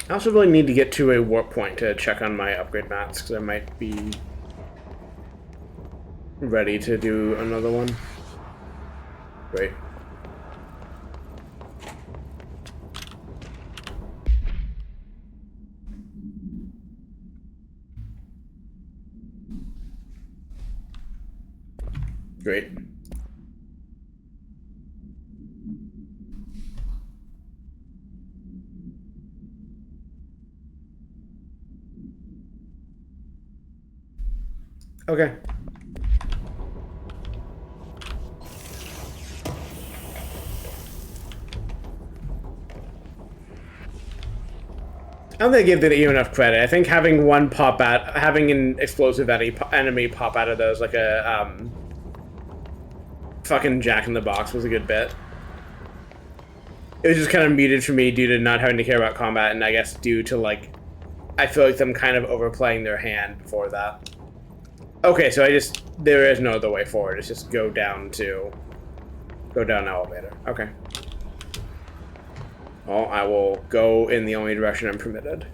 I also really need to get to a warp point to check on my upgrade mats, because I might be ready to do another one. Great. Great. Okay. I don't think I give you enough credit. I think having having an explosive enemy pop out of those like a fucking Jack in the Box was a good bit. It was just kind of muted for me due to not having to care about combat, and I guess due to like, I feel like them kind of overplaying their hand before that. Okay, so there is no other way forward. It's just go down elevator. Okay. Well, I will go in the only direction I'm permitted.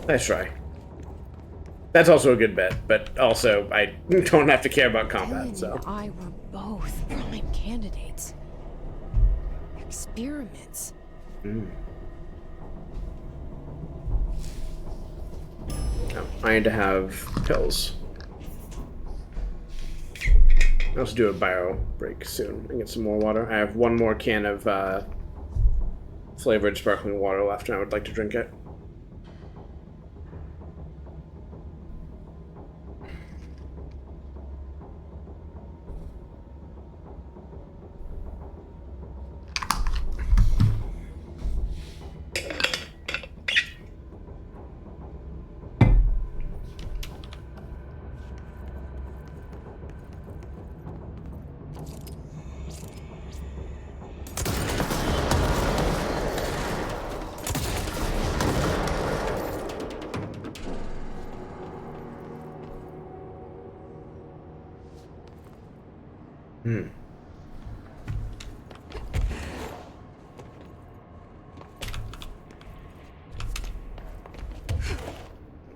Nice try. That's also a good bet, but also I don't have to care about combat, so. And I were both prime candidates. Experiments. Oh, I need to have pills. I also do a bio break soon and get some more water. I have one more can of flavored sparkling water left, and I would like to drink it.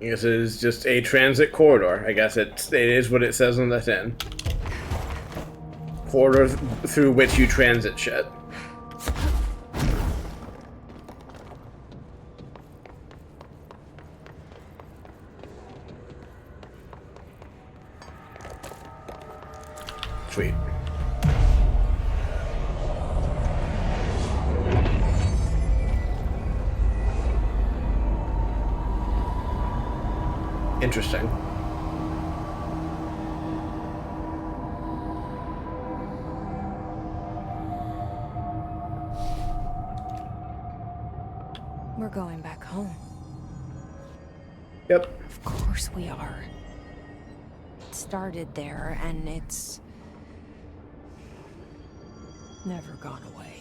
I guess it is just a transit corridor. I guess it is what it says on the tin. Corridor through which you transit shit. Sweet. Interesting. We're going back home. Yep. Of course we are. It started there, and it's never gone away.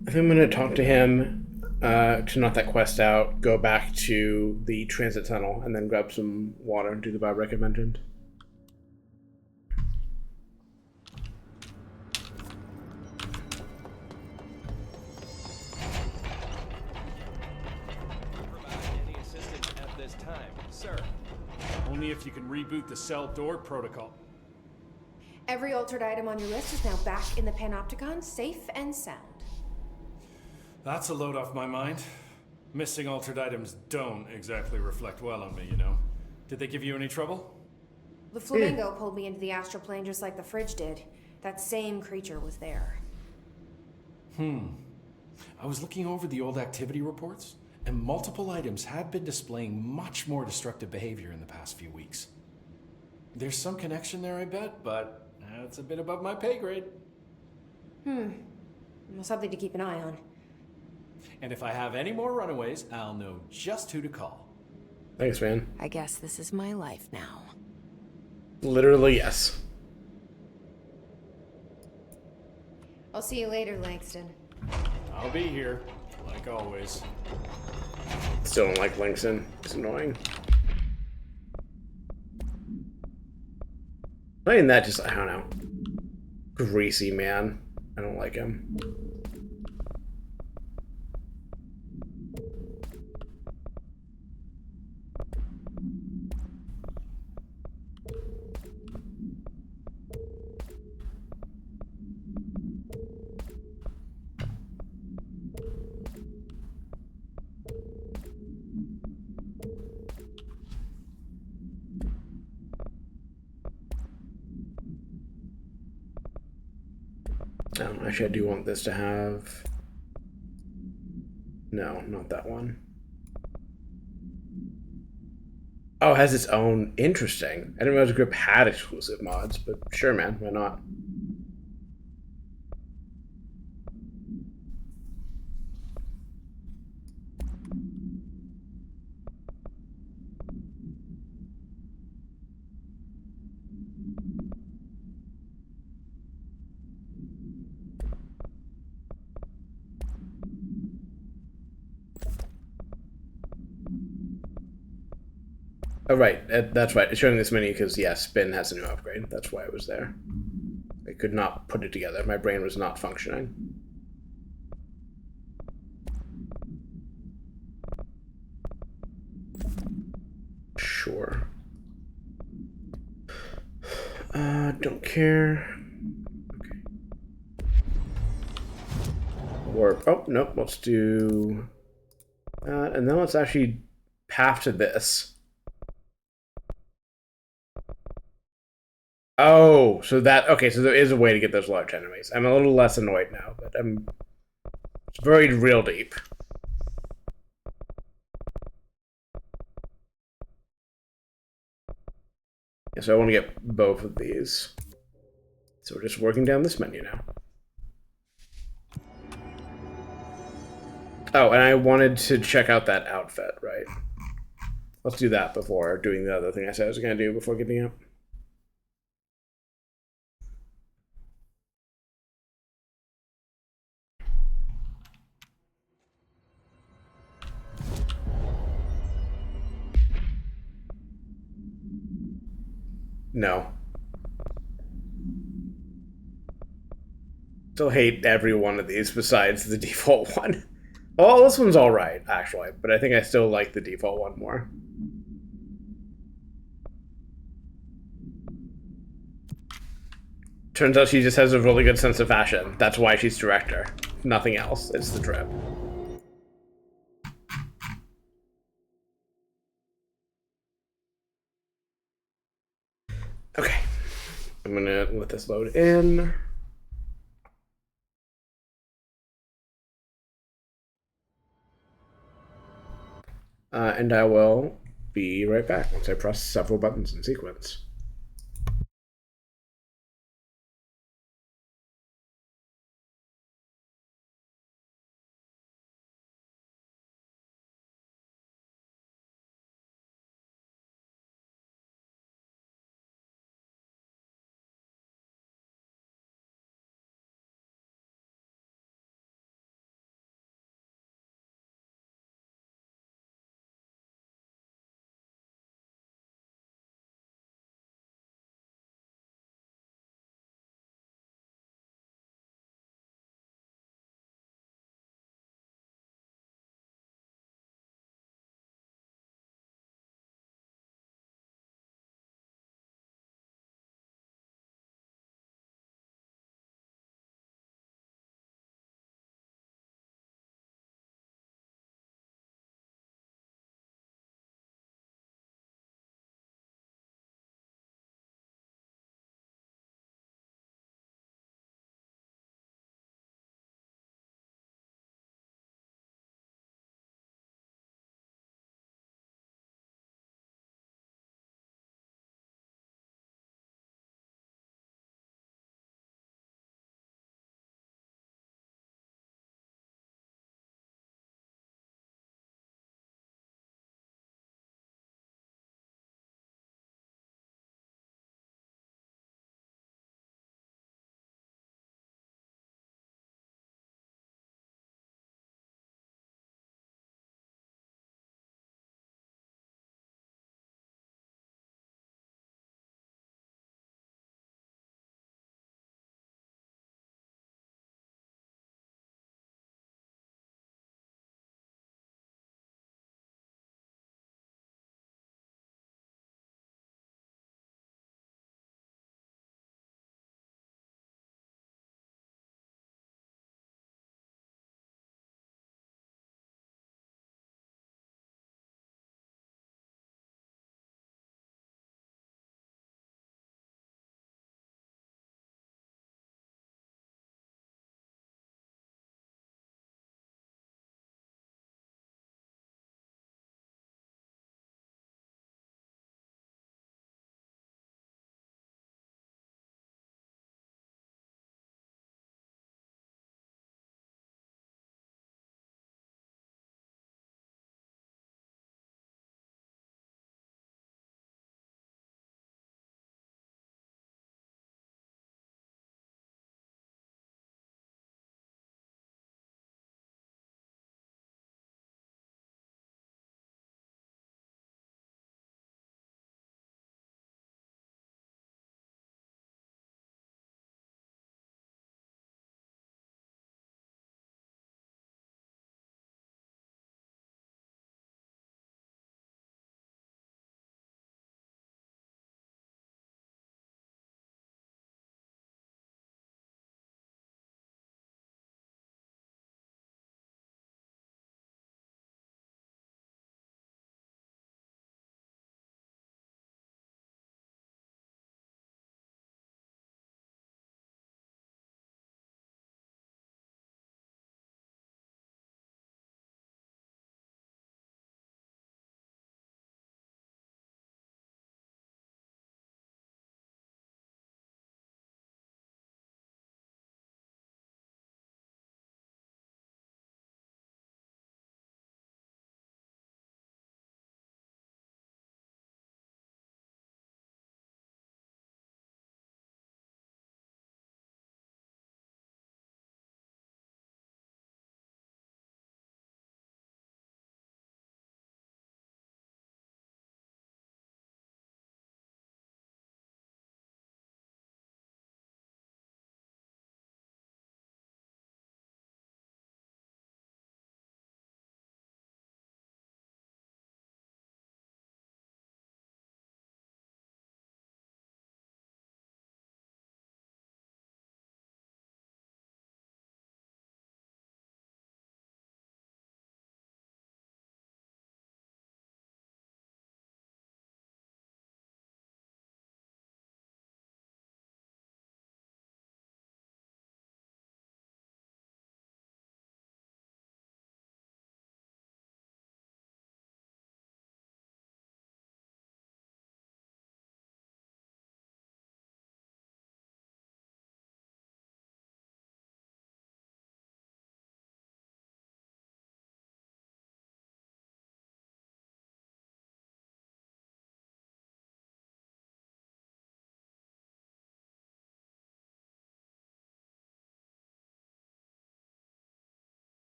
I think I'm gonna talk to him to knock that quest out, go back to the transit tunnel, and then grab some water and do the vibe I mentioned. Any assistance at this time, sir? Only if you can reboot the cell door protocol. Every altered item on your list is now back in the Panopticon, safe and sound. That's a load off my mind. Missing altered items don't exactly reflect well on me, you know. Did they give you any trouble? The flamingo pulled me into the astral plane just like the fridge did. That same creature was there. I was looking over the old activity reports, and multiple items have been displaying much more destructive behavior in the past few weeks. There's some connection there, I bet, but that's a bit above my pay grade. Well, something to keep an eye on. And if I have any more runaways, I'll know just who to call. Thanks, man. I guess this is my life now. Literally, yes. I'll see you later, Langston. I'll be here, like always. Still don't like Langston. It's annoying. Not even that, just, I don't know. Greasy man. I don't like him. Actually, I do want this to have... No, not that one. Oh, it has its own... Interesting. I didn't realize Grip had exclusive mods, but sure, man, why not? Oh, right. That's right. It's showing this menu because, yeah, Spin has a new upgrade. That's why it was there. I could not put it together. My brain was not functioning. Sure. Don't care. Okay. Warp. Oh, nope. Let's do that. And then let's actually path to this. Oh, so that... Okay, so there is a way to get those large enemies. I'm a little less annoyed now, but it's buried real deep. Yeah, so I want to get both of these. So we're just working down this menu now. Oh, and I wanted to check out that outfit, right? Let's do that before doing the other thing I said I was going to do before getting up. No. Still hate every one of these besides the default one. Oh, this one's alright, actually, but I think I still like the default one more. Turns out she just has a really good sense of fashion. That's why she's director. Nothing else. It's the trip. Okay. I'm gonna let this load in. And I will be right back once I press several buttons in sequence.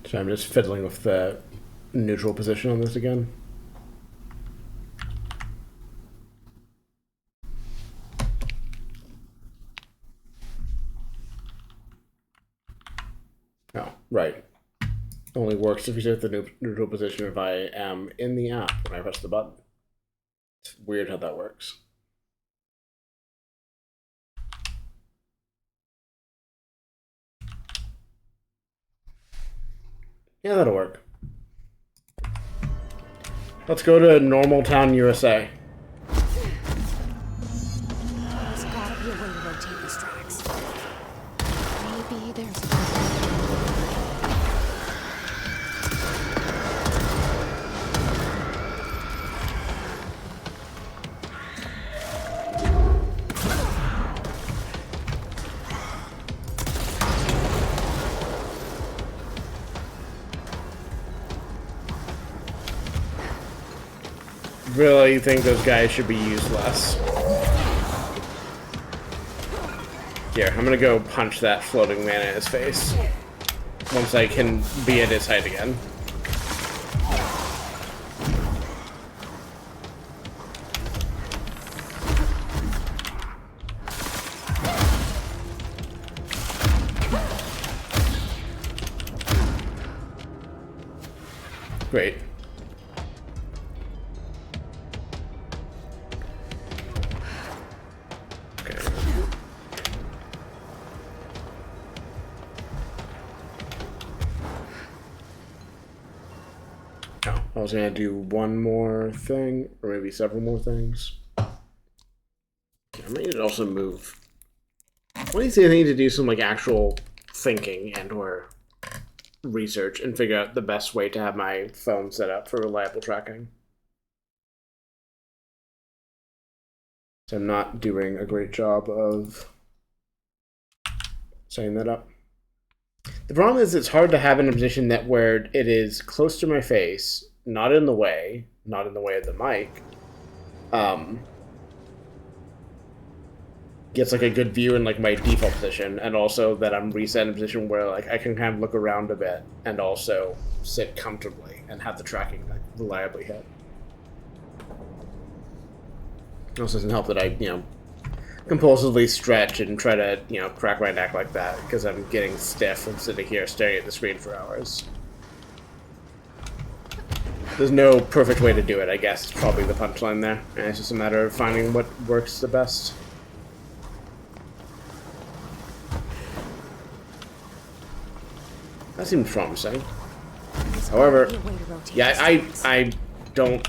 So I'm just fiddling with the neutral position on this again. Oh, right. Only works if you set the neutral position if I am in the app when I press the button. It's weird how that works. Yeah, that'll work. Let's go to Normal Town, USA. There's gotta be a way to rotate these tracks. Maybe there's a... Really think those guys should be used less. Here, I'm gonna go punch that floating man in his face. Once I can be at his height again. Great. I was gonna do one more thing, or maybe several more things. I might also move. What do you think I need to do some like actual thinking and or research and figure out the best way to have my phone set up for reliable tracking? So I'm not doing a great job of setting that up. The problem is it's hard to have in a position that where it is close to my face, not in the way of the mic, gets like a good view in like my default position, and also that I'm reset in a position where like I can kind of look around a bit and also sit comfortably and have the tracking like reliably hit. It also doesn't help that I, compulsively stretch and try to, crack my neck like that because I'm getting stiff and sitting here staring at the screen for hours. There's no perfect way to do it, I guess. It's probably the punchline there. And it's just a matter of finding what works the best. That seemed promising. However, yeah, I don't...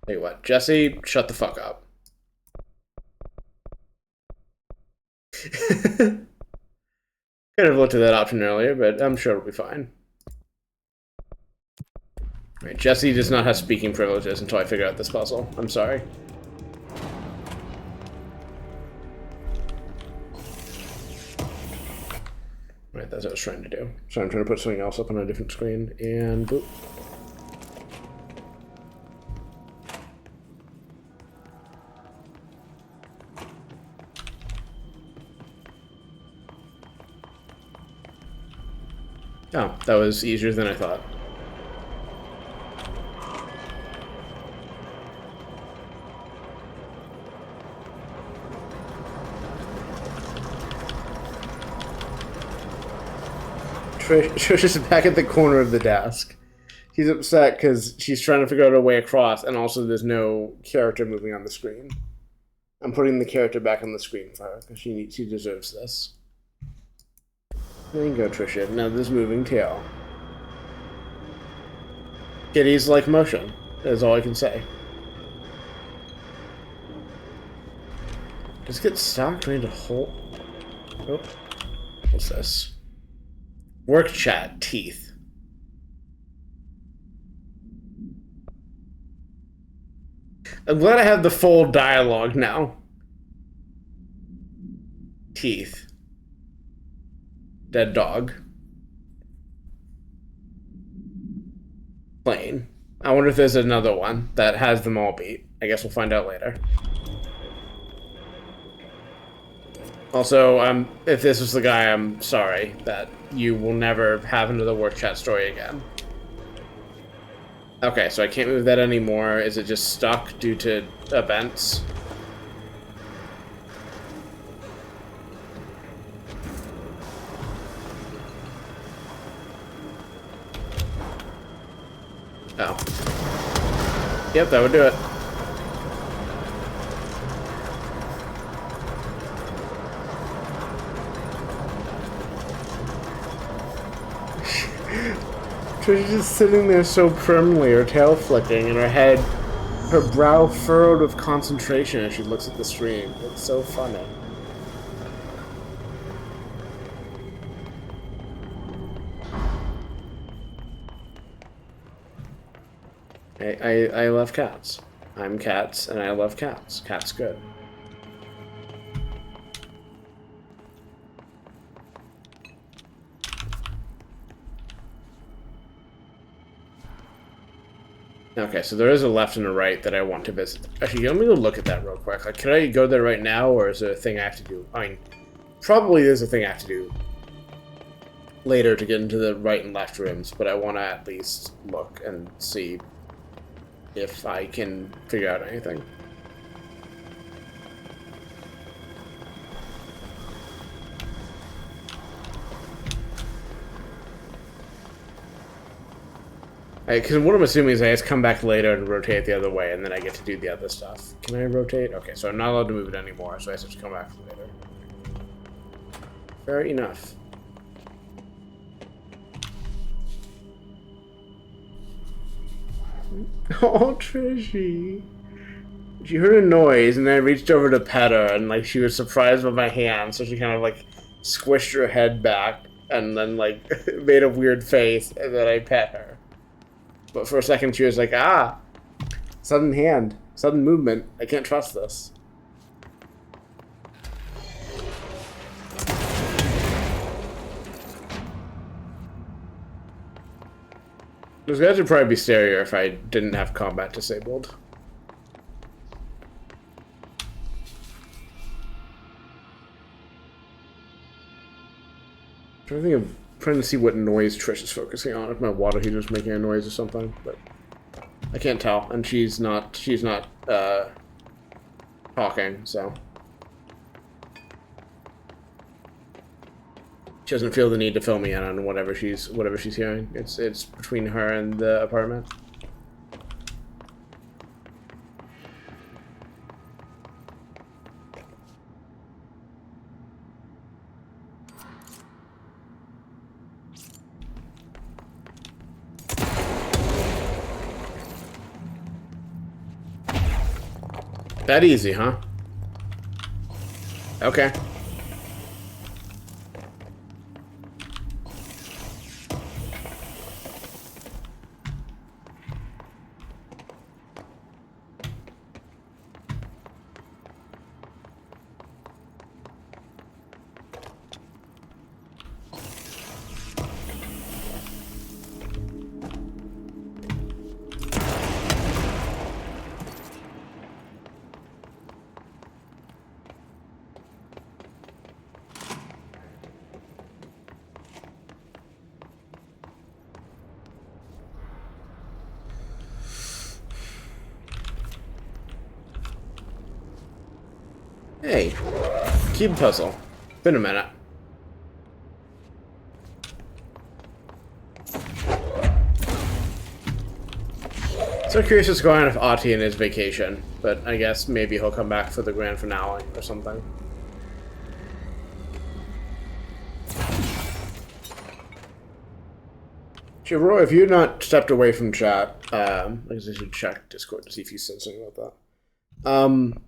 Tell you what, Jesse, shut the fuck up. Could have looked at that option earlier, but I'm sure it'll be fine. Right, Jesse does not have speaking privileges until I figure out this puzzle. I'm sorry. Right, that's what I was trying to do. So I'm trying to put something else up on a different screen, and boop. Oh, that was easier than I thought. Trish is back at the corner of the desk. She's upset because she's trying to figure out a way across, and also there's no character moving on the screen. I'm putting the character back on the screen for her because she deserves this. There you go, Trisha. Now this moving tail. Kitties like motion. That's all I can say. Just get stuck trying to hold. Oh, what's this? Work chat teeth. I'm glad I have the full dialogue now. Teeth. Dead dog. Plane. I wonder if there's another one that has them all beat. I guess we'll find out later. Also, if this was the guy, I'm sorry that you will never have another work chat story again. Okay, so I can't move that anymore. Is it just stuck due to events? Oh. Yep, that would do it. She's just sitting there so primly, her tail flicking, and her brow furrowed with concentration as she looks at the stream. It's so funny. I love cats. I'm cats, and I love cats. Cat's good. Okay, so there is a left and a right that I want to visit. Actually, let me go look at that real quick. Like, can I go there right now, or is there a thing I have to do? I mean, probably there's a thing I have to do later to get into the right and left rooms, but I want to at least look and see if I can figure out anything. Because what I'm assuming is I just come back later and rotate the other way, and then I get to do the other stuff. Can I rotate? Okay, so I'm not allowed to move it anymore, so I have to come back later. Fair enough. Oh, Trishy. She heard a noise, and then I reached over to pet her, and like she was surprised by my hand, so she kind of like squished her head back, and then like made a weird face, and then I pet her. But for a second, she was like, ah, sudden hand, sudden movement. I can't trust this. Those guys would probably be scarier if I didn't have combat disabled. I'm trying to see what noise Trish is focusing on. If my water heater's making a noise or something, but I can't tell. And she's not talking, so she doesn't feel the need to fill me in on whatever she's hearing. It's between her and the apartment. That easy, huh? Okay. Hey, cube puzzle. Been a minute. So curious what's going on with Ahti and his vacation, but I guess maybe he'll come back for the grand finale or something. Roy, if you're not stepped away from chat, I guess I should check Discord to see if you said something about that.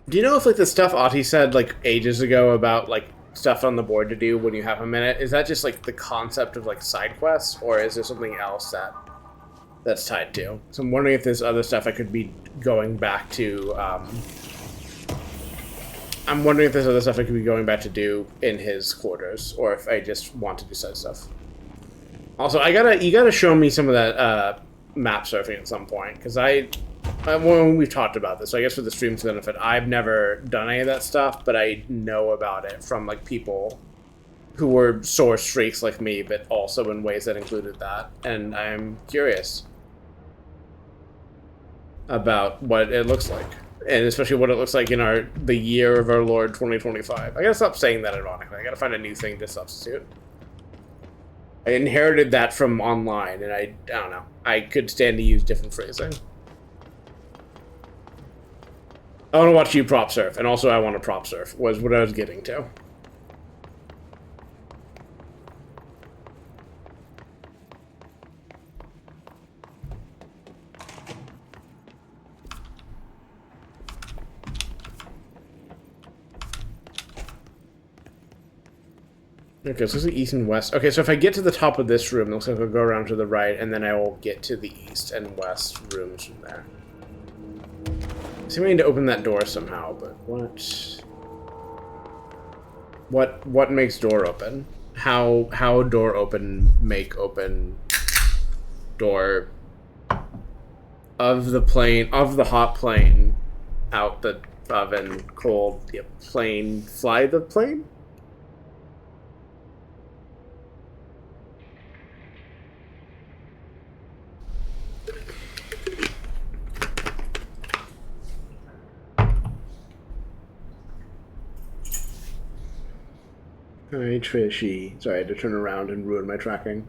Do you know if like the stuff Ahti said like ages ago about like stuff on the board to do when you have a minute, is that just like the concept of like side quests, or is there something else that's tied to? So I'm wondering if there's other stuff I could be going back to. I'm wondering if there's other stuff I could be going back to do in his quarters, or if I just want to do side stuff. Also, you gotta show me some of that map surfing at some point, because I When we've talked about this, so I guess for the stream's benefit, I've never done any of that stuff, but I know about it from like people who were source freaks like me, but also in ways that included that, and I'm curious about what it looks like, and especially what it looks like in the year of our Lord 2025. I gotta stop saying that ironically. I gotta find a new thing to substitute. I inherited that from online, and I don't know. I could stand to use different phrasing. I want to watch you prop surf, and also I want to prop surf, was what I was getting to. Okay, so this is east and west. Okay, so if I get to the top of this room, it looks like I'll go around to the right, and then I will get to the east and west rooms from there. I seem I need to open that door somehow, but what makes door open? How door open make open door of the plane, of the hot plane, out the oven, cold, plane, fly the plane? Alright, Trishy. Sorry, I had to turn around and ruin my tracking.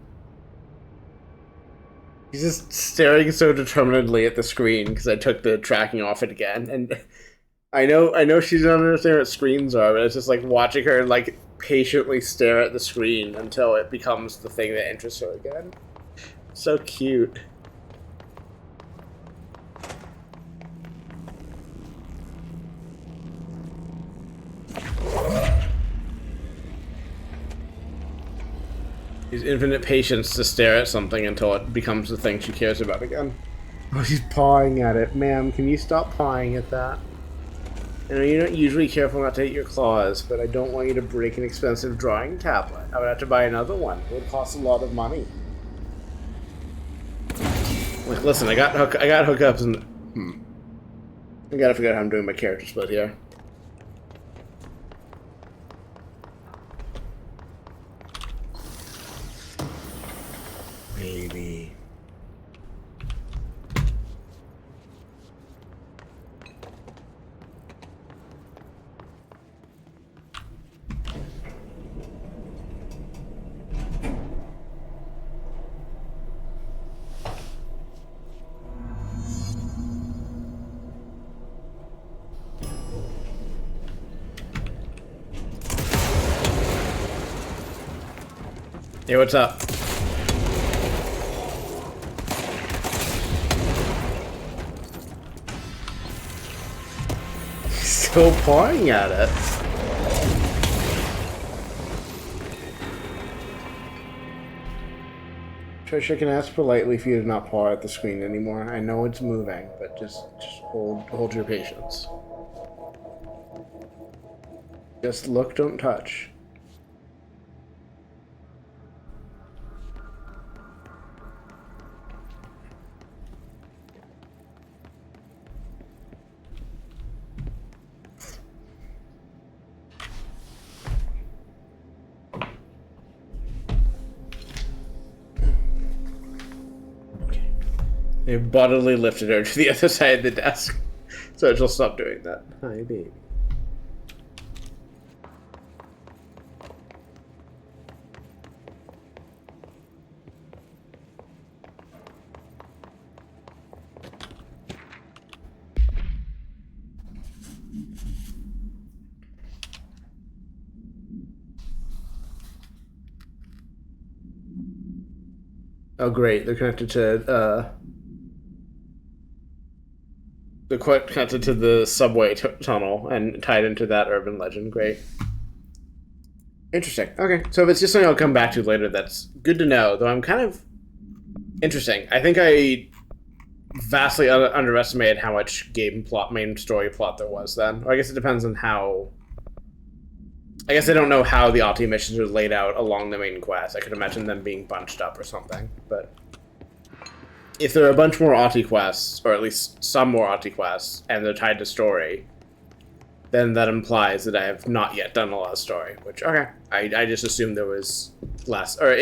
He's just staring so determinedly at the screen because I took the tracking off it again, and I know she doesn't understand what screens are, but it's just like watching her like patiently stare at the screen until it becomes the thing that interests her again. So cute. She's infinite patience to stare at something until it becomes the thing she cares about again. Oh, she's pawing at it. Ma'am, can you stop pawing at that? I know you're not usually careful not to hit your claws, but I don't want you to break an expensive drawing tablet. I would have to buy another one. It would cost a lot of money. Like, listen, I got hookups and... I gotta figure out how I'm doing my character split here. Maybe. Hey, what's up? Still pawing at it. Trisha, can I ask politely for you to not paw at the screen anymore? I know it's moving, but just hold your patience. Just look, don't touch. They bodily lifted her to the other side of the desk, so she'll stop doing that. Hi, baby. Oh, great. They're connected to, they're quite connected to the subway tunnel and tied into that urban legend. Great. Interesting. Okay, so if it's just something I'll come back to later, that's good to know, though I'm kind of... Interesting. I think I vastly underestimated how much main story plot there was then. Or I guess it depends on how... I guess I don't know how the Alti missions are laid out along the main quest. I could imagine them being bunched up or something, but... if there are a bunch more Auti quests, or at least some more Auti quests, and they're tied to story, then that implies that I have not yet done a lot of story, which, okay. I just assumed there was less, or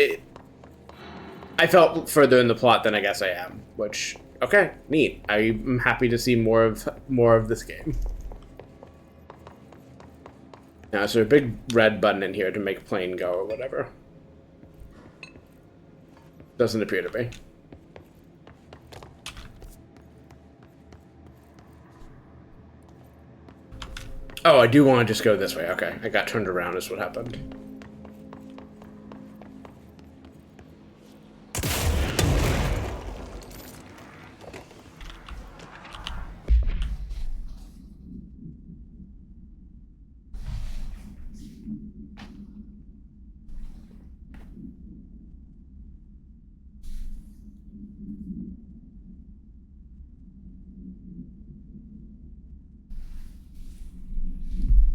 I felt further in the plot than I guess I am, which, okay, neat. I'm happy to see more of this game. Now, is there a big red button in here to make plane go or whatever? Doesn't appear to be. Oh, I do want to just go this way. Okay, I got turned around is what happened.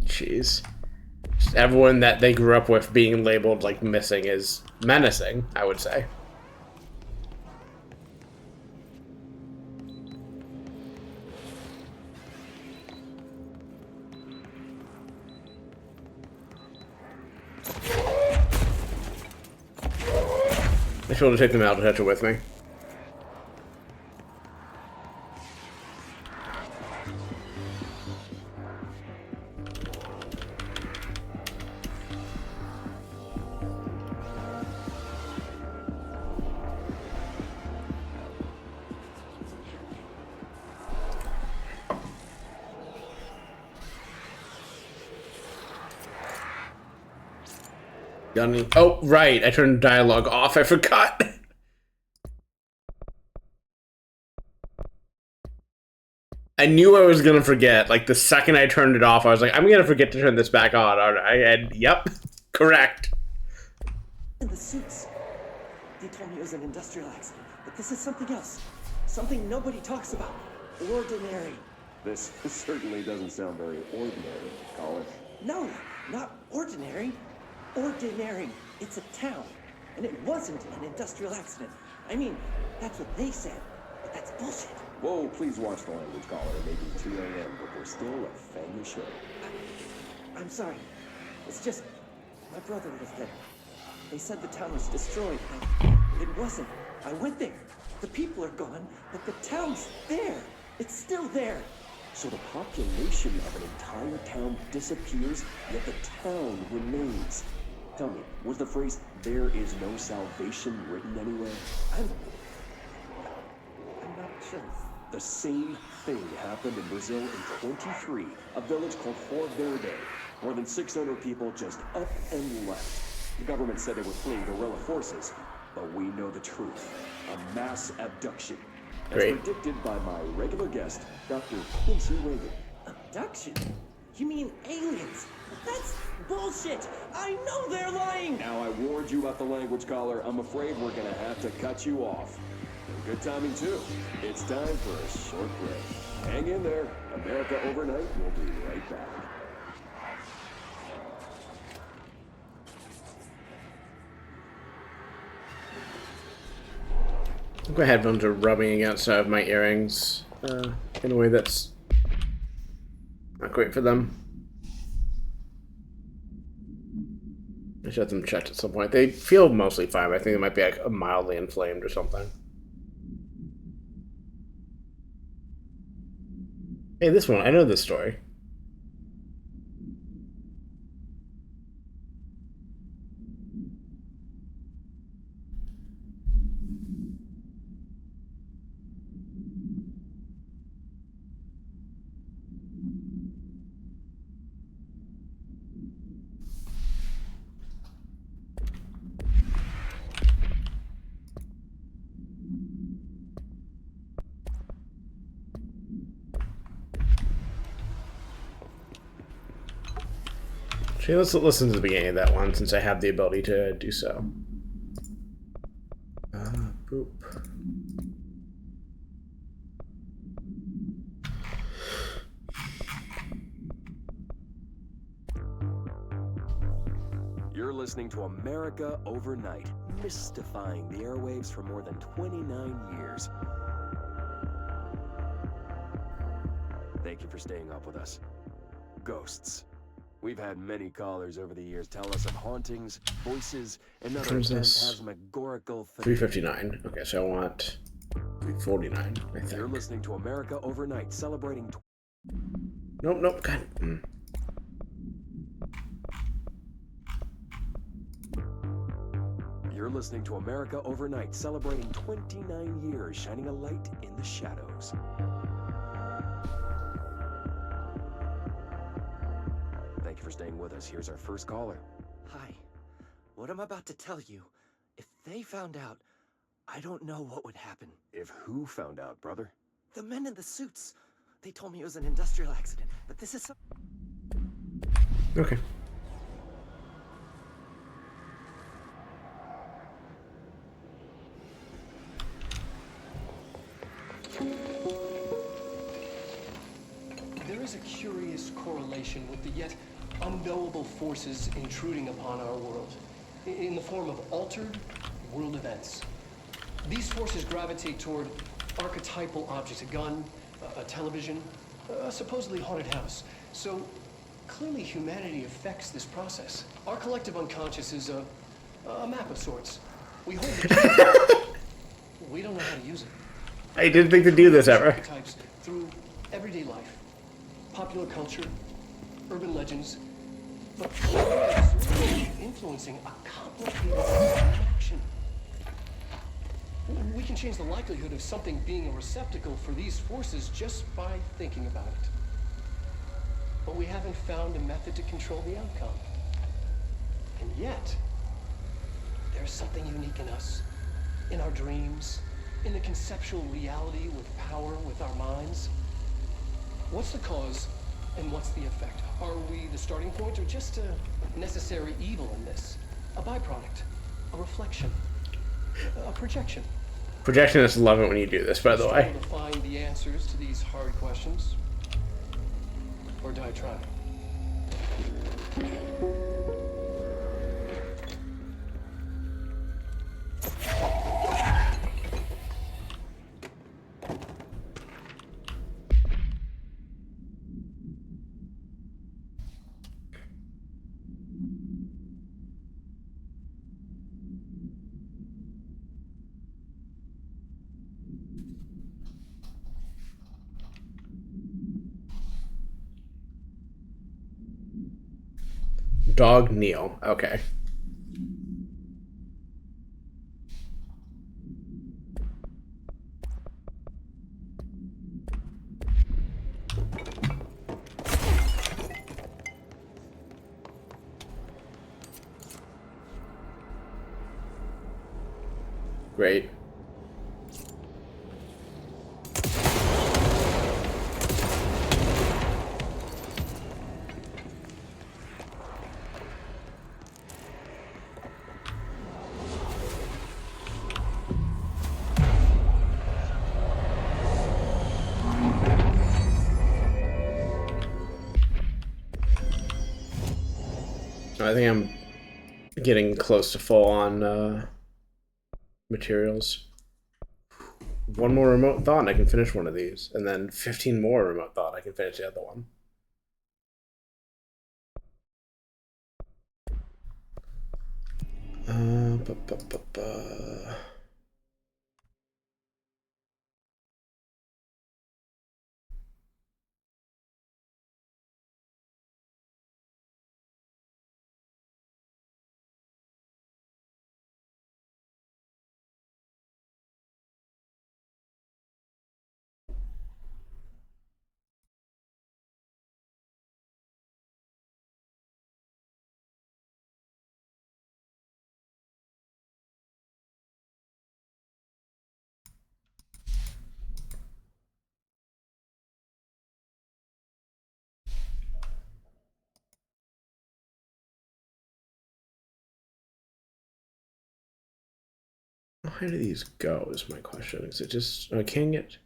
Jeez. Just everyone that they grew up with being labeled like missing is menacing, I would say. I should take the metal detector with me. Gunny. Oh, right. I turned dialogue off. I forgot. I knew I was gonna forget. Like, the second I turned it off, I was like, I'm gonna forget to turn this back on, aren't I? And, yep. Correct. And the suits. They told me it was an industrial accident, but this is something else. Something nobody talks about. Ordinary. This certainly doesn't sound very ordinary, Colin. No, not ordinary. Ordinary. It's a town. And it wasn't an industrial accident. I mean, that's what they said. But that's bullshit. Whoa, please watch the language, Caller. It may be 2 a.m., but we're still at Fang Show. I'm sorry. It's just, my brother was dead. They said the town was destroyed. It wasn't. I went there. The people are gone, but the town's there. It's still there. So the population of an entire town disappears, yet the town remains. Tell me, was the phrase, "there is no salvation," written anywhere? I'm not sure. The same thing happened in Brazil in 23, a village called Fort Verde. More than 600 people just up and left. The government said they were fleeing guerrilla forces, but we know the truth. A mass abduction. As predicted by my regular guest, Dr. Quincy Reagan. Abduction? You mean aliens? That's bullshit! I know they're lying! Now I warned you about the language, Caller. I'm afraid we're gonna have to cut you off. And good timing, too. It's time for a short break. Hang in there. America Overnight will be right back. My headphones are rubbing against my earrings in a way that's not great for them. I should have them checked at some point. They feel mostly fine, but I think they might be like mildly inflamed or something. Hey, this one, I know this story. Actually, let's listen to the beginning of that one since I have the ability to do so. Boop. You're listening to America Overnight. mystifying the airwaves for more than 29 years. Thank you for staying up with us. Ghosts. We've had many callers over the years tell us of hauntings, voices, and other phantasmagorical things. 359. Okay, so I want 349, I think. You're listening to America Overnight, celebrating... Nope, God. You're listening to America Overnight, celebrating 29 years, shining a light in the shadows. Thank you for staying with us. Here's our first caller. Hi. What I'm about to tell you, if they found out, I don't know what would happen. If who found out, brother? The men in the suits. They told me it was an industrial accident, but this is... Okay. There is a curious correlation with the yet unknowable forces intruding upon our world, in the form of altered world events. These forces gravitate toward archetypal objects, a gun, a television, a supposedly haunted house. So clearly humanity affects this process. Our collective unconscious is a map of sorts. We hold the key. We don't know how to use it. I didn't think to do this ever. Archetypes through everyday life, popular culture, urban legends, but influencing a complicated action. We can change the likelihood of something being a receptacle for these forces just by thinking about it. But we haven't found a method to control the outcome. And yet, there's something unique in us, in our dreams, in the conceptual reality with power with our minds. What's the cause and what's the effect? Are we the starting point or just a necessary evil in this? A byproduct, a reflection, a projection? Projectionists love it when you do this, by the way. To find the answers to these hard questions, or die trying. Dog Neil. Okay. Great. I think I'm getting close to full on materials. One more remote thought and I can finish one of these, and then 15 more remote thought I can finish the other one. How do these go is my question. Is it just, I can't get,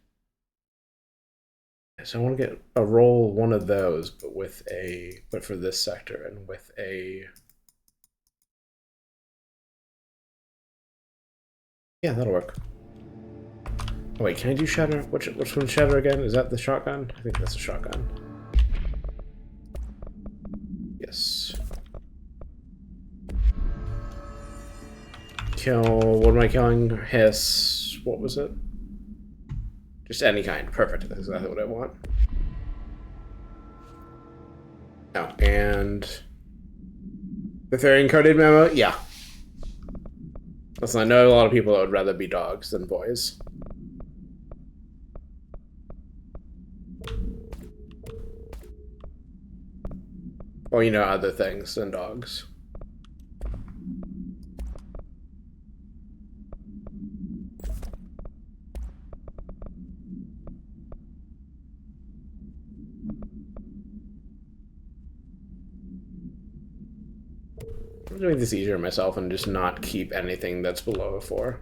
so I want to get a roll one of those, but with a, but for this sector and with a Yeah, that'll work. Oh, wait, can I do shatter? Which one's shatter again? Is that the shotgun? I think that's a shotgun. Yes. Kill. What am I killing? Hiss. What was it? Just any kind. Perfect. That's exactly what I want. Oh, and the Therian Carded memo? Yeah. Listen, I know a lot of people that would rather be dogs than boys. Or, you know, other things than dogs. I'm doing this easier myself and just not keep anything that's below a 4.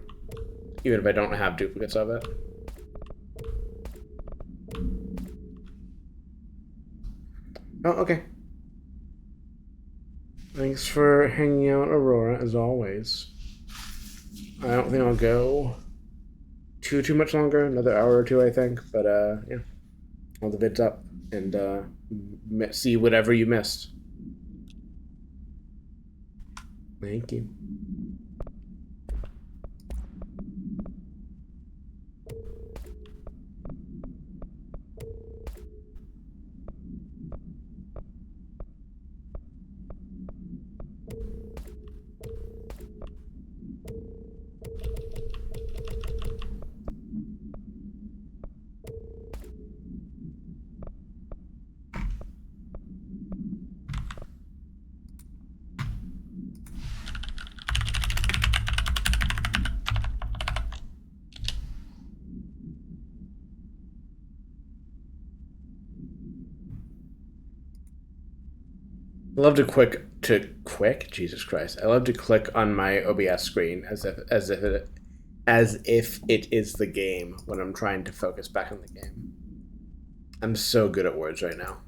Even if I don't have duplicates of it. Oh, okay. Thanks for hanging out, Aurora, as always. I don't think I'll go too much longer. Another hour or two, I think. But, yeah. All the vids up. And, see whatever you missed. Thank you. I love to Jesus Christ. I love to click on my OBS screen as if it is the game when I'm trying to focus back on the game. I'm so good at words right now.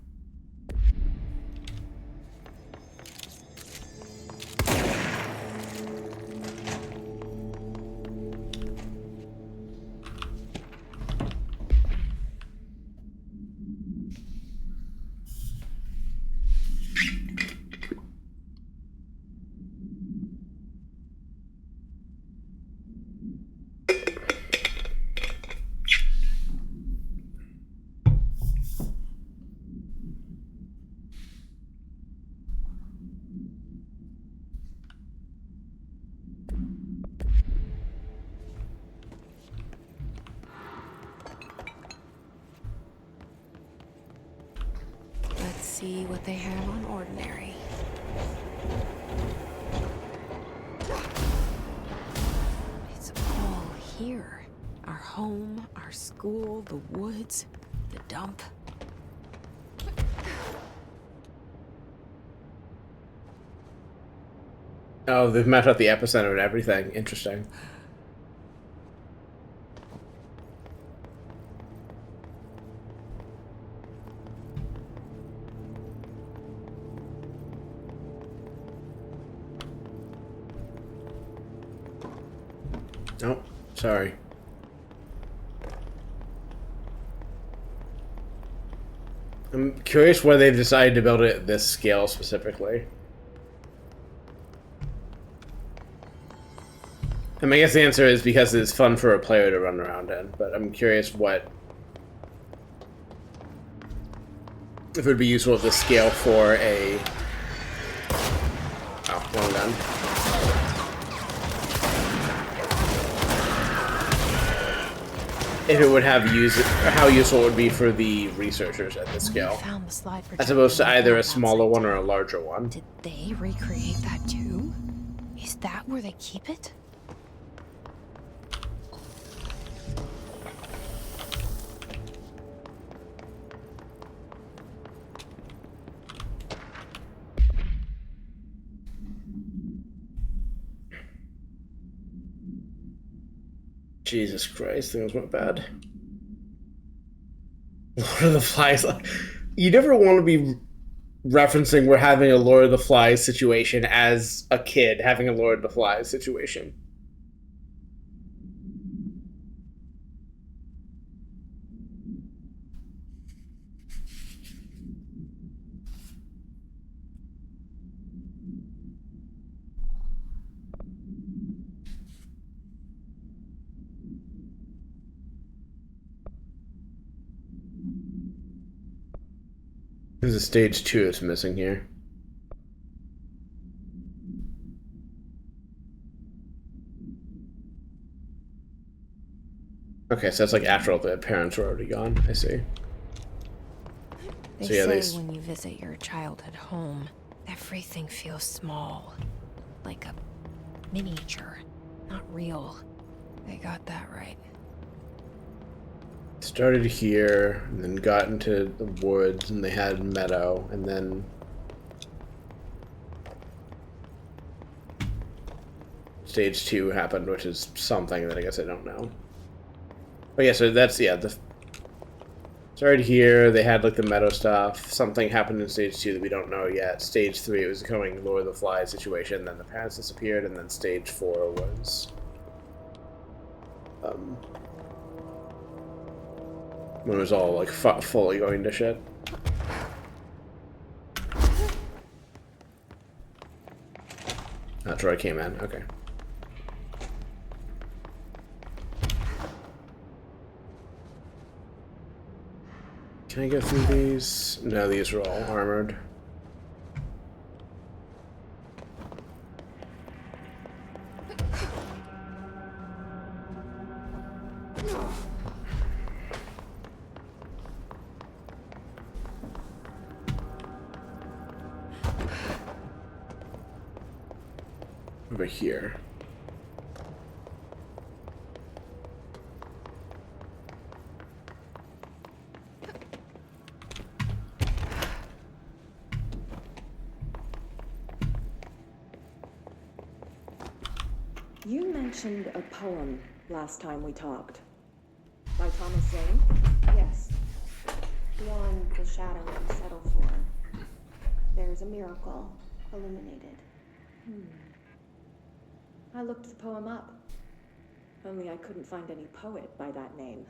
See what they have on ordinary. It's all here. Our home, our school, the woods, the dump. Oh, they've met at the epicenter and everything. Interesting. Oh, sorry. I'm curious why they've decided to build it at this scale specifically. I mean, I guess the answer is because it's fun for a player to run around in, but I'm curious what... if it would be useful at this scale for a... oh, wrong gun. If it would have how useful it would be for the researchers at this scale, as opposed to either a smaller one or a larger one. Did they recreate that too? Is that where they keep it? Jesus Christ, things went bad. Lord of the Flies. You never want to be referencing we're having a Lord of the Flies situation as a kid having a Lord of the Flies situation. There's a stage 2 that's missing here. Okay, so that's like after all the parents were already gone. I see. They So, yeah, say when you visit your childhood home, everything feels small. Like a miniature, not real. They got that right. Started here, and then got into the woods, and they had meadow, and then stage 2 happened, which is something that I guess I don't know. But yeah, so that's, yeah, the started here, they had like the meadow stuff, something happened in stage 2 that we don't know yet. Stage 3, it was becoming Lord of the Flies situation, then the parents disappeared, and then stage 4 was when it was all like fully going to shit. That's where I came in, okay. Can I go through these? No, these are all armored. Over here. You mentioned a poem last time we talked. By Thomas Zane? Yes. Beyond the shadow we settle for, there's a miracle illuminated. I looked the poem up. Only I couldn't find any poet by that name.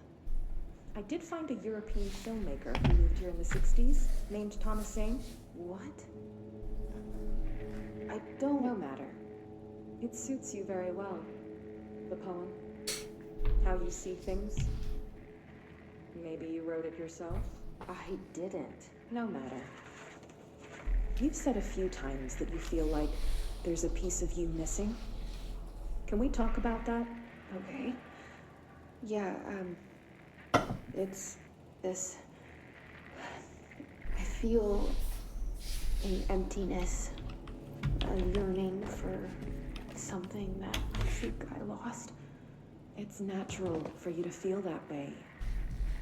I did find a European filmmaker who lived here in the 60s, named Thomas Zane. What? I don't... No matter. It suits you very well. The poem. How you see things. Maybe you wrote it yourself? I didn't. No matter. You've said a few times that you feel like there's a piece of you missing. Can we talk about that? Okay. Yeah, it's this... I feel an emptiness, a yearning for something that I think I lost. It's natural for you to feel that way.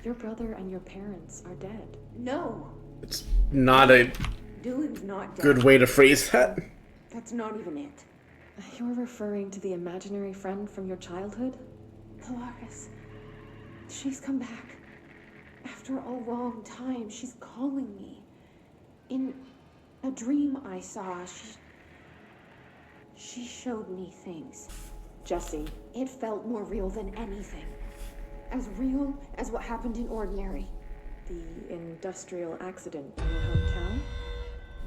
Your brother and your parents are dead. No! It's not a Dylan's not dead. good way to phrase that. That's not even it. You're referring to the imaginary friend from your childhood? Polaris. She's come back. After a long time, she's calling me. In a dream I saw, she showed me things. Jesse. It felt more real than anything. As real as what happened in Ordinary. The industrial accident in your hometown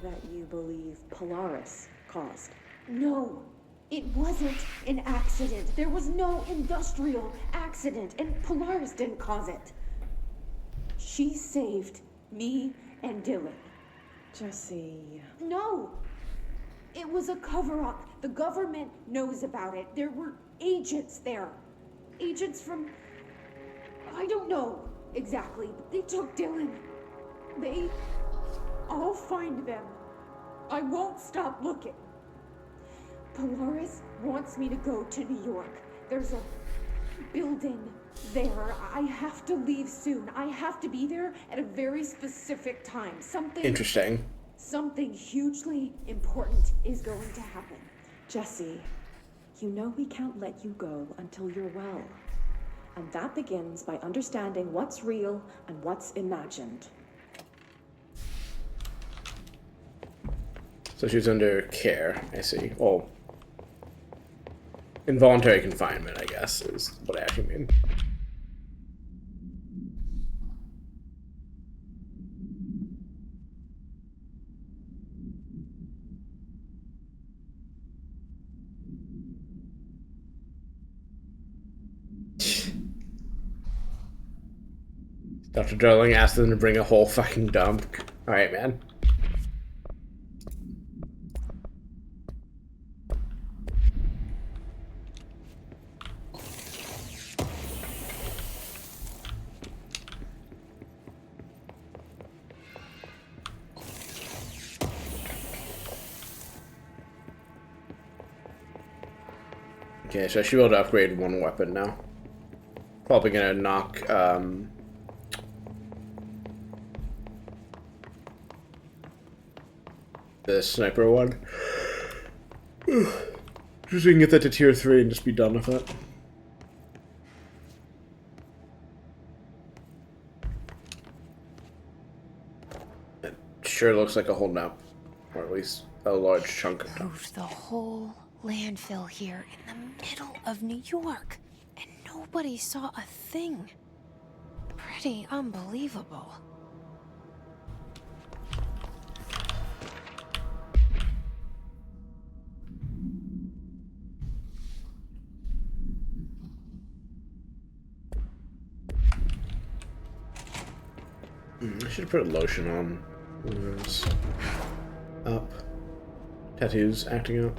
that you believe Polaris caused. No, it wasn't an accident. There was no industrial accident, and Polaris didn't cause it. She saved me and Dylan. Jesse. No! It was a cover-up. The government knows about it. There were agents there. Agents from... I don't know exactly, but they took Dylan. I'll find them. I won't stop looking. Polaris wants me to go to New York. There's a building there. I have to leave soon. I have to be there at a very specific time. Something... Interesting. Something hugely important is going to happen. Jesse, you know we can't let you go until you're well. And that begins by understanding what's real and what's imagined. So she's under care, I see. Well, involuntary confinement, I guess, is what I actually mean. Dr. Darling asked them to bring a whole fucking dump. Alright, man. Okay, so I should be able to upgrade one weapon now. Probably gonna knock, the sniper one. Just so we can get that to tier 3 and just be done with it. It sure looks like a whole nap. Or at least a large chunk of them. Moved the whole landfill here in the middle of New York, and nobody saw a thing. Pretty unbelievable. I should have put lotion on. Up. Tattoos acting up.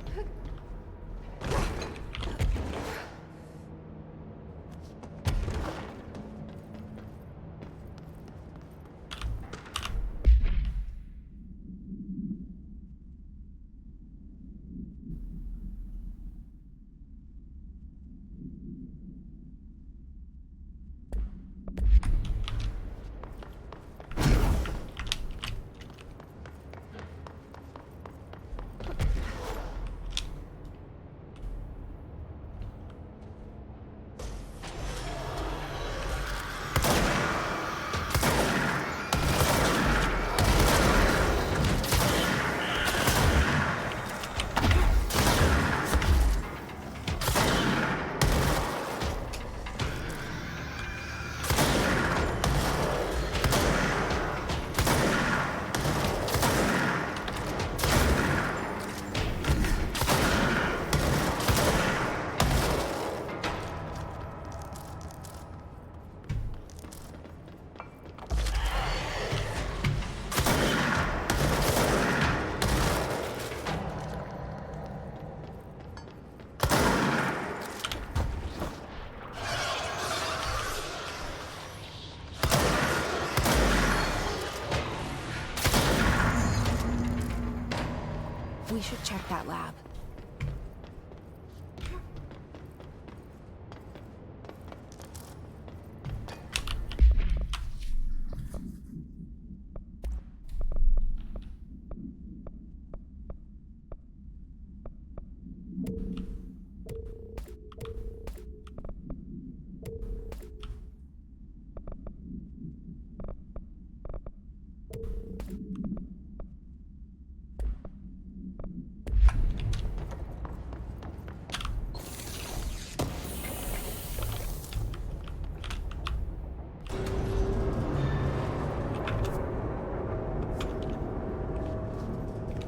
We should check that lab.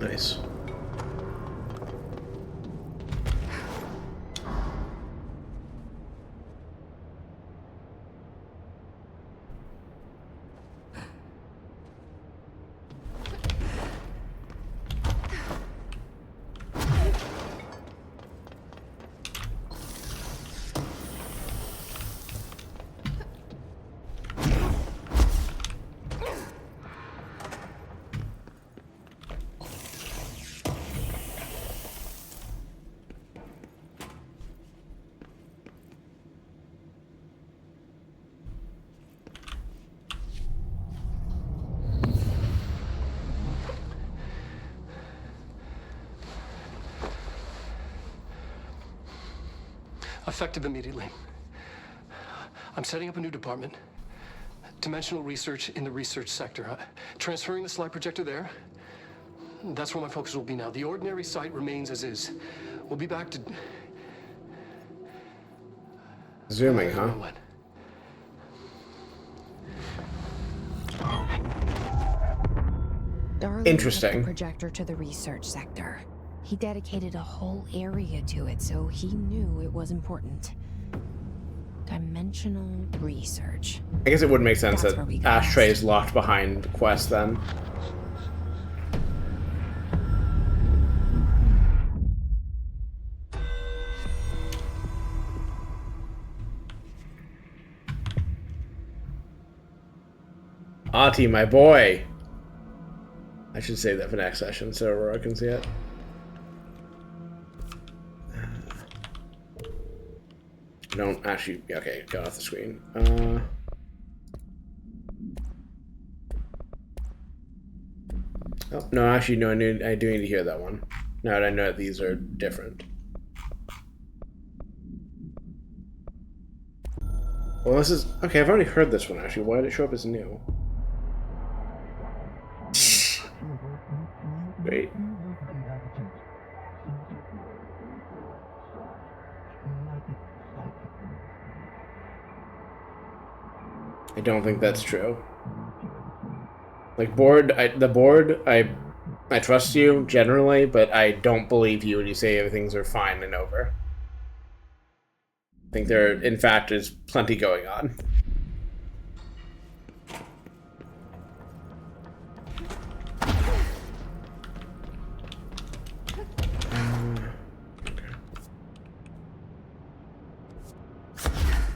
Nice. Effective immediately. I'm setting up a new department. Dimensional research in the research sector. Transferring the slide projector there. That's where my focus will be now. The ordinary site remains as is. We'll be back to... Zooming, huh? Darling Interesting. took the projector to the research sector. He dedicated a whole area to it, so he knew it was important. Dimensional research. I guess it would make sense That's that where we go Ashtray is locked behind Quest then. Ahti, my boy! I should save that for next session so Aurora can see it. Don't actually... Okay, got off the screen. Oh, no, actually, no, I do need to hear that one. Now that I know that these are different. Well, this is... Okay, I've already heard this one, actually. Why did it show up as new? Wait. I don't think that's true. Like, the board, I trust you, generally, but I don't believe you when you say things are fine and over. I think there, in fact, is plenty going on.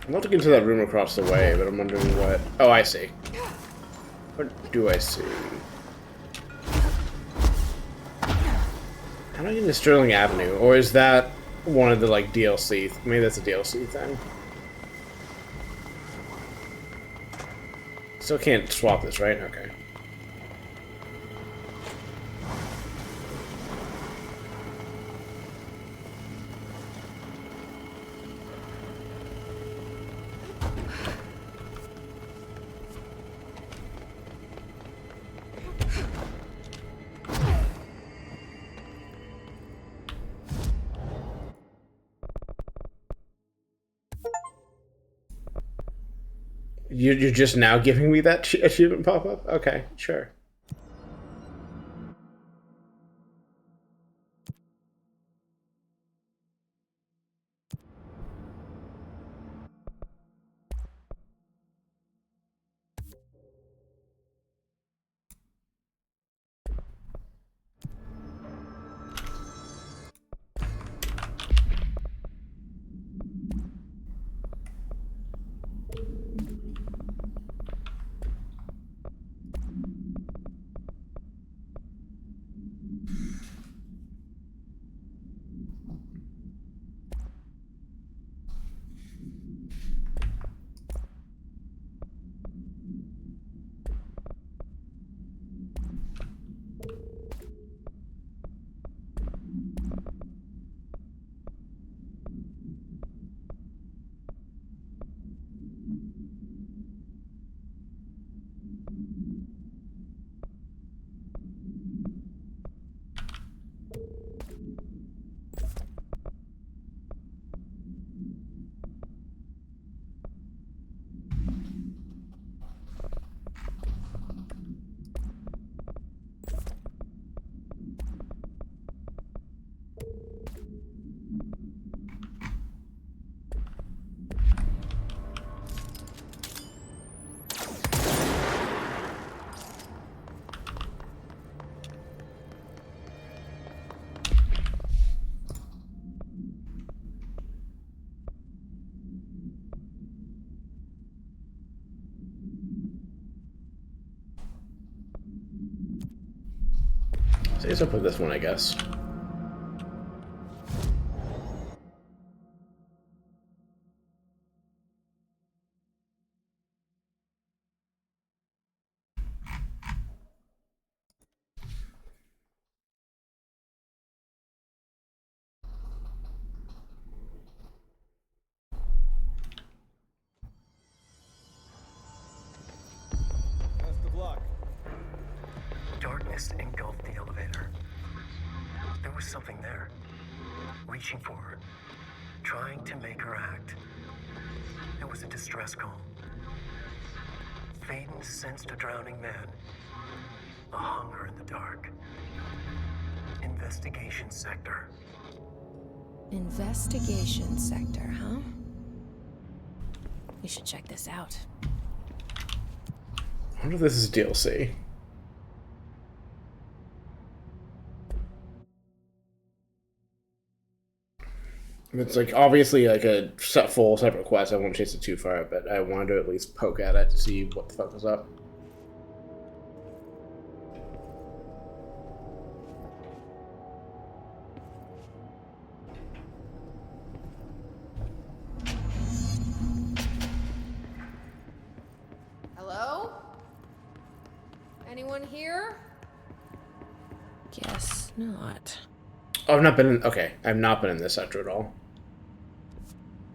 I'm not looking into that room across the way, but I'm wondering what... Oh, I see. What do I see? How do I get into Sterling Avenue? Or is that one of the, like, DLC... Maybe that's a DLC thing. Still can't swap this, right? Okay. You're just now giving me that achievement pop-up? Okay, sure. So I guess I'll put this one, I guess. Darkness engulfed the elevator. There was something there, reaching for her, trying to make her act. It was a distress call. Faden sensed a drowning man, a hunger in the dark. Investigation sector. Investigation sector, huh? We should check this out. I wonder if this is DLC. It's like obviously like a full separate quest. I won't chase it too far, but I wanted to at least poke at it to see what the fuck was up. Hello? Anyone here? Guess not. Oh, I've not been in. Okay, I've not been in this sector at all.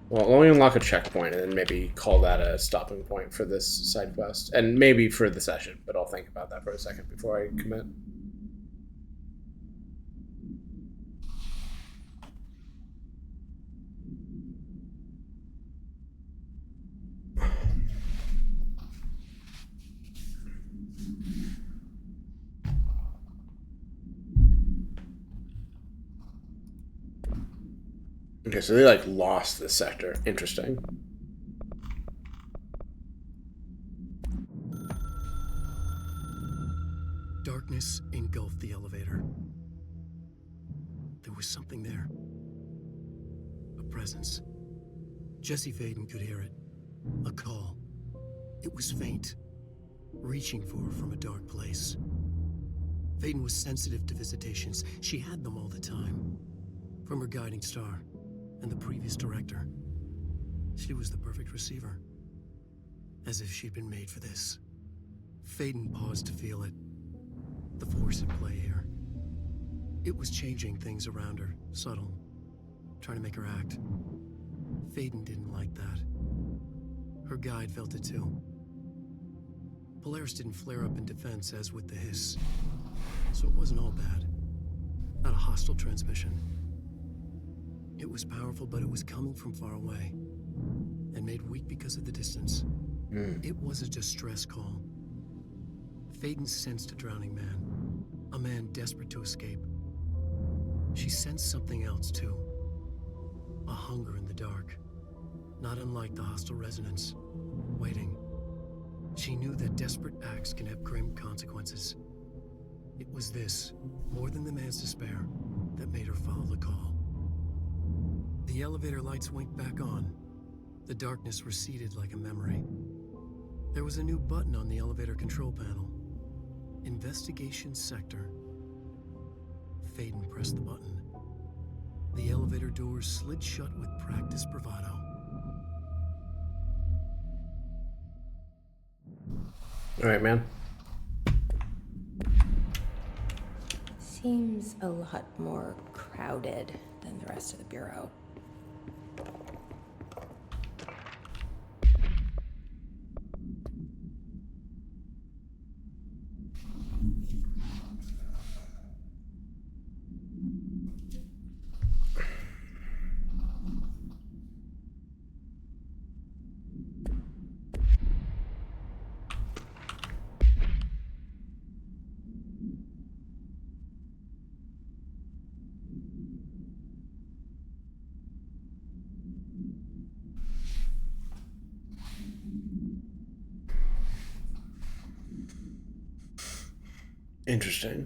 Well, let me unlock a checkpoint and then maybe call that a stopping point for this side quest. And maybe for the session, but I'll think about that for a second before I commit. Okay, so they like lost this sector. Interesting. Darkness engulfed the elevator. There was something there. A presence. Jesse Faden could hear it. A call. It was faint, reaching for her from a dark place. Faden was sensitive to visitations. She had them all the time. From her guiding star and the previous director. She was the perfect receiver. As if she'd been made for this. Faden paused to feel it. The force at play here. It was changing things around her, subtle, trying to make her act. Faden didn't like that. Her guide felt it too. Polaris didn't flare up in defense as with the hiss, so it wasn't all bad. Not a hostile transmission. It was powerful, but it was coming from far away, and made weak because of the distance. It was a distress call. Faden sensed a drowning man, a man desperate to escape. She sensed something else too, a hunger in the dark, not unlike the hostile resonance, waiting. She knew that desperate acts can have grim consequences. It was this, more than the man's despair, that made her follow the call. The elevator lights winked back on. The darkness receded like a memory. There was a new button on the elevator control panel. Investigation Sector. Faden pressed the button. The elevator doors slid shut with practiced bravado. Alright, man. Seems a lot more crowded than the rest of the Bureau. Interesting.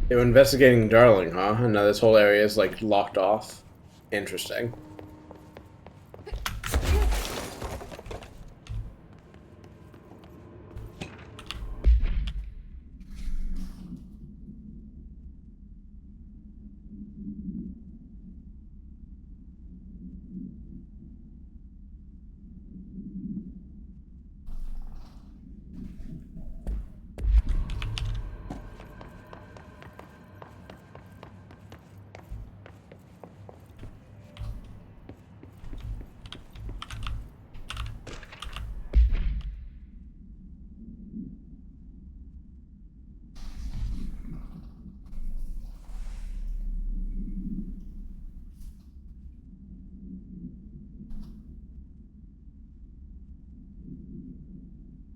They were investigating Darling, huh? And now this whole area is like locked off. Interesting.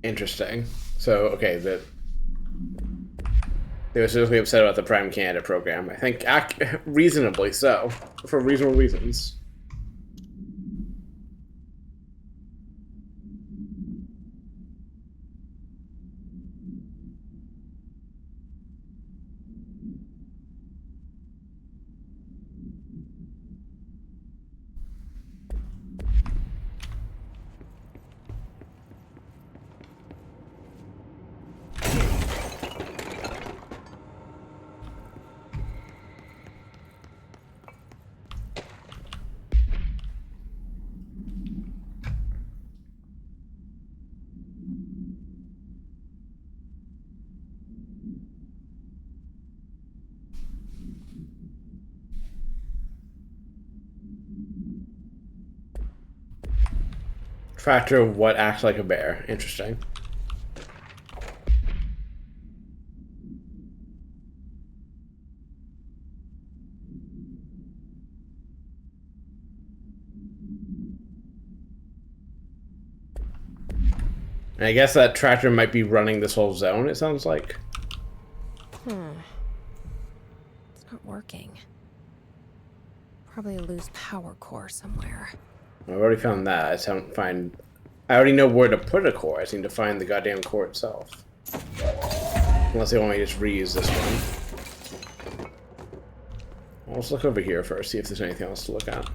Interesting. So, okay, they were seriously upset about the Prime Candidate program. I think reasonably so. for reasonable reasons. Tractor of what acts like a bear. Interesting. And I guess that tractor might be running this whole zone, it sounds like. It's not working. Probably a loose power core somewhere. I've already found that. I just haven't find. I already know where to put a core. I just need to find the goddamn core itself. Unless they want me to just reuse this one. Let's look over here first, see if there's anything else to look at.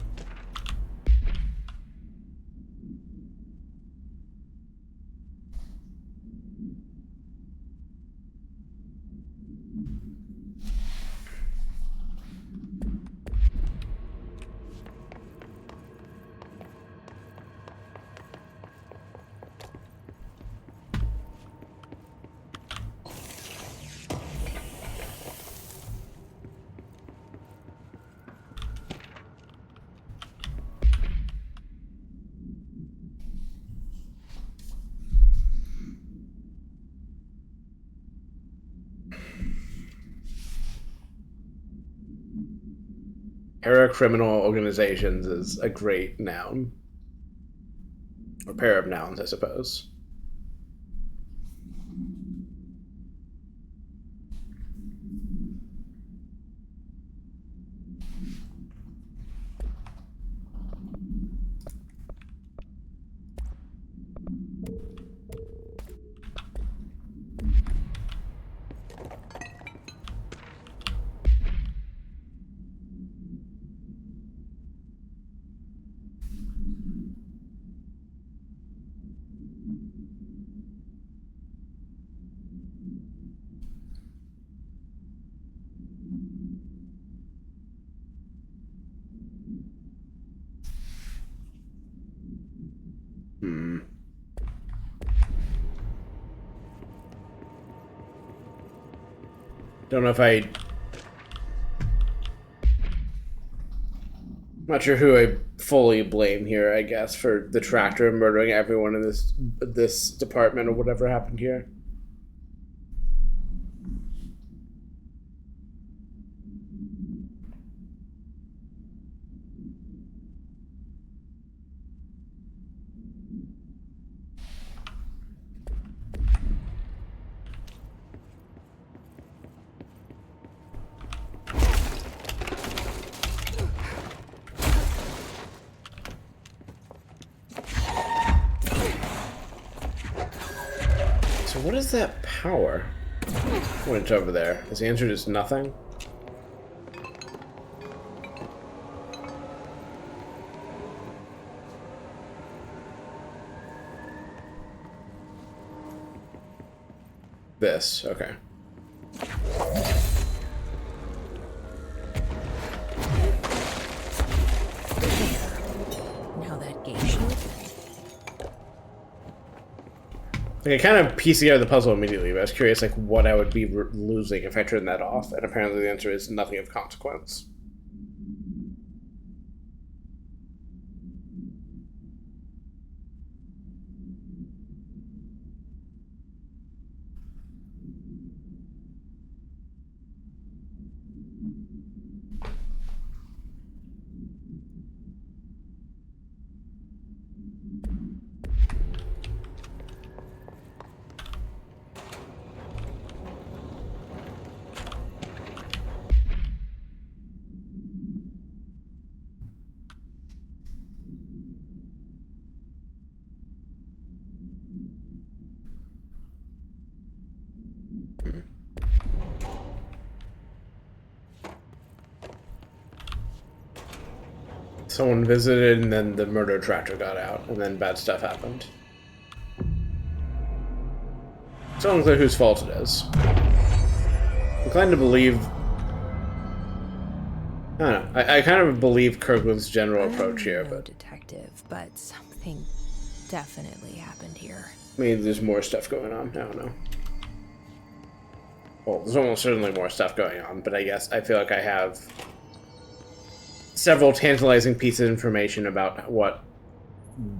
Para-criminal organizations is a great noun. Or pair of nouns, I suppose. Don't know if I'm not sure who I fully blame here, I guess, for the tractor murdering everyone in this department or whatever happened here. What is that power? Went over there. Is the answer just nothing? This, okay. Now that gate should. Like, I kind of pieced together the puzzle immediately, but I was curious, like, what I would be losing if I turned that off, and apparently the answer is nothing of consequence. Someone visited, and then the murder tractor got out, and then bad stuff happened. It's unclear whose fault it is. I'm inclined to believe... I don't know. I kind of believe Kirkland's general approach here, but... detective, but something definitely happened here. I mean, there's more stuff going on. I don't know. Well, there's almost certainly more stuff going on, but I guess I feel like I have several tantalizing pieces of information about what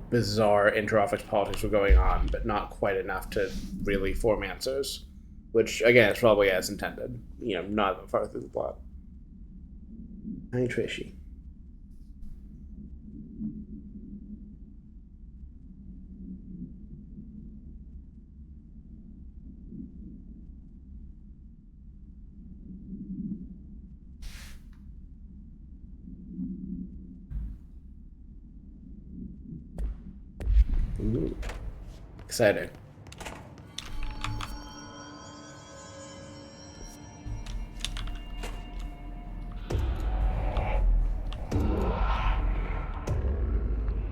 bizarre inter-office politics were going on, but not quite enough to really form answers. Which, again, is probably as intended. You know, not that far through the plot. Hi, Trishy. Ooh. Exciting.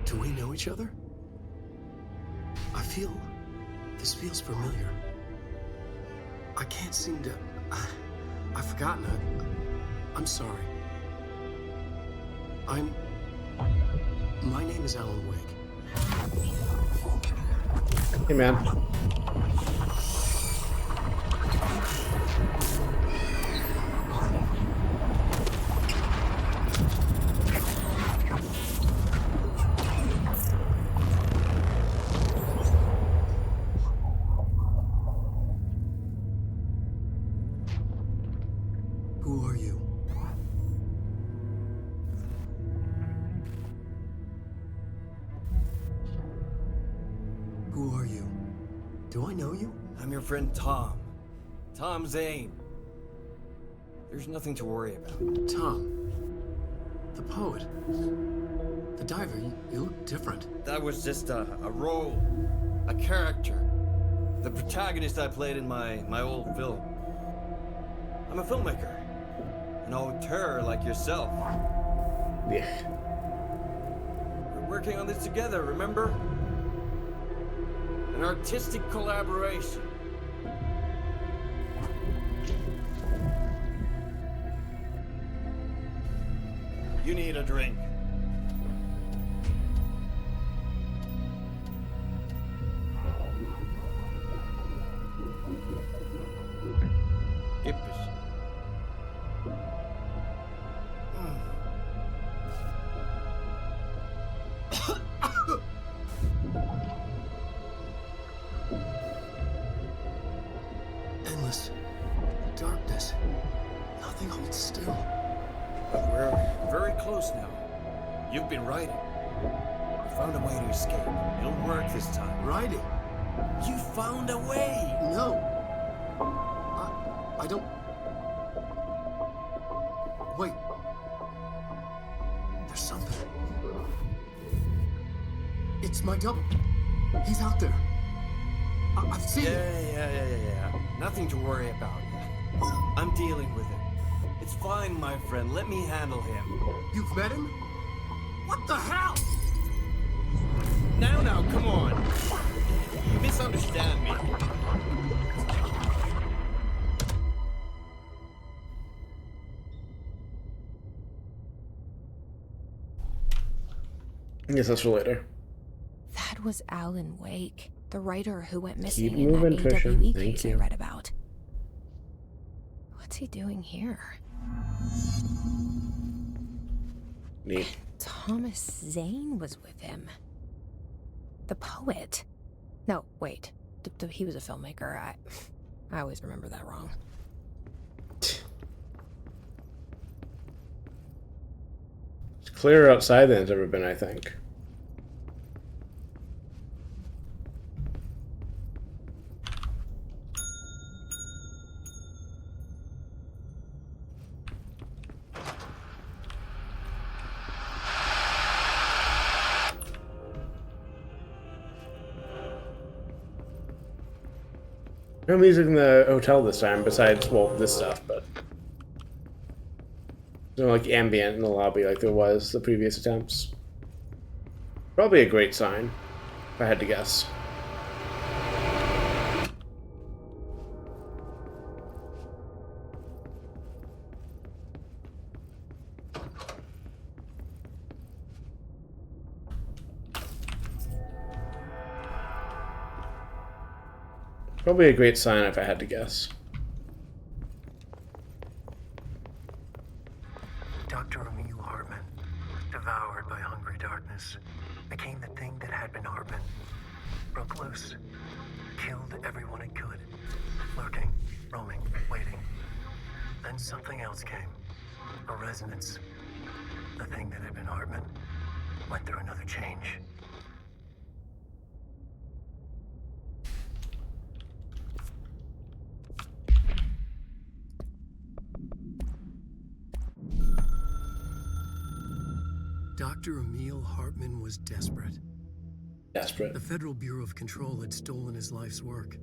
Do we know each other? This feels familiar. I can't seem to... I've forgotten it. I'm sorry. My name is Alan Wake. Hey, man. Who are you? Who are you? Do I know you? I'm your friend Tom. Tom Zane. There's nothing to worry about. Tom. The poet. The diver. You look different. That was just a role. A character. The protagonist I played in my old film. I'm a filmmaker. An auteur like yourself. Yeah. We're working on this together, remember? An artistic collaboration. You need a drink. Gib es. Endless darkness. Nothing holds still. But we're very close now. You've been writing. You found a way to escape. It'll work this time. Writing? You found a way! No. I don't... Wait. There's something. It's my double. He's out there. I've seen it. Yeah. Nothing to worry about. I'm dealing with it. It's fine, my friend. Let me handle him. You've met him? What the hell? Now, come on. You misunderstand me. I guess that's for later. That was Alan Wake, the writer who went missing Keep in moving, that Trisha. AWE Thank case you. I read about. What's he doing here? Neat. Thomas Zane was with him. The poet. No, wait. He was a filmmaker. I always remember that wrong. It's clearer outside than it's ever been, I think. No music in the hotel this time, besides, well, this stuff, but... No, like ambient in the lobby like there was the previous attempts. Probably a great sign, if I had to guess. Probably a great sign if I had to guess. Dr. Emil Hartman, devoured by hungry darkness, became the thing that had been Hartman. Broke loose, killed everyone it could, lurking, roaming, waiting. Then something else came. A resonance. The thing that had been Hartman went through another change. Dr. Emil Hartman was desperate. Desperate. The Federal Bureau of Control had stolen his life's work.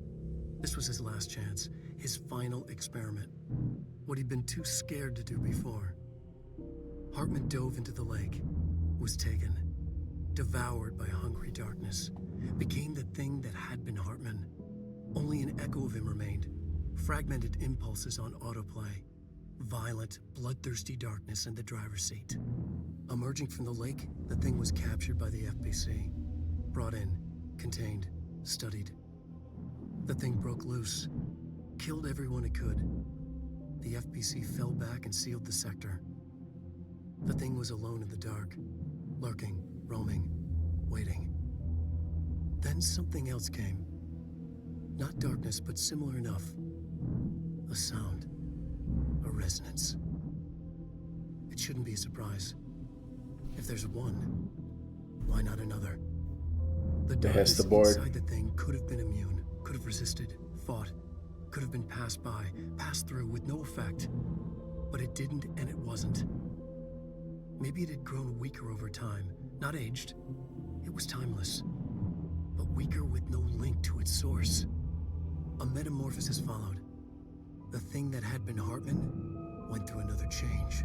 This was his last chance, his final experiment. What he'd been too scared to do before. Hartman dove into the lake, was taken, devoured by hungry darkness, became the thing that had been Hartman. Only an echo of him remained, fragmented impulses on autoplay, violent, bloodthirsty darkness in the driver's seat. Emerging from the lake, the thing was captured by the FBC. Brought in, contained, studied. The thing broke loose, killed everyone it could. The FBC fell back and sealed the sector. The thing was alone in the dark, lurking, roaming, waiting. Then something else came. Not darkness, but similar enough. A sound. A resonance. It shouldn't be a surprise. If there's one, why not another? The darkness inside the thing could have been immune, could have resisted, fought, could have been passed by, passed through with no effect. But it didn't, and it wasn't. Maybe it had grown weaker over time, not aged. It was timeless, but weaker with no link to its source. A metamorphosis followed. The thing that had been Hartman went through another change.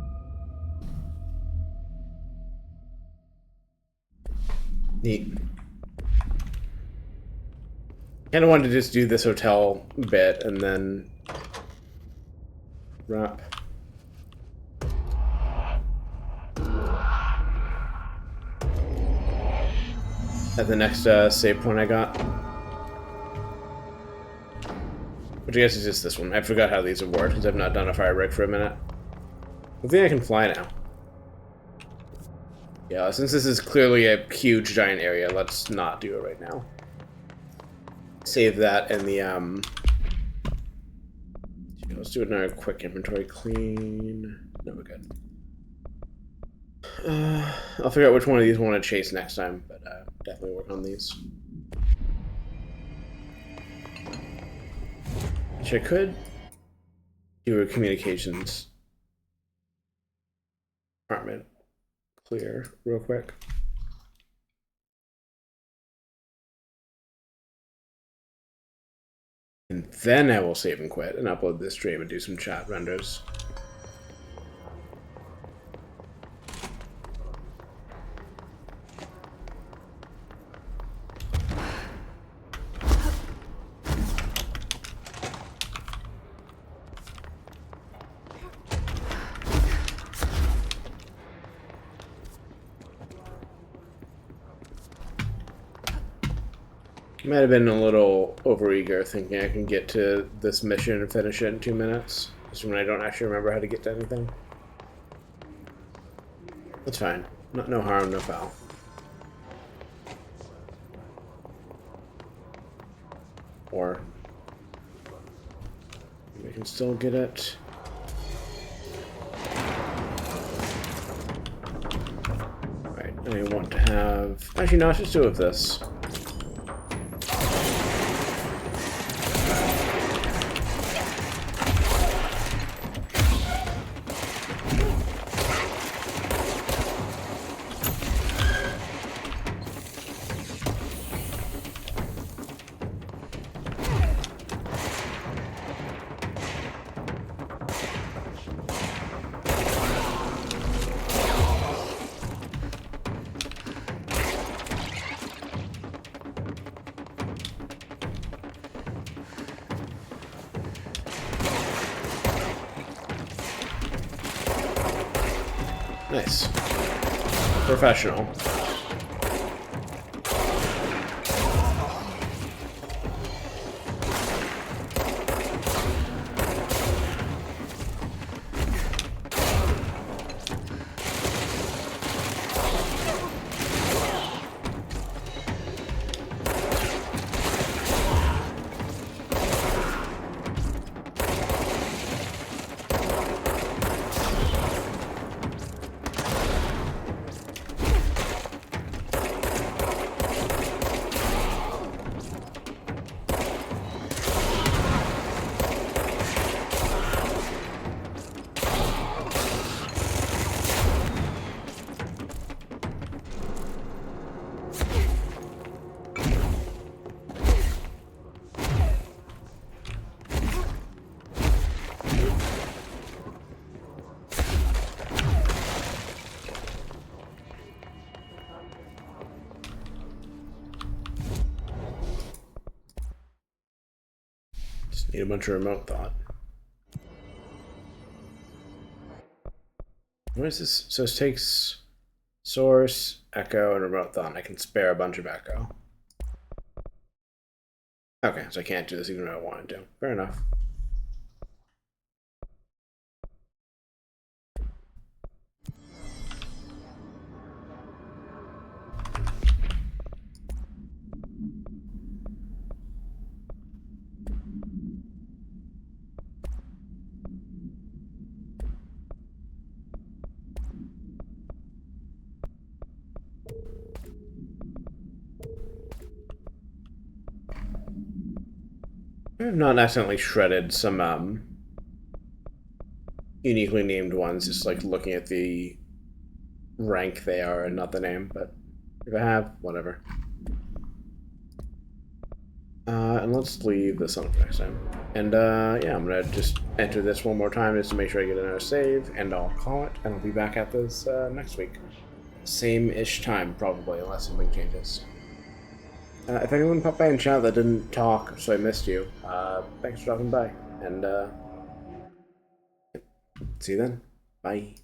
Neat. Kind of wanted to just do this hotel bit and then wrap. At the next save point I got. Which I guess is just this one. I forgot how these would work because I've not done a fire break for a minute. I think I can fly now. Yeah, since this is clearly a huge giant area, let's not do it right now. Save that in the let's do another quick inventory clean. No, we're good. I'll figure out which one of these I want to chase next time, but definitely work on these. Which I could do a communications department clear real quick. And then I will save and quit and upload this stream and do some chat renders. Might have been a little overeager thinking I can get to this mission and finish it in 2 minutes. Just when I don't actually remember how to get to anything. That's fine. No harm, no foul. Or we can still get it. Right, I want to have... Actually, no, let's just do it with this. Nice. Professional. Need a bunch of remote thought. What is this? So it takes source, echo, and remote thought. I can spare a bunch of echo. Okay, so I can't do this even if I wanted to. Fair enough. I have not accidentally shredded some uniquely named ones, just like looking at the rank they are and not the name, but if I have, whatever. And let's leave this on for next time. And yeah, I'm gonna just enter this one more time just to make sure I get another save, and I'll call it, and I'll be back at this next week. Same-ish time, probably, unless something changes. If anyone popped by in chat that didn't talk, so I missed you, thanks for dropping by, and see you then. Bye.